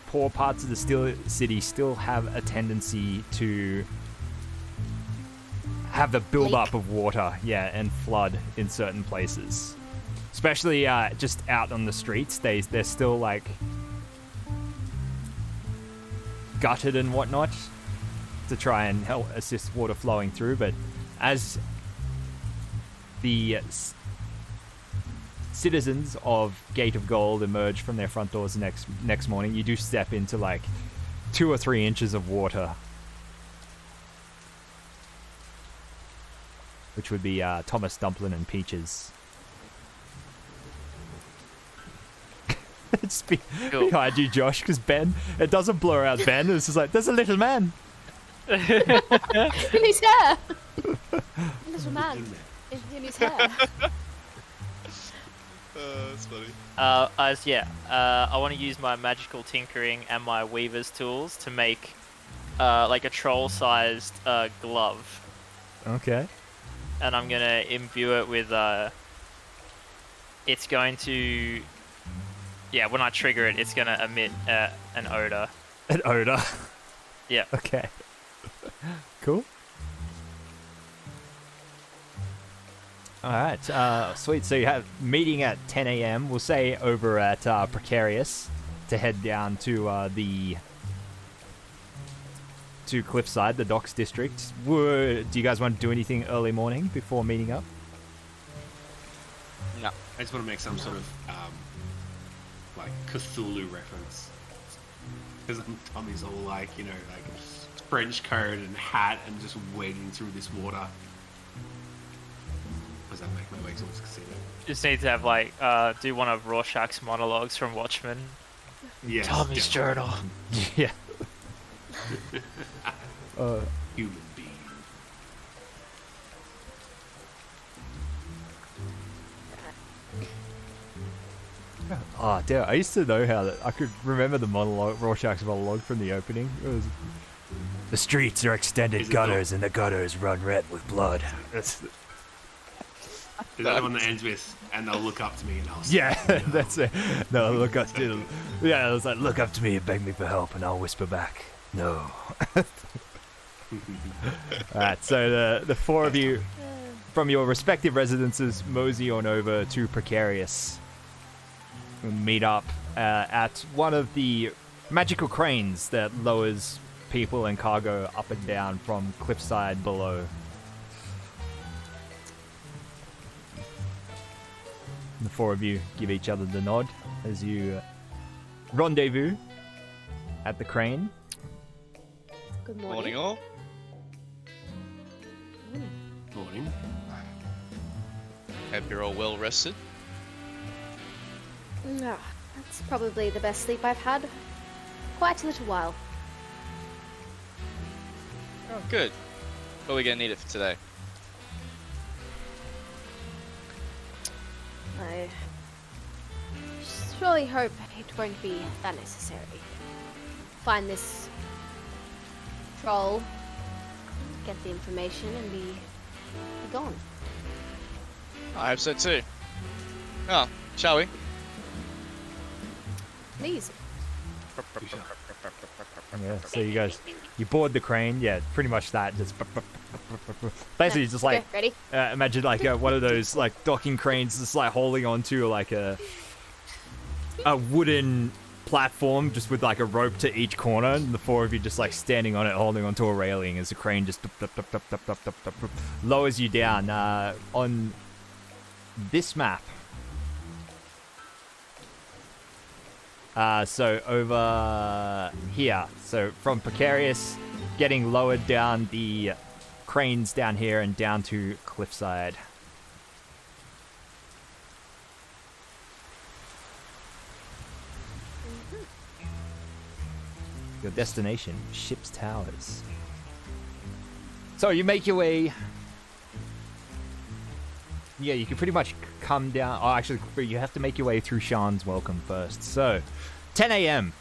poor parts of the city still have a tendency to have the build-up of water, and flood in certain places. Especially just out on the streets, they're still like gutted and whatnot to try and help assist water flowing through. But as the citizens of Gate of Gold emerge from their front doors next morning, you do step into like 2 or 3 inches of water, which would be Thomas, Dumplin, and Peaches. It's behind you, Josh, because Ben, it doesn't blur out Ben. It's just like, there's a little man. In his hair! Little man. In his hair. That's funny. I want to use my magical tinkering and my weaver's tools to make like a troll-sized glove, Okay. and I'm gonna imbue it with it's going to, when I trigger it, it's gonna emit an odor. An odor. Yeah. Okay. Cool. Alright, sweet. So you have meeting at 10 a.m. We'll say over at Precarious to head down to Cliffside, the Docks District. Do you guys want to do anything early morning before meeting up? No. I just want to make some sort of like Cthulhu reference because Tommy's all like French coat and hat and just wading through this water. Does that make my way towards casino? Just need to have like do one of Rorschach's monologues from Watchmen. Yes, Tommy's definitely. journal. Yeah. Human being. Oh, damn, I used to know how that. I could remember the monologue, Rorschach's monologue from the opening. It was, the streets are extended gutters, and the gutters run red with blood. Is that the one that ends with, and they'll look up to me and I'll say, Yeah, that's it. No, look up to. Yeah, it was like, look up to me and beg me for help, and I'll whisper back, no. Alright, so the four of you, from your respective residences, mosey on over to Precarious. We'll meet up at one of the magical cranes that lowers people and cargo up and down from cliffside below. The four of you give each other the nod as you rendezvous at the crane. Good Morning morning. all. morning. Hope you're all well rested. Ah, that's probably the best sleep I've had quite a little while. Oh, good. What are we gonna need it for today? I surely hope it won't be that necessary. Find this troll, get the information, and be gone. I hope so too. Oh, shall we? Please. Yeah, so you guys, you board the crane. Yeah, pretty much that. Just basically just like Okay, ready? imagine like one of those like docking cranes, just like holding onto like a wooden platform, just with like a rope to each corner, and the four of you just like standing on it, holding onto a railing as the crane just lowers you down on this map. So over here, so from Precarious, getting lowered down the cranes down here and down to Cliffside. Your destination, Ship's Towers. So you make your way. Yeah, you can pretty much come down. Oh, actually, you have to make your way through Sharn's Welcome first. So, 10 a.m.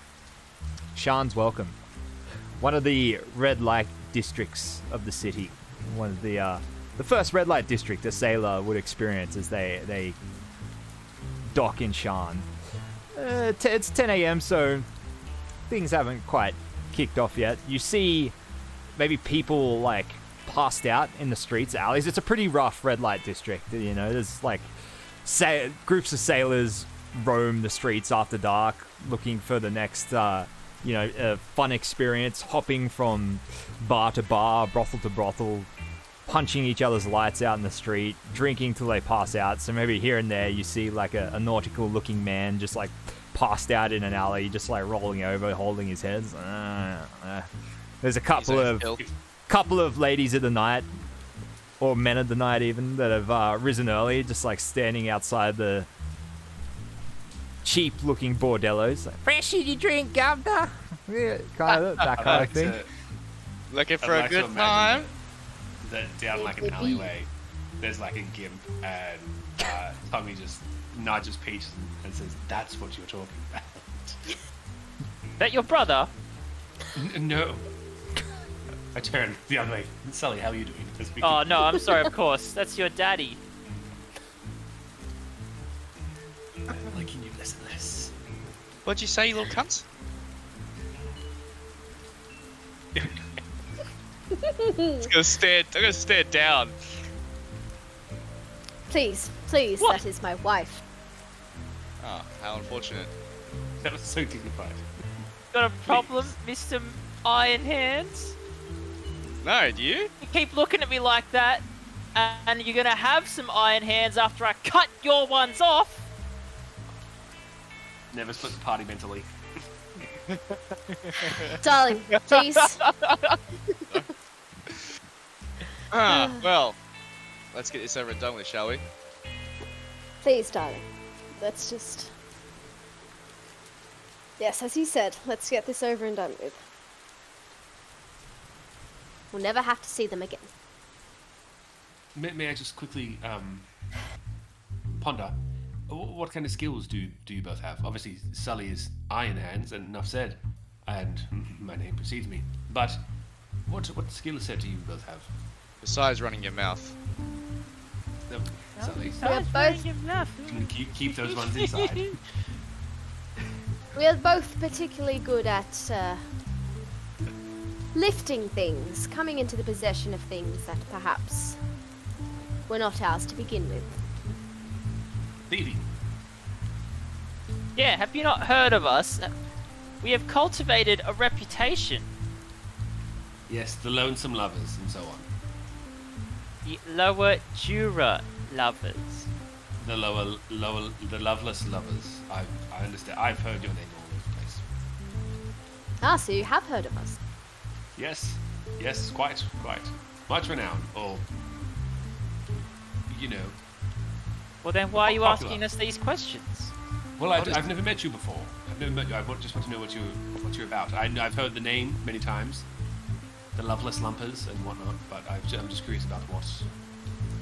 Sharn's Welcome. One of the red light districts of the city. One of the first red light district a sailor would experience as they dock in Sharn. It's 10 a.m., so things haven't quite kicked off yet. You see maybe people like passed out in the streets, alleys. It's a pretty rough red light district. You know, there's like groups of sailors roam the streets after dark, looking for the next, fun experience, hopping from bar to bar, brothel to brothel, punching each other's lights out in the street, drinking till they pass out. So maybe here and there you see like a nautical-looking man just like passed out in an alley, just like rolling over, holding his head. There's a couple of ladies of the night, or men of the night even, that have risen early, just like standing outside the cheap looking bordellos, like, fresh you drink, governor. Yeah, that kind of thing. Looking for I'd a like to good imagine time? That down like an alleyway, there's like a gimp, and Tommy just nudges Peach and says, "That's what you're talking about." That your brother? No. I turn the other way. Sully, how are you doing? Oh no, I'm sorry. Of course, that's your daddy. Like, can you listen to this? What'd you say, you little cunt? I'm gonna stare down. Please, What? that is my wife. Oh, how unfortunate. That was so dignified. Got a problem, Mr. Iron Hands? No, do you? You keep looking at me like that, and you're gonna have some iron hands after I cut your ones off. Never split the party mentally. Darling, please. Well, let's get this over and done with, shall we? Please, darling. Let's just... Yes, as you said, let's get this over and done with. We'll never have to see them again. May I just quickly ponder? What kind of skills do you both have? Obviously, Sully is iron hands, and enough said. And my name precedes me. But what skill set do you both have? Besides running your mouth. No, Sully, We're both keep those ones inside. we're both particularly good at lifting things, coming into the possession of things that perhaps were not ours to begin with. Thieving. Yeah, have you not heard of us? We have cultivated a reputation. Yes, the lonesome lovers and so on. The lower Jura lovers. The the loveless lovers. I understand. I've heard your name all over the place. Ah, so you have heard of us. Yes, quite. Much renowned, or, you know. Well then why are you Popular. asking us these questions? Well, I've never met you before. I've never met you. I just want to know what you're about. I've heard the name many times, the loveless lumpers and whatnot, but I'm just curious about what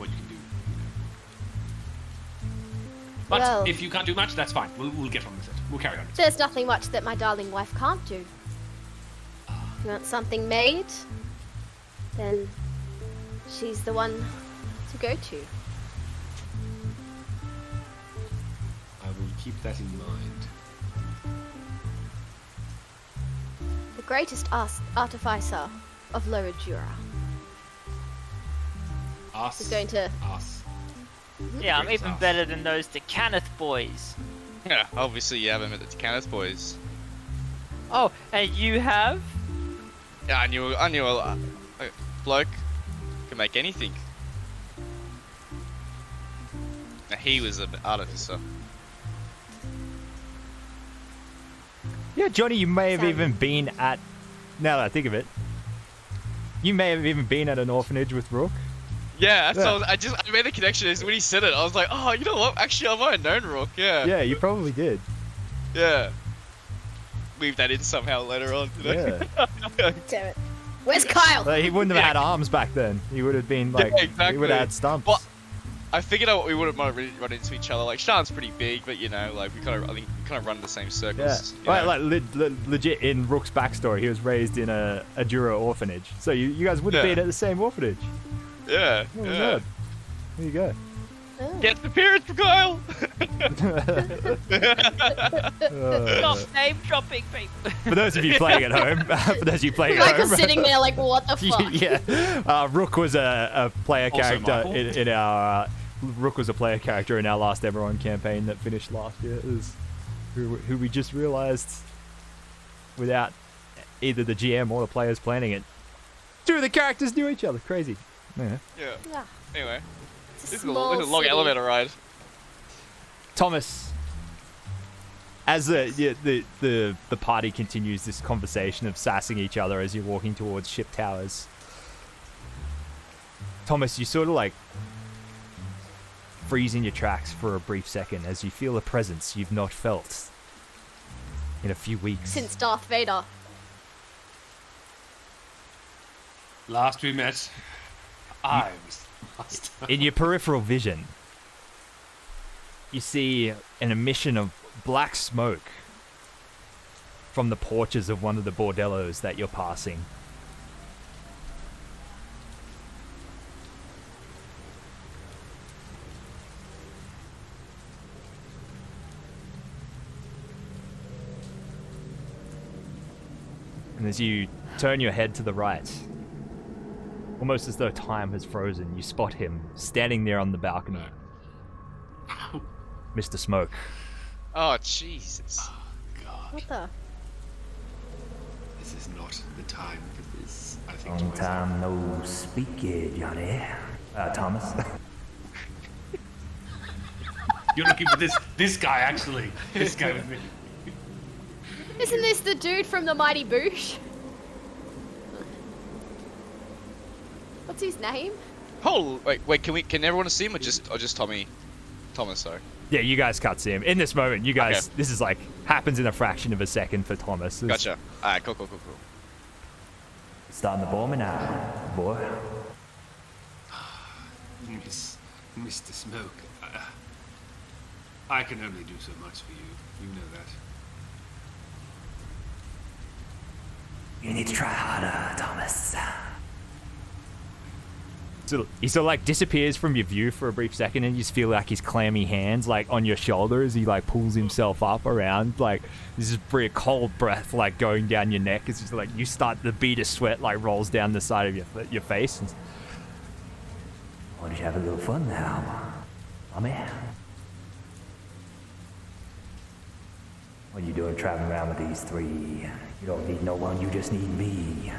you can do. You know. But Well- if you can't do much, that's fine. We'll get on with it. We'll carry on. There's nothing much that my darling wife can't do. If you want something made, then she's the one to go to. I will keep that in mind. The greatest artificer of Lower Jura Us. is going to... Us. Yeah, I'm Great even stuff. better than those Decaneth boys. Yeah, obviously you haven't met the Kenneth boys. Oh, and you have? Yeah, I knew a bloke could make anything. Now, he was an artificer. Yeah, Johnny, you may have Sam. even been at. Now that I think of it, you may have even been at an orphanage with Rook. Yeah, Yeah. so I made the connection. Is when he said it, I was like, oh, you know what? Actually, I might have known Rook. Yeah. Yeah, you probably did. Yeah. Weave that in somehow later on. You know? Yeah. Damn it. Where's Kyle? Like, he wouldn't have had arms back then. He would have been like, Yeah, he exactly. would have had stumps. Well, I figured out we wouldn't might really run into each other. Like Sharn's pretty big, but you know, like I think we kind of run the same Yeah, circles. you right, know? like legit in Rook's backstory, he was raised in a Jura orphanage. So you guys would have Yeah. been at the same orphanage. Yeah. Oh my Yeah. god. There you go. Oh. Get the parents for Kyle. Stop name dropping people. For those of you playing at home, Michael's sitting there like, what the fuck? yeah. Rook was a player Also character Michael. in our. Rook was a player character in our last Eberron campaign that finished last year. It was who we just realized, without either the GM or the players planning it, two of the characters knew each other. Crazy. Yeah. Yeah. Yeah. Anyway, It's this is a small long city. elevator ride. Thomas, as the party continues this conversation of sassing each other as you're walking towards ship towers, Thomas, you sort of like freeze in your tracks for a brief second as you feel a presence you've not felt in a few weeks. Since Darth Vader. Last we met, I was lost. In your peripheral vision, you see an emission of black smoke from the porches of one of the bordellos that you're passing. And as you turn your head to the right, almost as though time has frozen, you spot him standing there on the balcony. Mr. Smoke. Oh Jesus. God, What the? this is not the time for this. I think to Long myself. time no speak, Johnny. Thomas. You're looking for this guy actually. This guy with me. Isn't this the dude from the Mighty Boosh? What's his name? Oh wait. Can everyone see him or just Tommy? Thomas, sorry. Yeah, you guys can't see him. In this moment, you guys, Okay. this is like, happens in a fraction of a second for Thomas. It's- Gotcha. Alright, cool. Starting to bore me now, boy. Mr. Smoke. I can only do so much for you. You know that. You need to try harder, Thomas. So he sort of like disappears from your view for a brief second, and you just feel like his clammy hands like on your shoulders. He like pulls himself up around, like this is pretty cold breath like going down your neck. It's just like you start, the bead of sweat like rolls down the side of your face. Why don't you have a little fun now, Tommy? What are you doing traveling around with these three? You don't need no one, you just need me.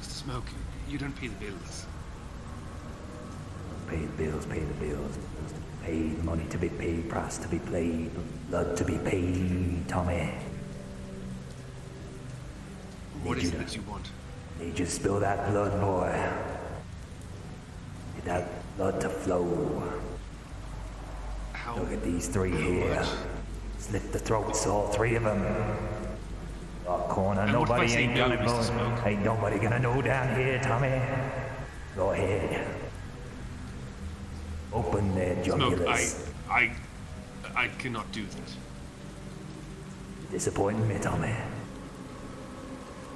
Mr. Smoke, you don't pay the bills. Pay the bills, pay the bills. Pay money to be paid, price to be played, blood to be paid, Tommy. What is it that you want? Need you to spill that blood, boy. Get that blood to flow. How? Look at these three here. Slit the throats, all three of them. Dark corner, And what if I nobody say ain't no, gonna Mr. know. Smoke? Ain't nobody gonna know down here, Tommy. Go ahead. Open their Smoke, jugulars. I cannot do that. Disappointing me, Tommy.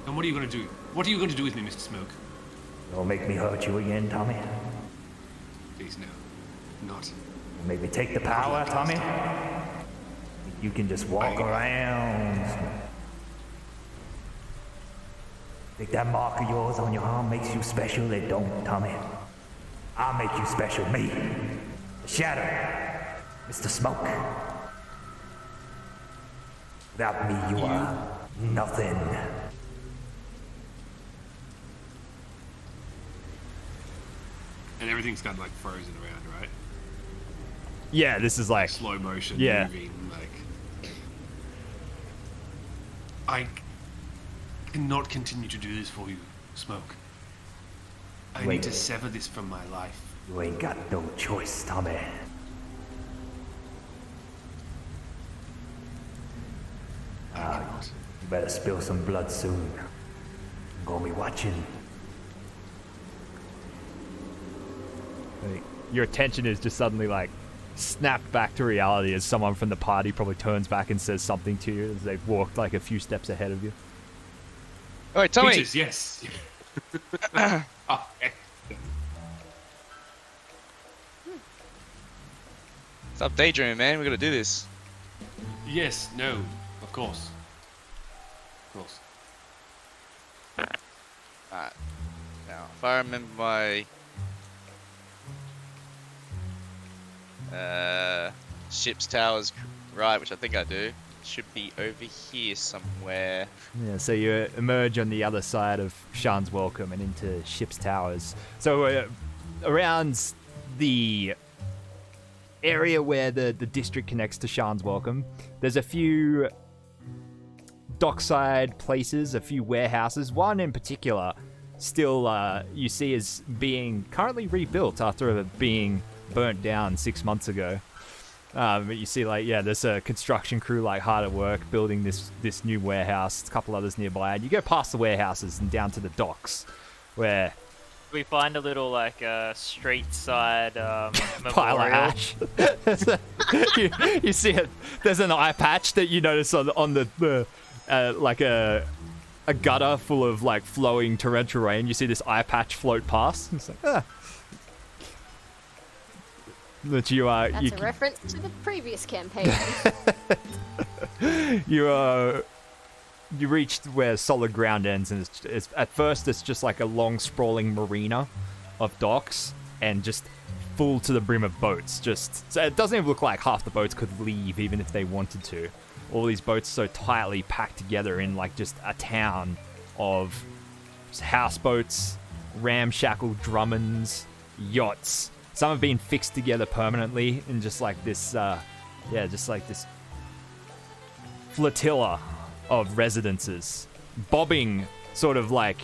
And what are you going to do? What are you going to do with me, Mr. Smoke? Don't make me hurt you again, Tommy. Please, no. Not. Make me take the power, Tommy. You can just walk around. Think that mark of yours on your arm makes you special? It don't, Tommy. I'll make you special, me. The Shadow. Mr. Smoke. Without me, you are nothing. And everything's got like frozen around, right? Yeah, this is like Slow motion, Yeah. moving, like. I cannot continue to do this for you, Smoke. I Wait. need to sever this from my life. You ain't got no choice, Tommy. I cannot. You better spill some blood soon. I'm gonna be watching. like, your attention is just suddenly like snapped back to reality as someone from the party probably turns back and says something to you as they've walked like a few steps ahead of you. All right, Tommy. Peaches, yes. Oh, okay. Stop daydreaming, man. We gotta do this. Yes, no, of course. Of course. Alright. Now, if I remember my ship's towers right, which I think I do, it should be over here somewhere. Yeah, so you emerge on the other side of Sharn's Welcome and into Ship's Towers. So around the area where the district connects to Sharn's Welcome, there's a few dockside places, a few warehouses. One in particular still you see is being currently rebuilt after being burnt down 6 months ago. But you see, like, yeah, there's a construction crew like hard at work building this new warehouse. A couple others nearby, and you go past the warehouses and down to the docks, where We find a little like street side pile of memorial. ash. you see it. There's an eye patch that you notice on the like a gutter full of like flowing torrential rain. You see this eye patch float past. It's like, ah. That you are. That's you, a reference to the previous campaign. you reached where solid ground ends, and it's at first it's just like a long sprawling marina of docks and just full to the brim of boats. Just so it doesn't even look like half the boats could leave even if they wanted to. All these boats so tightly packed together in like just a town of houseboats, ramshackle Drummonds, yachts. Some have been fixed together permanently in just like this, just like this flotilla of residences, bobbing sort of like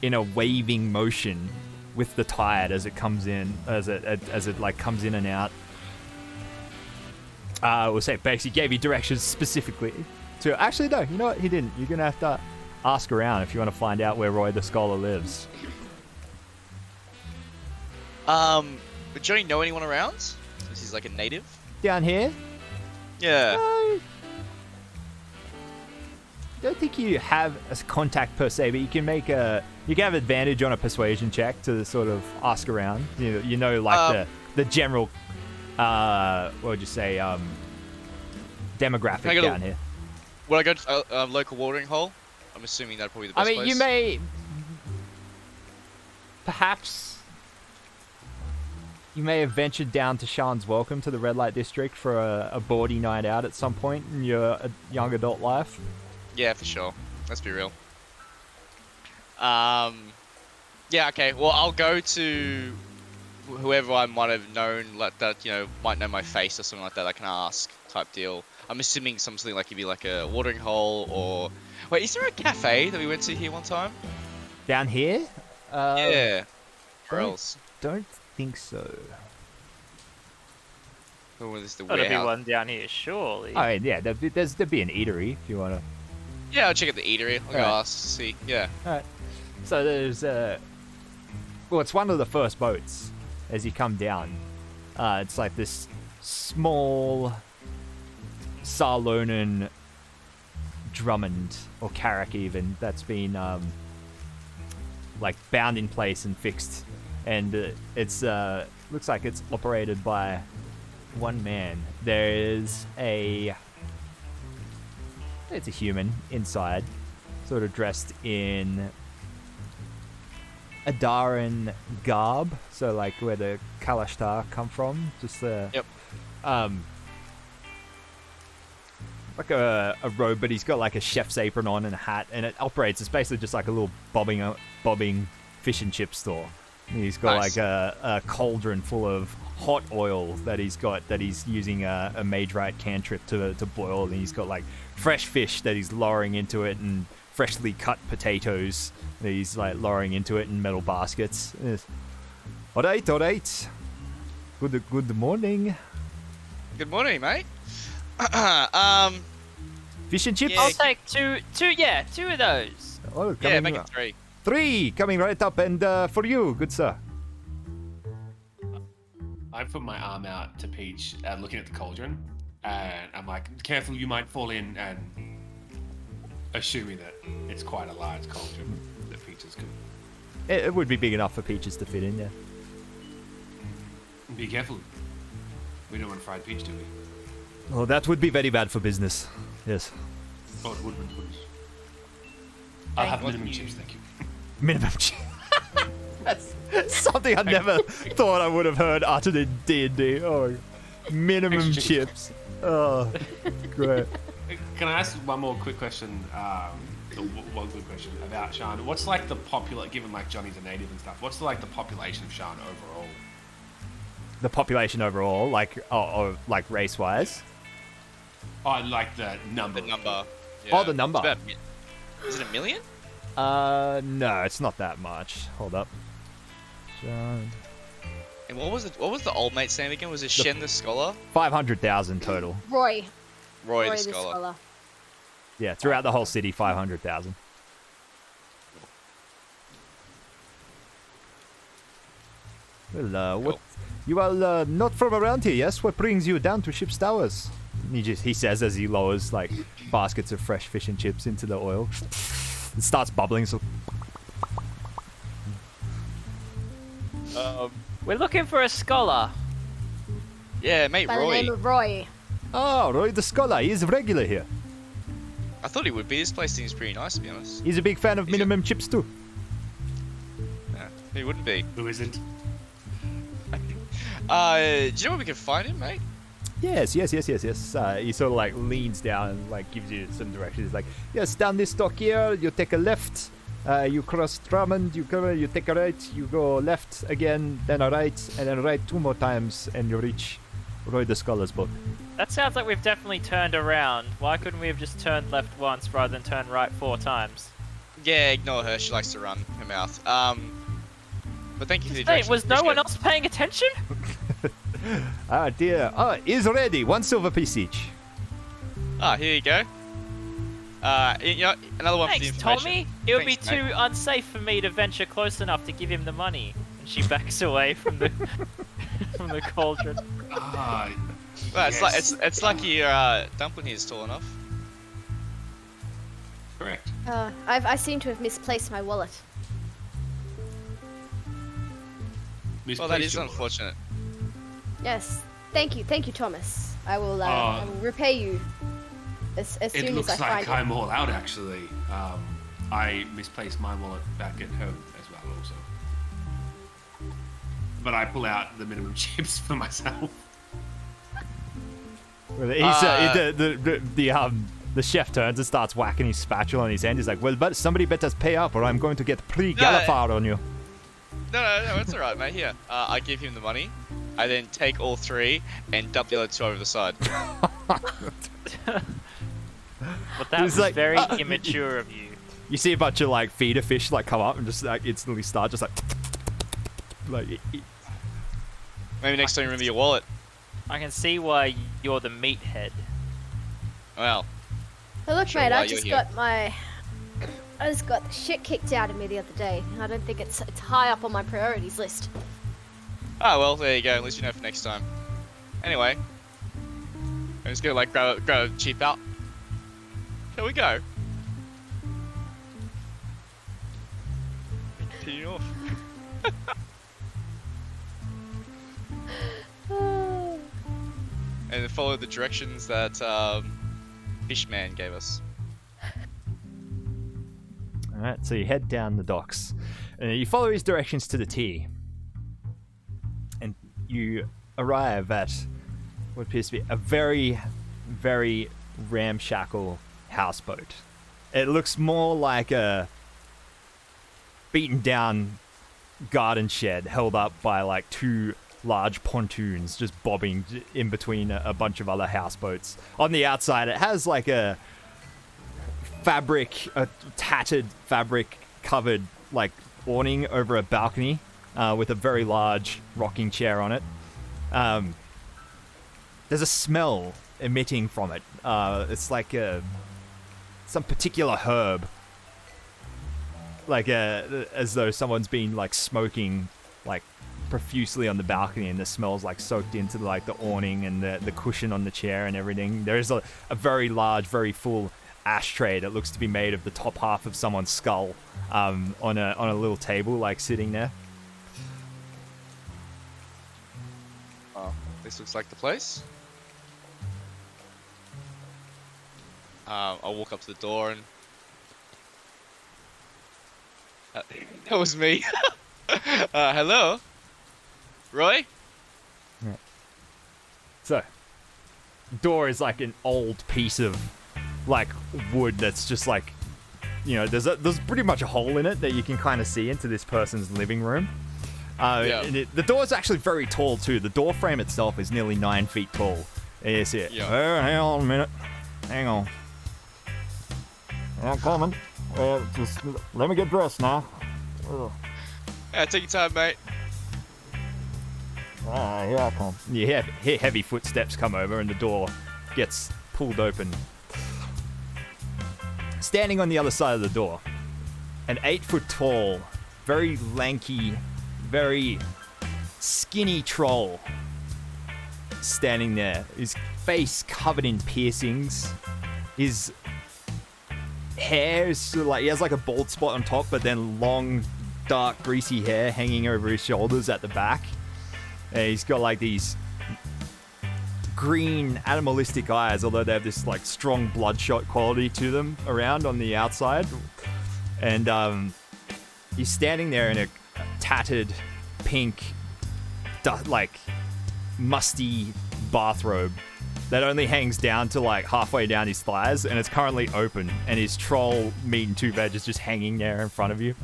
in a waving motion with the tide as it comes in, as it like comes in and out. We'll say Pesh, he gave you directions specifically to. Actually, no, you know what? He didn't. You're gonna have to ask around if you want to find out where Roy the Scholar lives. Would Johnny know anyone around? Since he's like a native. Down here? Yeah. Don't think you have a contact per se, but you can have advantage on a persuasion check to sort of ask around. You know, like the general, what would you say, demographic down here. Would I go to a local watering hole? I'm assuming that'd probably be the best place. You may, perhaps, you may have ventured down to Sharn's Welcome to the Red Light District for a bawdy night out at some point in your young adult life. Yeah, for sure. Let's be real. Yeah, okay. Well, I'll go to whoever I might have known, like that, might know my face or something like that. I can ask, type deal. I'm assuming something like it'd be like a watering hole or. Wait, is there a cafe that we went to here one time? Down here? Yeah. Where else? Don't think so. Or is the Gotta be warehouse? one down here, surely. Oh yeah, there'd be an eatery if you want to. Yeah, I'll check out the eatery. I'll go Alright. ask, see. Yeah. Alright. So there's well, it's one of the first boats as you come down. It's like this small Sarlonan Drummond or carrack even that's been like bound in place and fixed, and it's looks like it's operated by one man. There's it's a human inside, sort of dressed in Adaran garb, so like where the Kalashtar come from, just Yep. like a robe, but he's got like a chef's apron on and a hat, and it operates. It's basically just like a little bobbing fish and chip store. And he's got Nice. like a cauldron full of hot oil that he's using a mage right cantrip to boil, and he's got like fresh fish that he's lowering into it and freshly cut potatoes that he's like lowering into it in metal baskets. Yes. All right. Good morning. Good morning, mate. Fish and chips. Yeah. I'll take two of those. Oh, Yeah, coming make it 3. 3 coming right up, and for you, good sir. I put my arm out to Peach, looking at the cauldron, and I'm like, careful, you might fall in, and assuming that it's quite a large cauldron that Peach is good. It would be big enough for Peaches to fit in, yeah. Be careful. We don't want fried peach, do we? Oh, that would be very bad for business. Yes. Oh, it would. I'll have What minimum you- chips, thank you. Minimum That's something I never thought I would have heard uttered in D&D. Oh, minimum Extra chicken. chips. Oh, great. Can I ask one more quick question? One good question about Sharn. What's like the given like Johnny's a native and stuff, what's the population of Sharn overall? The population overall, like race-wise. Oh, like the number. The number. Oh, the number. It's about is it 1 million? No, it's not that much. Hold up. Sharn. And what was the old mate's name again? Was it Shen the Scholar? 500,000 total. Roy. Roy the the Scholar. scholar. Yeah, throughout the whole city, 500,000. Well, what? You are not from around here, yes? What brings you down to Ship's Towers? He says as he lowers like baskets of fresh fish and chips into the oil. It starts bubbling. So We're looking for a scholar. Yeah, mate, By the Roy. name of Roy. oh, Roy the Scholar. He is regular here. I thought he would be. This place seems pretty nice, to be honest. He's a big fan of He's a- minimum chips too. Yeah, he wouldn't be. Who isn't? Do you know where we can find him, mate? Yes. He sort of like leans down and like gives you some directions. He's like, yes, down this dock here, you take a left, you cross Drummond, you take a right, you go left again, then a right, and then right 2 more times, and you reach Roy the Scholar's boat. That sounds like we've definitely turned around. Why couldn't we have just turned left once rather than turn right 4 times? Yeah, ignore her. She likes to run her mouth. But thank you for the Hey, directions. was no one Appreciate else paying attention? Ah, dear. Oh, is ready. 1 silver piece each. it. Ah, here you go. Another one for the Thanks, information. Tommy. It would be Thanks, mate. too unsafe for me to venture close enough to give him the money. And she backs away from the... from the cauldron. Ah, Well, yes. it's lucky your dumpling here is tall enough. Correct. I seem to have misplaced my wallet. Well, that Misplaced is your wallet. unfortunate. Yes. Thank you, Thomas. I will repay you as It soon as looks I like find I'm all out, actually. I misplaced my wallet back at home as well, also. But I pull out the minimum chips for myself. Well, the chef turns and starts whacking his spatula on his hand. He's like, well, but somebody better pay up or I'm going to get pre-Galifard on you. No, it's alright, mate. Here, I give him the money. I then take all 3 and dump the other 2 over the side. But that It's was like, very immature of you. You see a bunch of like feeder fish like come up and just like instantly start just like Maybe next time you remember your wallet. I can see why you're the meathead. Well, Oh, look, Sure, mate, while I you're just here. got the shit kicked out of me the other day. I don't think it's high up on my priorities list. well, there you go. At least you know for next time. Anyway, I'm just gonna like grab a cheap out. Here we go. Continue off. And follow the directions that Fishman gave us. Alright, so you head down the docks. And you follow his directions to the T. And you arrive at what appears to be a very, very ramshackle houseboat. It looks more like a beaten down garden shed held up by like 2 large pontoons just bobbing in between a bunch of other houseboats. On the outside, it has like a tattered fabric covered like awning over a balcony with a very large rocking chair on it. There's a smell emitting from it. It's like some particular herb, like as though someone's been like smoking like profusely on the balcony, and the smells like soaked into like the awning and the cushion on the chair and everything. There is a very large, very full ashtray that looks to be made of the top half of someone's skull on a little table like sitting there. Oh, this looks like the place. I'll walk up to the door and that was me. Hello, Roy. So, the door is like an old piece of like wood that's just like, you know, there's pretty much a hole in it that you can kind of see into this person's living room. Yeah. And the door is actually very tall too. The door frame itself is nearly 9 feet tall. Yes, yeah. Yeah. Hang on a minute. Hang on. I'm coming. Just let me get dressed now. Yeah, take your time, mate. Here I come. You hear heavy footsteps come over and the door gets pulled open. Standing on the other side of the door, an 8-foot tall, very lanky, very skinny troll standing there. His face covered in piercings. His hair is sort of like, he has like a bald spot on top, but then long, dark, greasy hair hanging over his shoulders at the back. And he's got like these green animalistic eyes, although they have this like strong bloodshot quality to them around on the outside. And he's standing there in a tattered pink like musty bathrobe that only hangs down to like halfway down his thighs, and it's currently open, and his troll meat and 2 veg is just hanging there in front of you.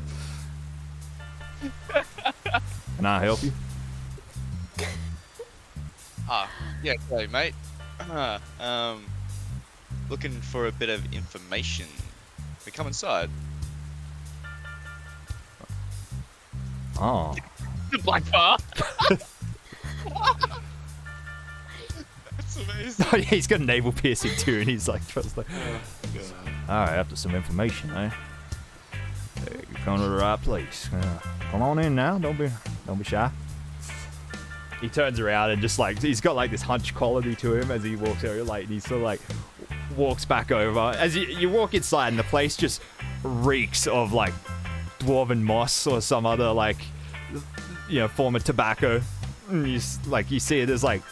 Can I help you? Yeah, okay, mate. Looking for a bit of information. We come inside. Oh. The black bar. That's amazing. Oh, yeah, he's got a navel piercing too, and he's like, all right, after some information, eh? You come to the right place. Come on in now. Don't be shy. he turns around and just like he's got like this hunch quality to him as he walks over, like and he sort of like walks back over. As you walk inside, and the place just reeks of like dwarven moss or some other like form of tobacco. And you see there's like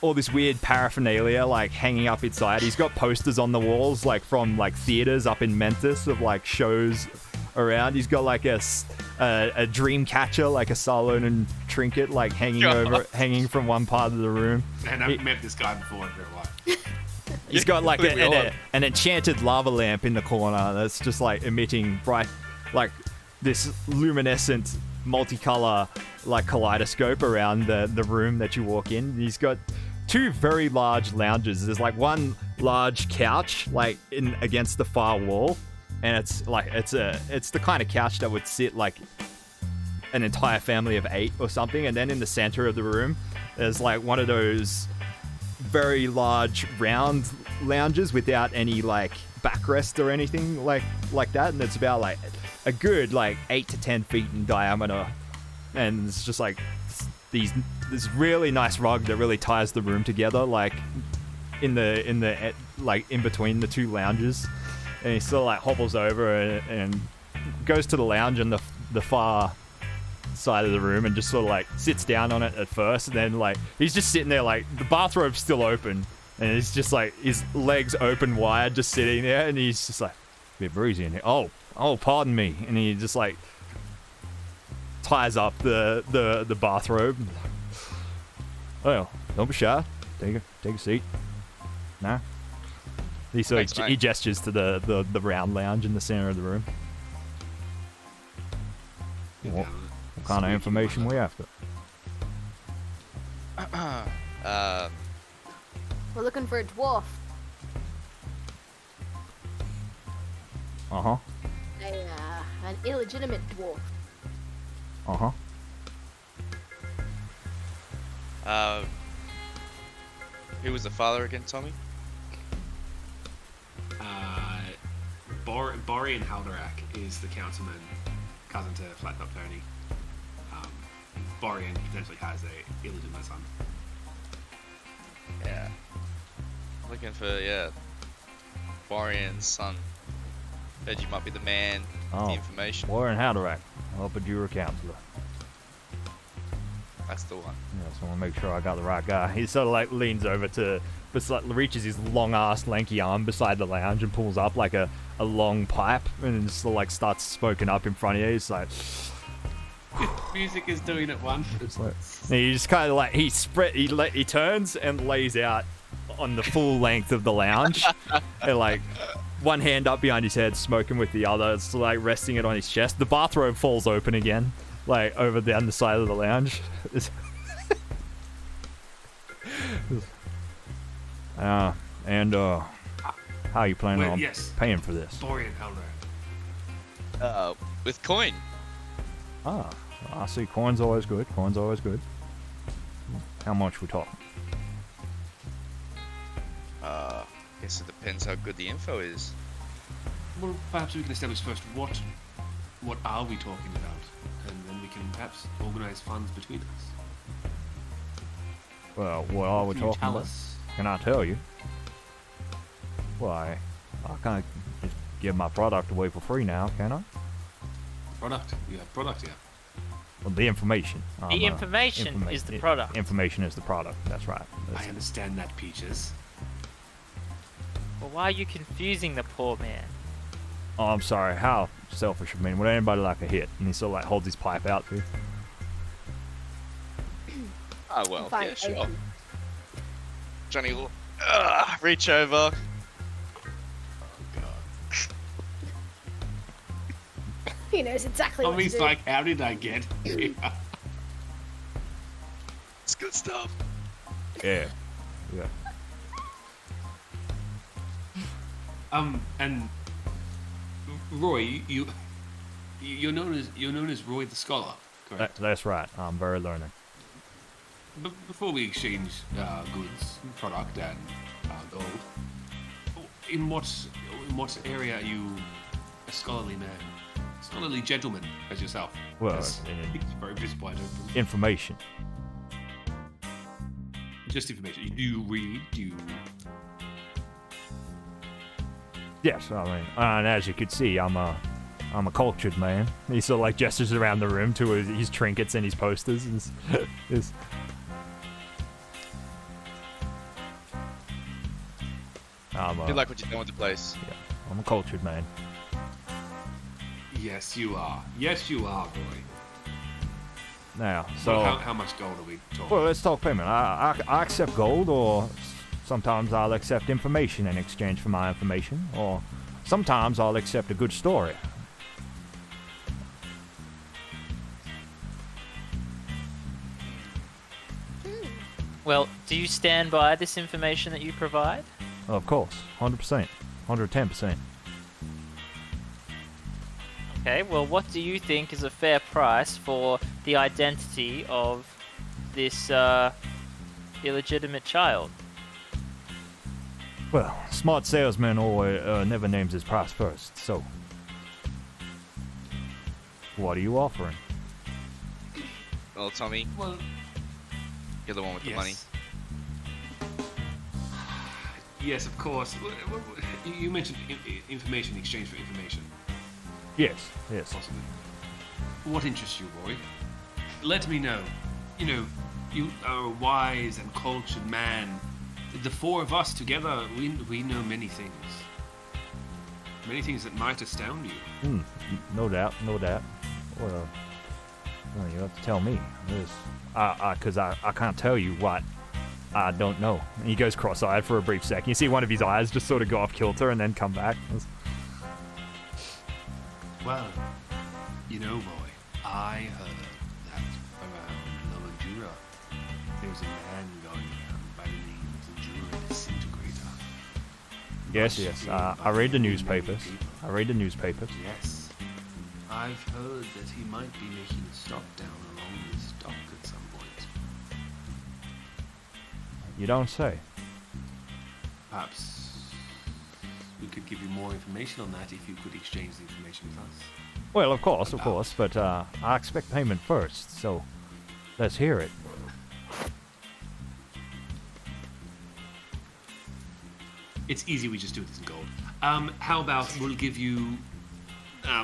all this weird paraphernalia like hanging up inside. He's got posters on the walls like from like theaters up in Memphis of like shows around. He's got like a dream catcher, like a Salonen trinket, like hanging from one part of the room. And I've met this guy before in real life. He's got like an enchanted lava lamp in the corner that's just like emitting bright, like this luminescent multicolor like kaleidoscope around the room that you walk in. He's got two very large lounges. There's like one large couch like in against the far wall, and it's the kind of couch that would sit like an entire family of 8 or something. And then in the center of the room there's like one of those very large round lounges without any like backrest or anything like that, and it's about like a good like 8 to 10 feet in diameter, and it's just like this really nice rug that really ties the room together, like in the like in between the two lounges. And he sort of like hobbles over and goes to the lounge on the far side of the room and just sort of like sits down on it at first, and then like he's just sitting there, like the bathrobe's still open, and he's just like his legs open wide, just sitting there, and he's just like, a bit breezy in here. Oh, pardon me. And he just like ties up the bathrobe. Well, don't be shy. Take a seat. Nah. He sort of, he gestures to the round lounge in the center of the room. What kind of information we after? We're looking for a dwarf. Uh-huh. An illegitimate dwarf. Uh-huh. Who was the father again, Tommy? Borian Haldorak is the councilman, cousin to Flattop Tony. Borian potentially has a illegitimate son. Yeah. Looking for, Borian's son. Heard you might be the man with the information. Warren Haldorak. I hope you're a counselor. That's the one. Yeah, so I want to make sure I got the right guy. He sort of like leans over reaches his long ass lanky arm beside the lounge and pulls up like a long pipe and just sort of like starts smoking up in front of you. He's like, music is doing it one. It's like, and he just kind of like he turns and lays out on the full length of the lounge, and like one hand up behind his head, smoking with the other. It's like resting it on his chest. The bathrobe falls open again, like over the underside of the lounge. How are you planning on paying for this? Borian Haldorak. With coin. I see. Coin's always good. How much we talking? Guess it depends how good the info is. Well, perhaps we can establish first what are we talking about, and then we can perhaps organize funds between us. Well, what are we talking about? Can I tell you? Why, I can't just give my product away for free now, can I? Product? You have product, yeah. Well, the information. The information is the product. Information is the product, that's right. I understand that, Peaches. Well, why are you confusing the poor man? Oh, I'm sorry. How selfish of me. Would anybody like a hit? And he sort of like holds his pipe out to you. Oh, well, Fine, yeah, sure. open. Johnny will reach over. He knows exactly what to Tommy's do. like, how did I get here? It's good stuff. Yeah. And Roy, you're known as Roy the Scholar, correct? That's right. I'm very learning. Before we exchange goods, product, and gold, in what area are you a scholarly man, scholarly gentleman as yourself? Well, It's very disappointing. information. just information. Do you read? Do you? Yes, I mean, and as you could see, I'm a cultured man. He sort of like gestures around the room to his trinkets and his posters. His You like what you've done with the place. Yeah, I'm a cultured man. Yes, you are. Yes, you are, boy. Now, so Well, how much gold are we talking? well, let's talk payment. I accept gold, or sometimes I'll accept information in exchange for my information, or sometimes I'll accept a good story. Well, do you stand by this information that you provide? Of course, 100%, 110%. Okay, well, what do you think is a fair price for the identity of this illegitimate child? Well, smart salesman always never names his price first, so what are you offering? Well, Tommy, Well, you're the one with the yes. money. Yes, of course. You mentioned information, exchange for information, Yes, yes. possibly. What interests you, boy? Let me know. You know, you are a wise and cultured man. The four of us together, we know many things. Many things that might astound you. No doubt, no doubt. Well, you have to tell me. Because I can't tell you what I don't know. He goes cross-eyed for a brief second. You see one of his eyes just sort of go off kilter and then come back. Well, you know, boy, I heard that around Lomajura, there's a man going around by the name of the Jura Disintegrator. Yes, yes. I read the newspapers. I read the newspapers. Yes. I've heard that he might be making a stop down along this dock at some point. You don't say. Perhaps we could give you more information on that if you could exchange the information with us. Well, of course, but I expect payment first, so let's hear it. It's easy, we just do this in gold. How about we'll give you...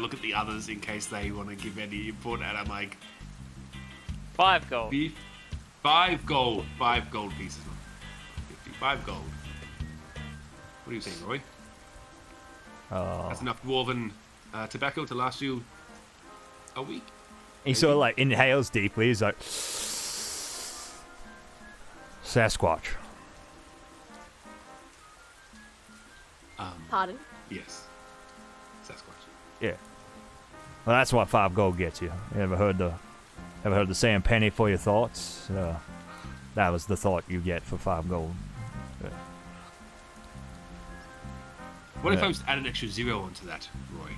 look at the others in case they want to give any input, and I'm like... 5 gold. Beef? 5 gold. 5 gold pieces. 5 gold. What do you think, Roy? That's enough dwarven tobacco to last you a week. He sort of like inhales deeply. He's like, Sasquatch. Pardon? Yes. Sasquatch. Yeah. Well, that's what 5 gold gets you. You ever heard the saying "penny for your thoughts"? That was the thought you get for 5 gold. What if Yeah. I was to add an extra 0 onto that, Roy?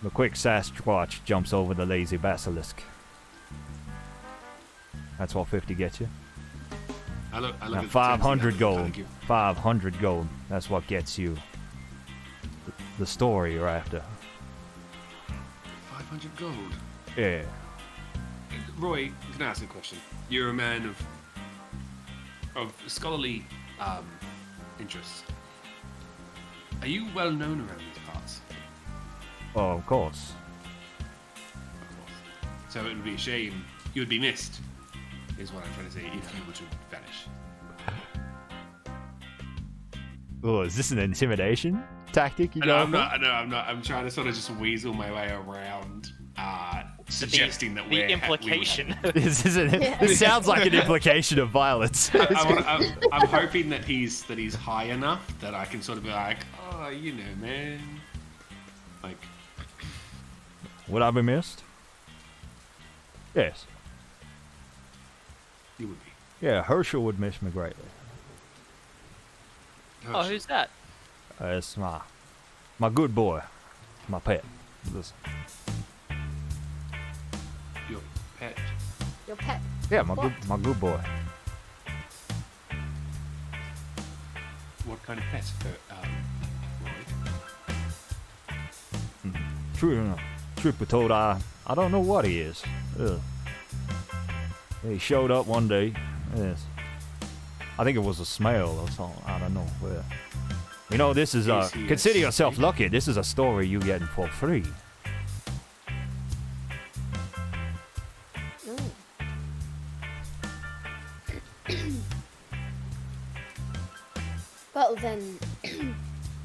The quick Sasquatch jumps over the lazy basilisk. That's what 50 gets you. I look Now at 500 the gold. 500 gold. That's what gets you the story you're after. 500 gold. Yeah. Roy, can I ask you a question? You're a man of scholarly interests. Are you well known around these parts? Oh, of course. Of course. So it would be a shame. You would be missed, is what I'm trying to say, if you were to vanish. Oh, is this an intimidation tactic? No, I'm not. No, I'm not. I'm trying to sort of just weasel my way around, suggesting that we're the implication. This sounds like an implication of violence. I'm hoping that he's high enough that I can sort of be like, oh, you know, man. Like, Would I be missed? Yes. you would be. Yeah, Herschel would miss me greatly. Oh, who's that? It's my good boy, my pet. Listen. Your pet? Your pet. Yeah, What? my good boy. What kind of pet? Roy? Truth be told, I don't know what he is. Ugh. He showed up one day. Yes. I think it was a smell or something. I don't know. But, you know, this is Is he a consider yourself snake? lucky. This is a story you getting for free. Ooh. Well then,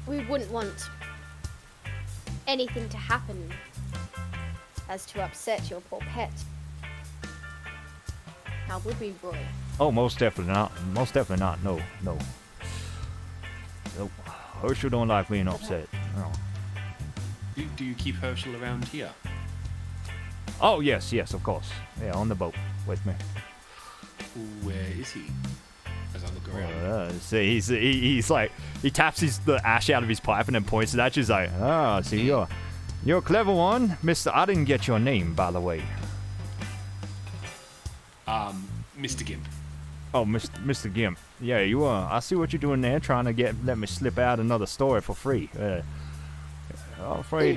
we wouldn't want anything to happen as to upset your poor pet. How would we, Roy? Oh, most definitely not. Most definitely not. No, no. Nope. Herschel don't like being upset. No. Do you keep Herschel around here? Oh, yes, yes, of course. Yeah, on the boat with me. Where is he? As I look around. See, he's like, he taps the ash out of his pipe and then points it at you. He's like, see, you're a clever one. Mister, I didn't get your name, by the way. Mr. Gimp. Oh, Mr. Gimp. Yeah, you are. I see what you're doing there, trying to let me slip out another story for free. I'm afraid,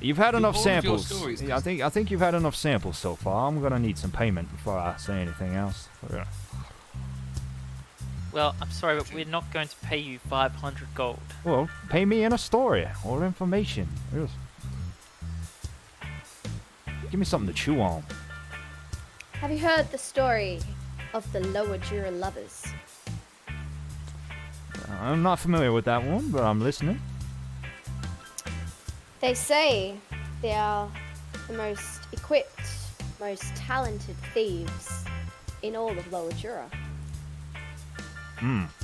you've had enough all of your samples. stories, Yeah, I think you've had enough samples so far. I'm gonna need some payment before I say anything else. Well, I'm sorry, but we're not going to pay you 500 gold. Well, pay me in a story or information. Yes. Give me something to chew on. Have you heard the story of the Lower Jura lovers? I'm not familiar with that one, but I'm listening. They say they are the most equipped, most talented thieves in all of Lower Jura.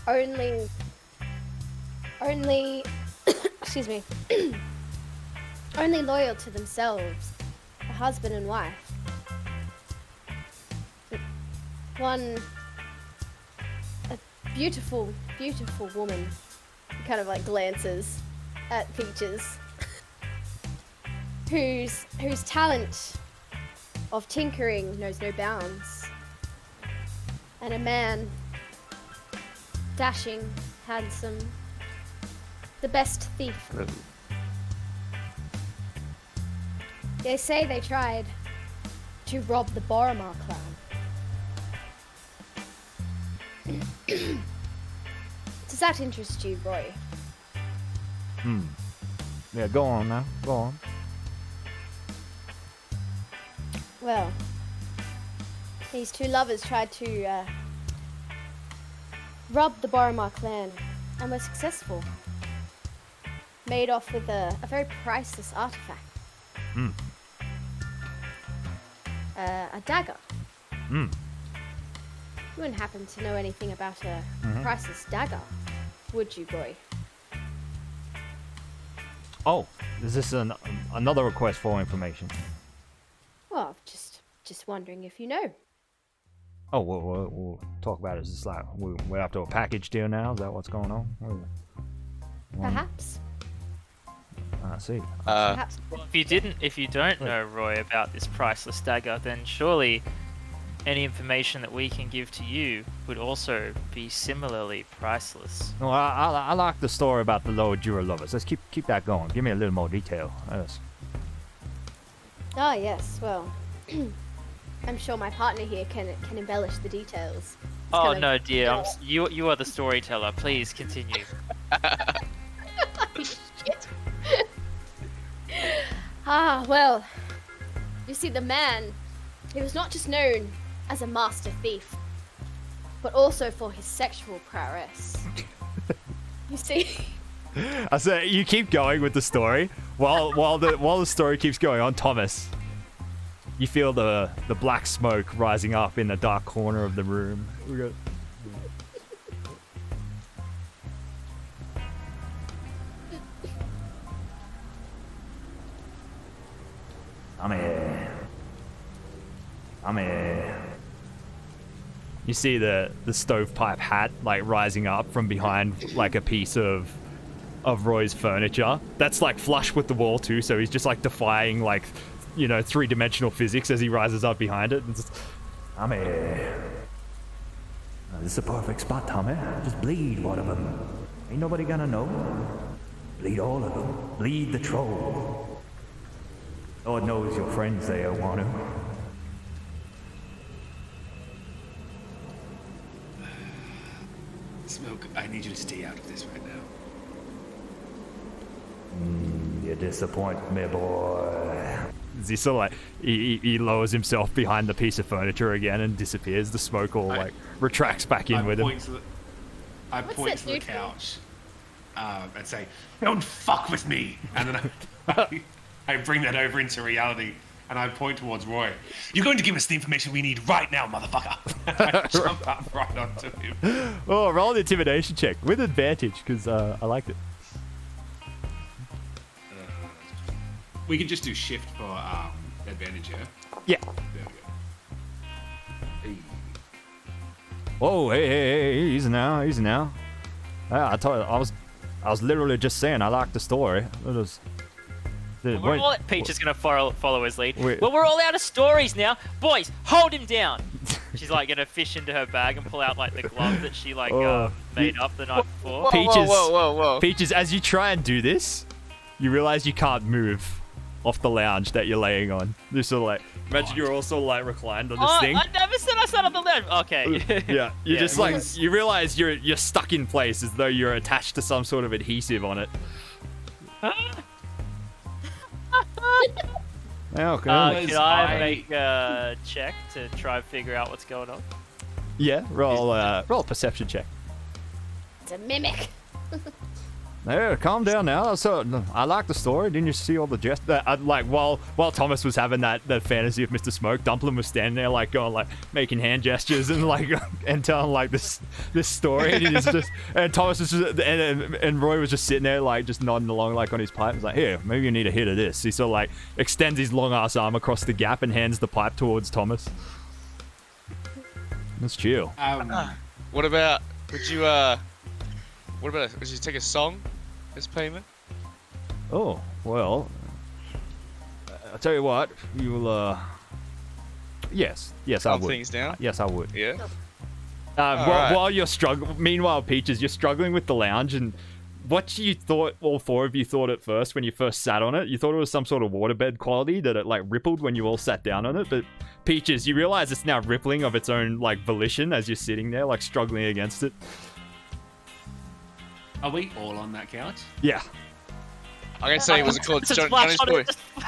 Only, excuse me, only loyal to themselves, a husband and wife. One, a beautiful, beautiful woman, kind of like glances at Peaches, whose talent of tinkering knows no bounds, and a man, dashing, handsome, the best thief. They say they tried to rob the Boromar clan. Does that interest you, Roy? Yeah, go on now. Go on. Well, these two lovers tried to rob the Boromar clan and were successful. Made off with a very priceless artifact. A dagger. You wouldn't happen to know anything about a priceless dagger, would you, Roy? Oh, is this another request for information? Well, just wondering if you know. Oh, we'll talk about it. Is this like we're after a package deal now? Is that what's going on? Perhaps. I see. Perhaps. Well, if you don't know, Roy, about this priceless dagger, then surely any information that we can give to you would also be similarly priceless. No, I like the story about the Lower Jura lovers. Let's keep that going. Give me a little more detail. Yes. Ah, yes. Well, I'm sure my partner here can embellish the details. It's Oh kind of- no, dear, you are the storyteller. Please continue. Shit. Ah, well, you see, the man, he was not just known as a master thief, but also for his sexual prowess. You see, I said you keep going with the story while the story keeps going on. Thomas, you feel the black smoke rising up in the dark corner of the room. We got. I'm here. You see the stovepipe hat like rising up from behind like a piece of Roy's furniture. That's like flush with the wall too, so he's just like defying like, you know, three-dimensional physics as he rises up behind it. And just, I'm here. This is a perfect spot, Tommy. Just bleed one of them. Ain't nobody gonna know. Bleed all of them. Bleed the troll. Lord knows your friends there, Guano. Smoke, I need you to stay out of this right now. You disappoint me, boy. He sort of like he lowers himself behind the piece of furniture again and disappears. The smoke all like retracts back in with him. I What's point that to the dude for? couch and say, "Don't fuck with me!" And then I bring that over into reality, and I point towards Roy. You're going to give us the information we need right now, motherfucker! I jump up right onto him. Oh, roll an intimidation check with advantage because I liked it. We can just do shift for advantage, yeah? Yeah. There we go. Hey. Oh, hey, easy now. Yeah, I told you, I was literally just saying I like the story. We're all, Peach is gonna follow his lead. Wait. Well, we're all out of stories now. Boys, hold him down. She's like gonna fish into her bag and pull out like the glove that she like made up the night before. Peaches, Whoa. Peaches, as you try and do this, you realize you can't move off the lounge that you're laying on. You're sort of like, imagine you're also like reclined on this thing. I never said I sat on the lounge. Okay. Yeah, you're Yeah, just it like, was- you realize you're stuck in place as though you're attached to some sort of adhesive on it. Okay. Can I make a check to try and figure out what's going on? Yeah, roll a perception check. It's a mimic. There, calm down now. So I like the story. Didn't you see all the jest? Like while Thomas was having that fantasy of Mr. Smoke, Dumplin was standing there like going like making hand gestures and like and telling like this story. And he's just and Thomas was just, and Roy was just sitting there like just nodding along like on his pipe. He's like, here, maybe you need a hit of this. He sort of like extends his long ass arm across the gap and hands the pipe towards Thomas. Let's chill. What about? Would you take a song as payment? Oh, well, I'll tell you what, you'll, yes, I Calm would. things down? Yes, I would. Yeah. While you're struggling, meanwhile, Peaches, you're struggling with the lounge, and what you thought, all four of you thought at first when you first sat on it, you thought it was some sort of waterbed quality that it, like, rippled when you all sat down on it, but Peaches, you realize it's now rippling of its own, like, volition as you're sitting there, like, struggling against it. Are we all on that couch? Yeah. I'm gonna say, was it called Just Johnny's flash on it, boy?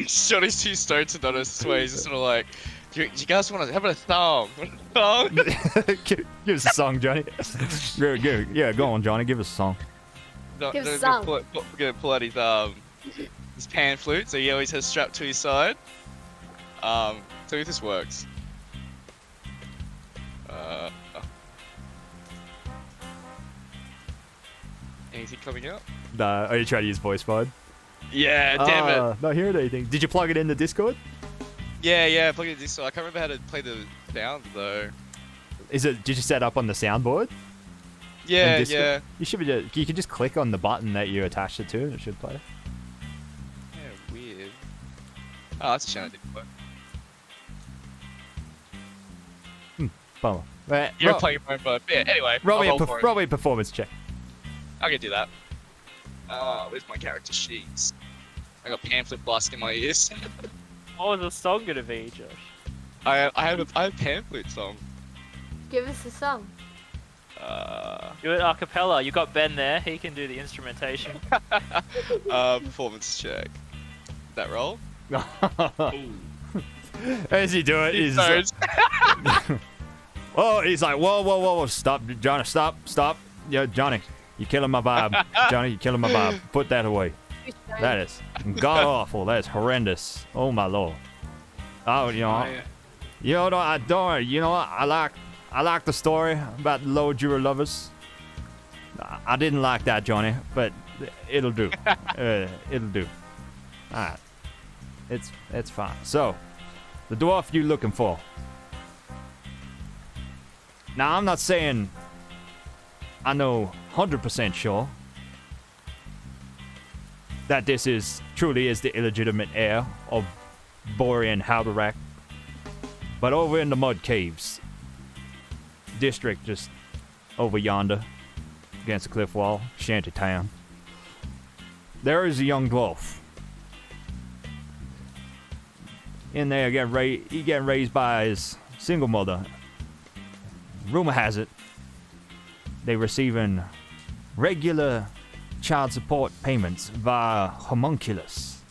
Johnny's too stoned to notice way. He's just sort of like, do you guys want to have a song? Give us a song, Johnny. Yeah, go on, Johnny, give us a song. Give us a song. We're gonna pull out his pan flute, so he always has strapped to his side. Tell me if this works. Anything coming up? Nah, are you trying to use voice mod? Yeah, damn it. Not hearing anything. Did you plug it in the Discord? Yeah, plug it in this. I can't remember how to play the sound though. Did you set up on the soundboard? Yeah, In Discord? yeah. You should be. You can just click on the button that you attached it to, and it should play. Yeah, weird. Oh, that's a channel didn't work. Bummer. You're playing your own button. Yeah, anyway. Roll me I'll roll for it. roll me a performance check. I can do that. Where's my character sheets? I got pamphlet blast in my ears. What was the song gonna be, Josh? I have a pamphlet song. Give us a song. Do it a cappella. You got Ben there. He can do the instrumentation. Performance check. That roll? As you do it, he's Nerds. oh, he's like, whoa, stop, Johnny, stop. Yeah, Johnny, you're killing my vibe. Johnny, you're killing my vibe. Put that away. That is god awful. That is horrendous. Oh my lord. Oh, I don't. You know what? I like the story about the low juror lovers. I didn't like that, Johnny, but it'll do. It'll do. All right. It's fine. So, the dwarf you looking for? Now, I'm not saying I know 100% sure that this truly is the illegitimate heir of Borean Haldorak, but over in the mud caves district just over yonder against the cliff wall, shanty town, there is a young dwarf in there getting raised by his single mother. Rumor has it they receiving regular child support payments via homunculus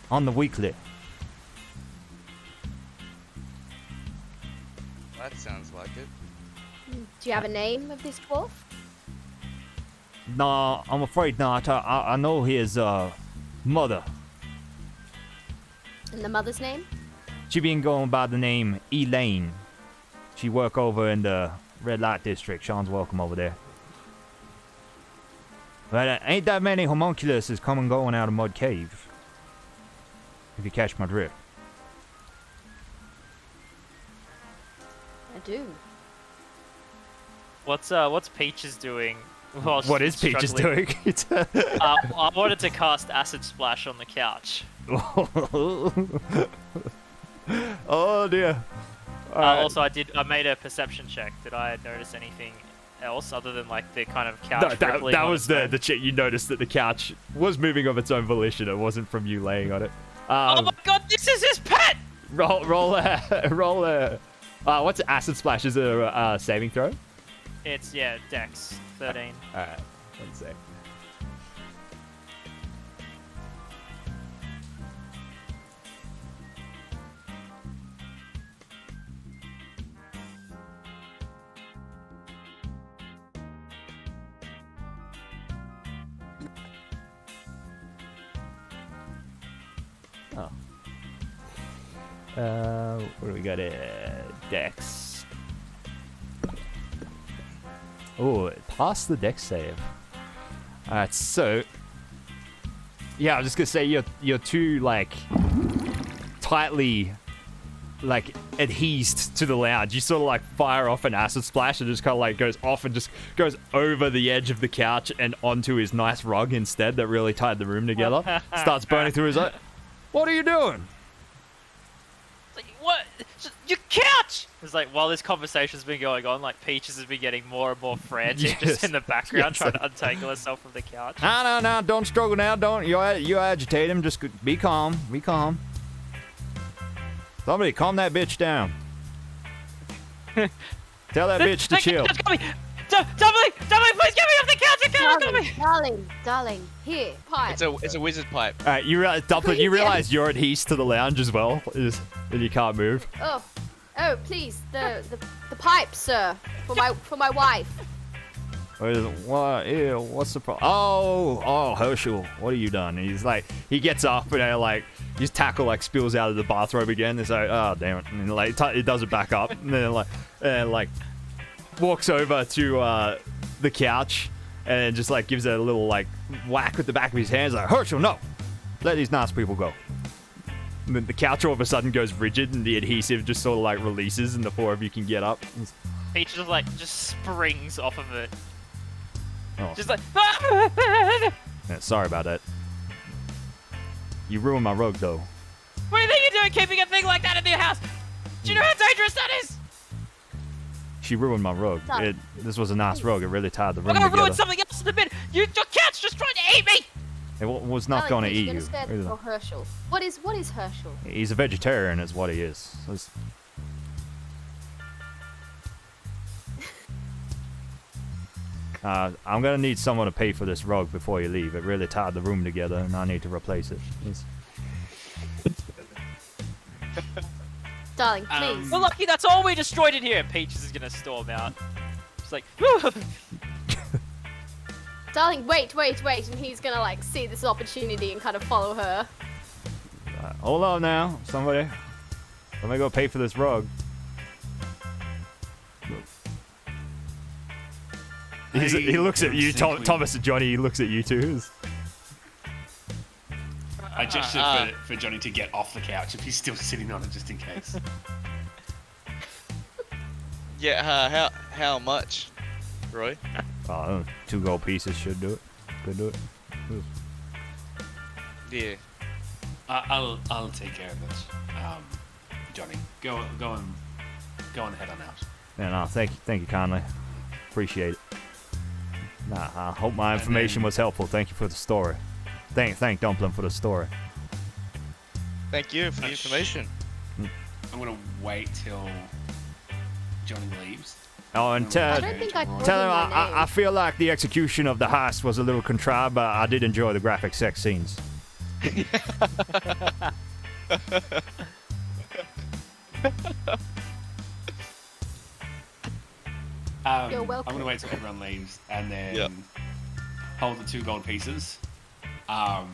on the weekly. That sounds like it. Do you have a name of this dwarf? Nah, I'm afraid not. I know his mother. And the mother's name? She been going by the name Elaine. She work over in the red light district. Sean's welcome over there. But ain't that many homunculuses come and going out of Mud Cave. If you catch my drift. I do. What's Peaches doing? While What is she's Peaches struggling? doing? I wanted to cast Acid Splash on the couch. Oh dear. Alright. Also, I made a perception check. Did I notice anything else other than like the kind of couch No, rippling that on was its the own? check. You noticed that the couch was moving of its own volition. It wasn't from you laying on it. Oh my god, this is his pet! Roll a. What's acid splash? Is it a saving throw? It's Dex 13. Alright, one sec. Oh. What do we got? Dex. Oh, it passed the dex save. Alright, so yeah, I was just gonna say you're too like tightly like adhesed to the lounge. You sort of like fire off an acid splash and just kind of like goes off and just goes over the edge of the couch and onto his nice rug instead that really tied the room together. Starts burning through his eye. What are you doing? Like, what? Your couch! It's like, while this conversation's been going on, like, Peaches has been getting more and more frantic Yes. just in the background, Yes. trying to untangle herself from the couch. No, don't struggle now. Don't you agitate him. Just be calm. Be calm. Somebody calm that bitch down. Tell that bitch to chill. Somebody, please get me off the couch! You can't got me! Darling, here, pipe. It's a wizard pipe. All right, you realize, Dumpling, you realize you're adhesed to the lounge as well, and you can't move. Oh, please, the pipe, sir, for my wife. What? Ew, what's the problem? Oh, Herschel, what have you done? And he's like, he gets up and like his tackle like spills out of the bathrobe again. It's like, oh damn it, and like it does it back up, and then like walks over to the couch and just like gives it a little like whack with the back of his hands. Like, Herschel, no, let these nice people go. And then the couch all of a sudden goes rigid, and the adhesive just sort of like releases, and the four of you can get up. Peaches just springs off of it. Oh. Just like, Yeah, sorry about that. You ruined my rug, though. what do you think you're doing keeping a thing like that in your house? Do you know how dangerous that is? She ruined my rug. Sorry. This was a nice rug. It really tied the I'm room gonna together. ruin something else in a bit. Your cat's just trying to eat me! It was not going to eat you. Or Herschel. What is Herschel? He's a vegetarian, is what he is. I'm gonna need someone to pay for this rug before you leave. It really tied the room together, and I need to replace it. Darling, please. We're lucky that's all we destroyed in here. And Peaches is gonna storm out. It's like, Darling, wait, and he's gonna like see this opportunity and kind of follow her. Hold on now, somebody. Let me go pay for this rug. He looks at you, Thomas and Johnny. He looks at you too. I gestured for Johnny to get off the couch if he's still sitting on it, just in case. Yeah, how much, Roy? 2 gold pieces should do it. Could do it. Yeah. I'll take care of it. Johnny, go on head on out. Yeah, no, thank you kindly. Appreciate it. Nah, I hope my information was helpful. Thank you for the story. Thank Dumpling for the story. Thank you for the information. I'm gonna wait till Johnny leaves, Oh, and I tell don't think I called him him my I name. feel like the execution of the heist was a little contrived, but I did enjoy the graphic sex scenes. You're welcome. I'm gonna wait till everyone leaves and then Yep. hold the 2 gold pieces, and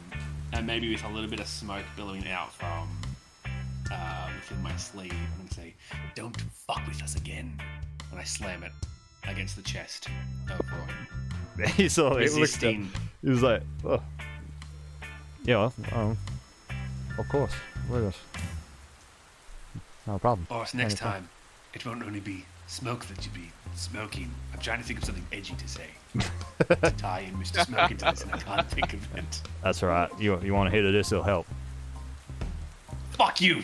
maybe with a little bit of smoke billowing out from within my sleeve, I'm gonna say, "Don't fuck with us again." When I slam it against the chest of Roy. He saw it. Looked at, Resisting. he was like, oh. Yeah, of course. Where is? No problem. Boss, next time, it won't only be smoke that you'll be smoking. I'm trying to think of something edgy to say. To tie in Mr. Smoke into this, and I can't think of it. That's all right. You want to hit of this? It'll help. Fuck you!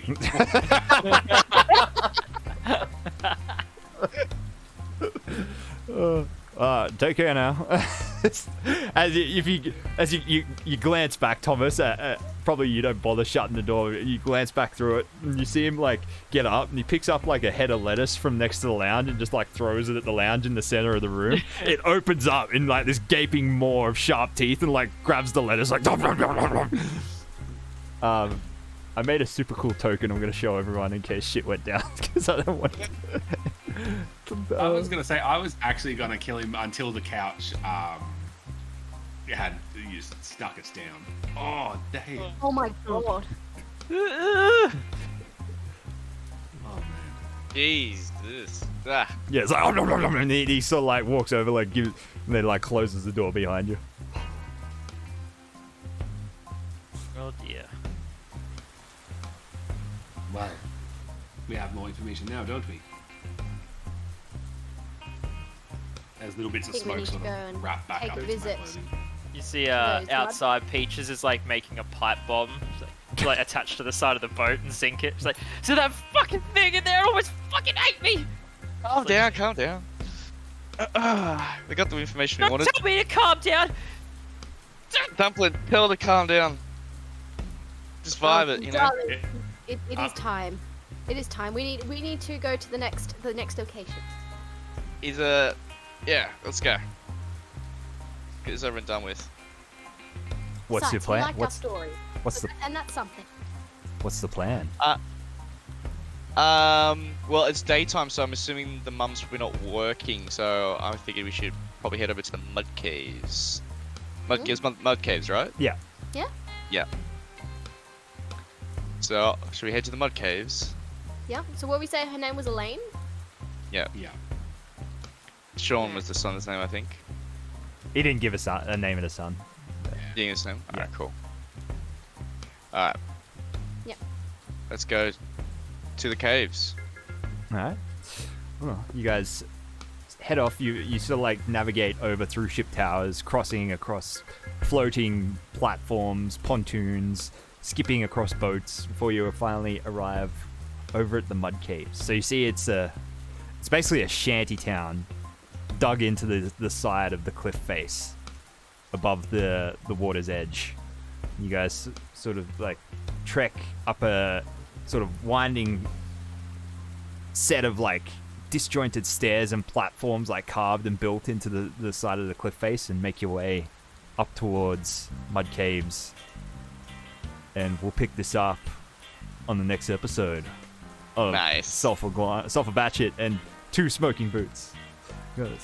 Take care now. As you glance back, Thomas. Probably you don't bother shutting the door. You glance back through it, and you see him like get up, and he picks up like a head of lettuce from next to the lounge, and just like throws it at the lounge in the center of the room. It opens up in like this gaping maw of sharp teeth, and like grabs the lettuce like. I made a super cool token. I'm gonna show everyone in case shit went down because I don't want. I was gonna say I was actually gonna kill him until the couch had you stuck us down. Oh damn! Oh my god. Oh man! Jesus. Ah. Yeah, it's like, and he sort of like walks over, like gives, and then like closes the door behind you. Oh dear. Well, we have more information now, don't we? As little bits of think we smoke need to sort go of and wrap back take up a into my visit. clothing. You see it's outside Peaches is like making a pipe bomb like attached to the side of the boat and sink it. She's like, so that fucking thing in there almost fucking ate me! Calm down, calm down. We got the information we Don't wanted. tell me to calm down! Dumpling, tell her to calm down. Just vibe it, you know. Darling, it is time. It is time. We need to go to the next location. He's yeah, let's go. Get this over and done with. What's your Sights, we plan? like our story. What's the And that's something. what's the plan? Well, it's daytime, so I'm assuming the mum's probably not working. So I'm thinking we should probably head over to the mud caves. Mud caves, right? Yeah. Yeah? Yeah. So should we head to the mud caves? Yeah. So what we say her name was Elaine? Yeah. Yeah. Sean was the son's name, I think. He didn't give us a name of the son. Being his name. Yeah. Alright, cool. Alright. Yep. Let's go to the caves. All right. Well, you guys head off. You sort of like navigate over through ship towers, crossing across floating platforms, pontoons, skipping across boats before you finally arrive over at the mud caves. So you see it's basically a shanty town dug into the side of the cliff face above the water's edge. You guys sort of like trek up a sort of winding set of like disjointed stairs and platforms like carved and built into the side of the cliff face and make your way up towards mud caves. And we'll pick this up on the next episode of Nice. Sulfur Batchet and 2 Smoking Boots.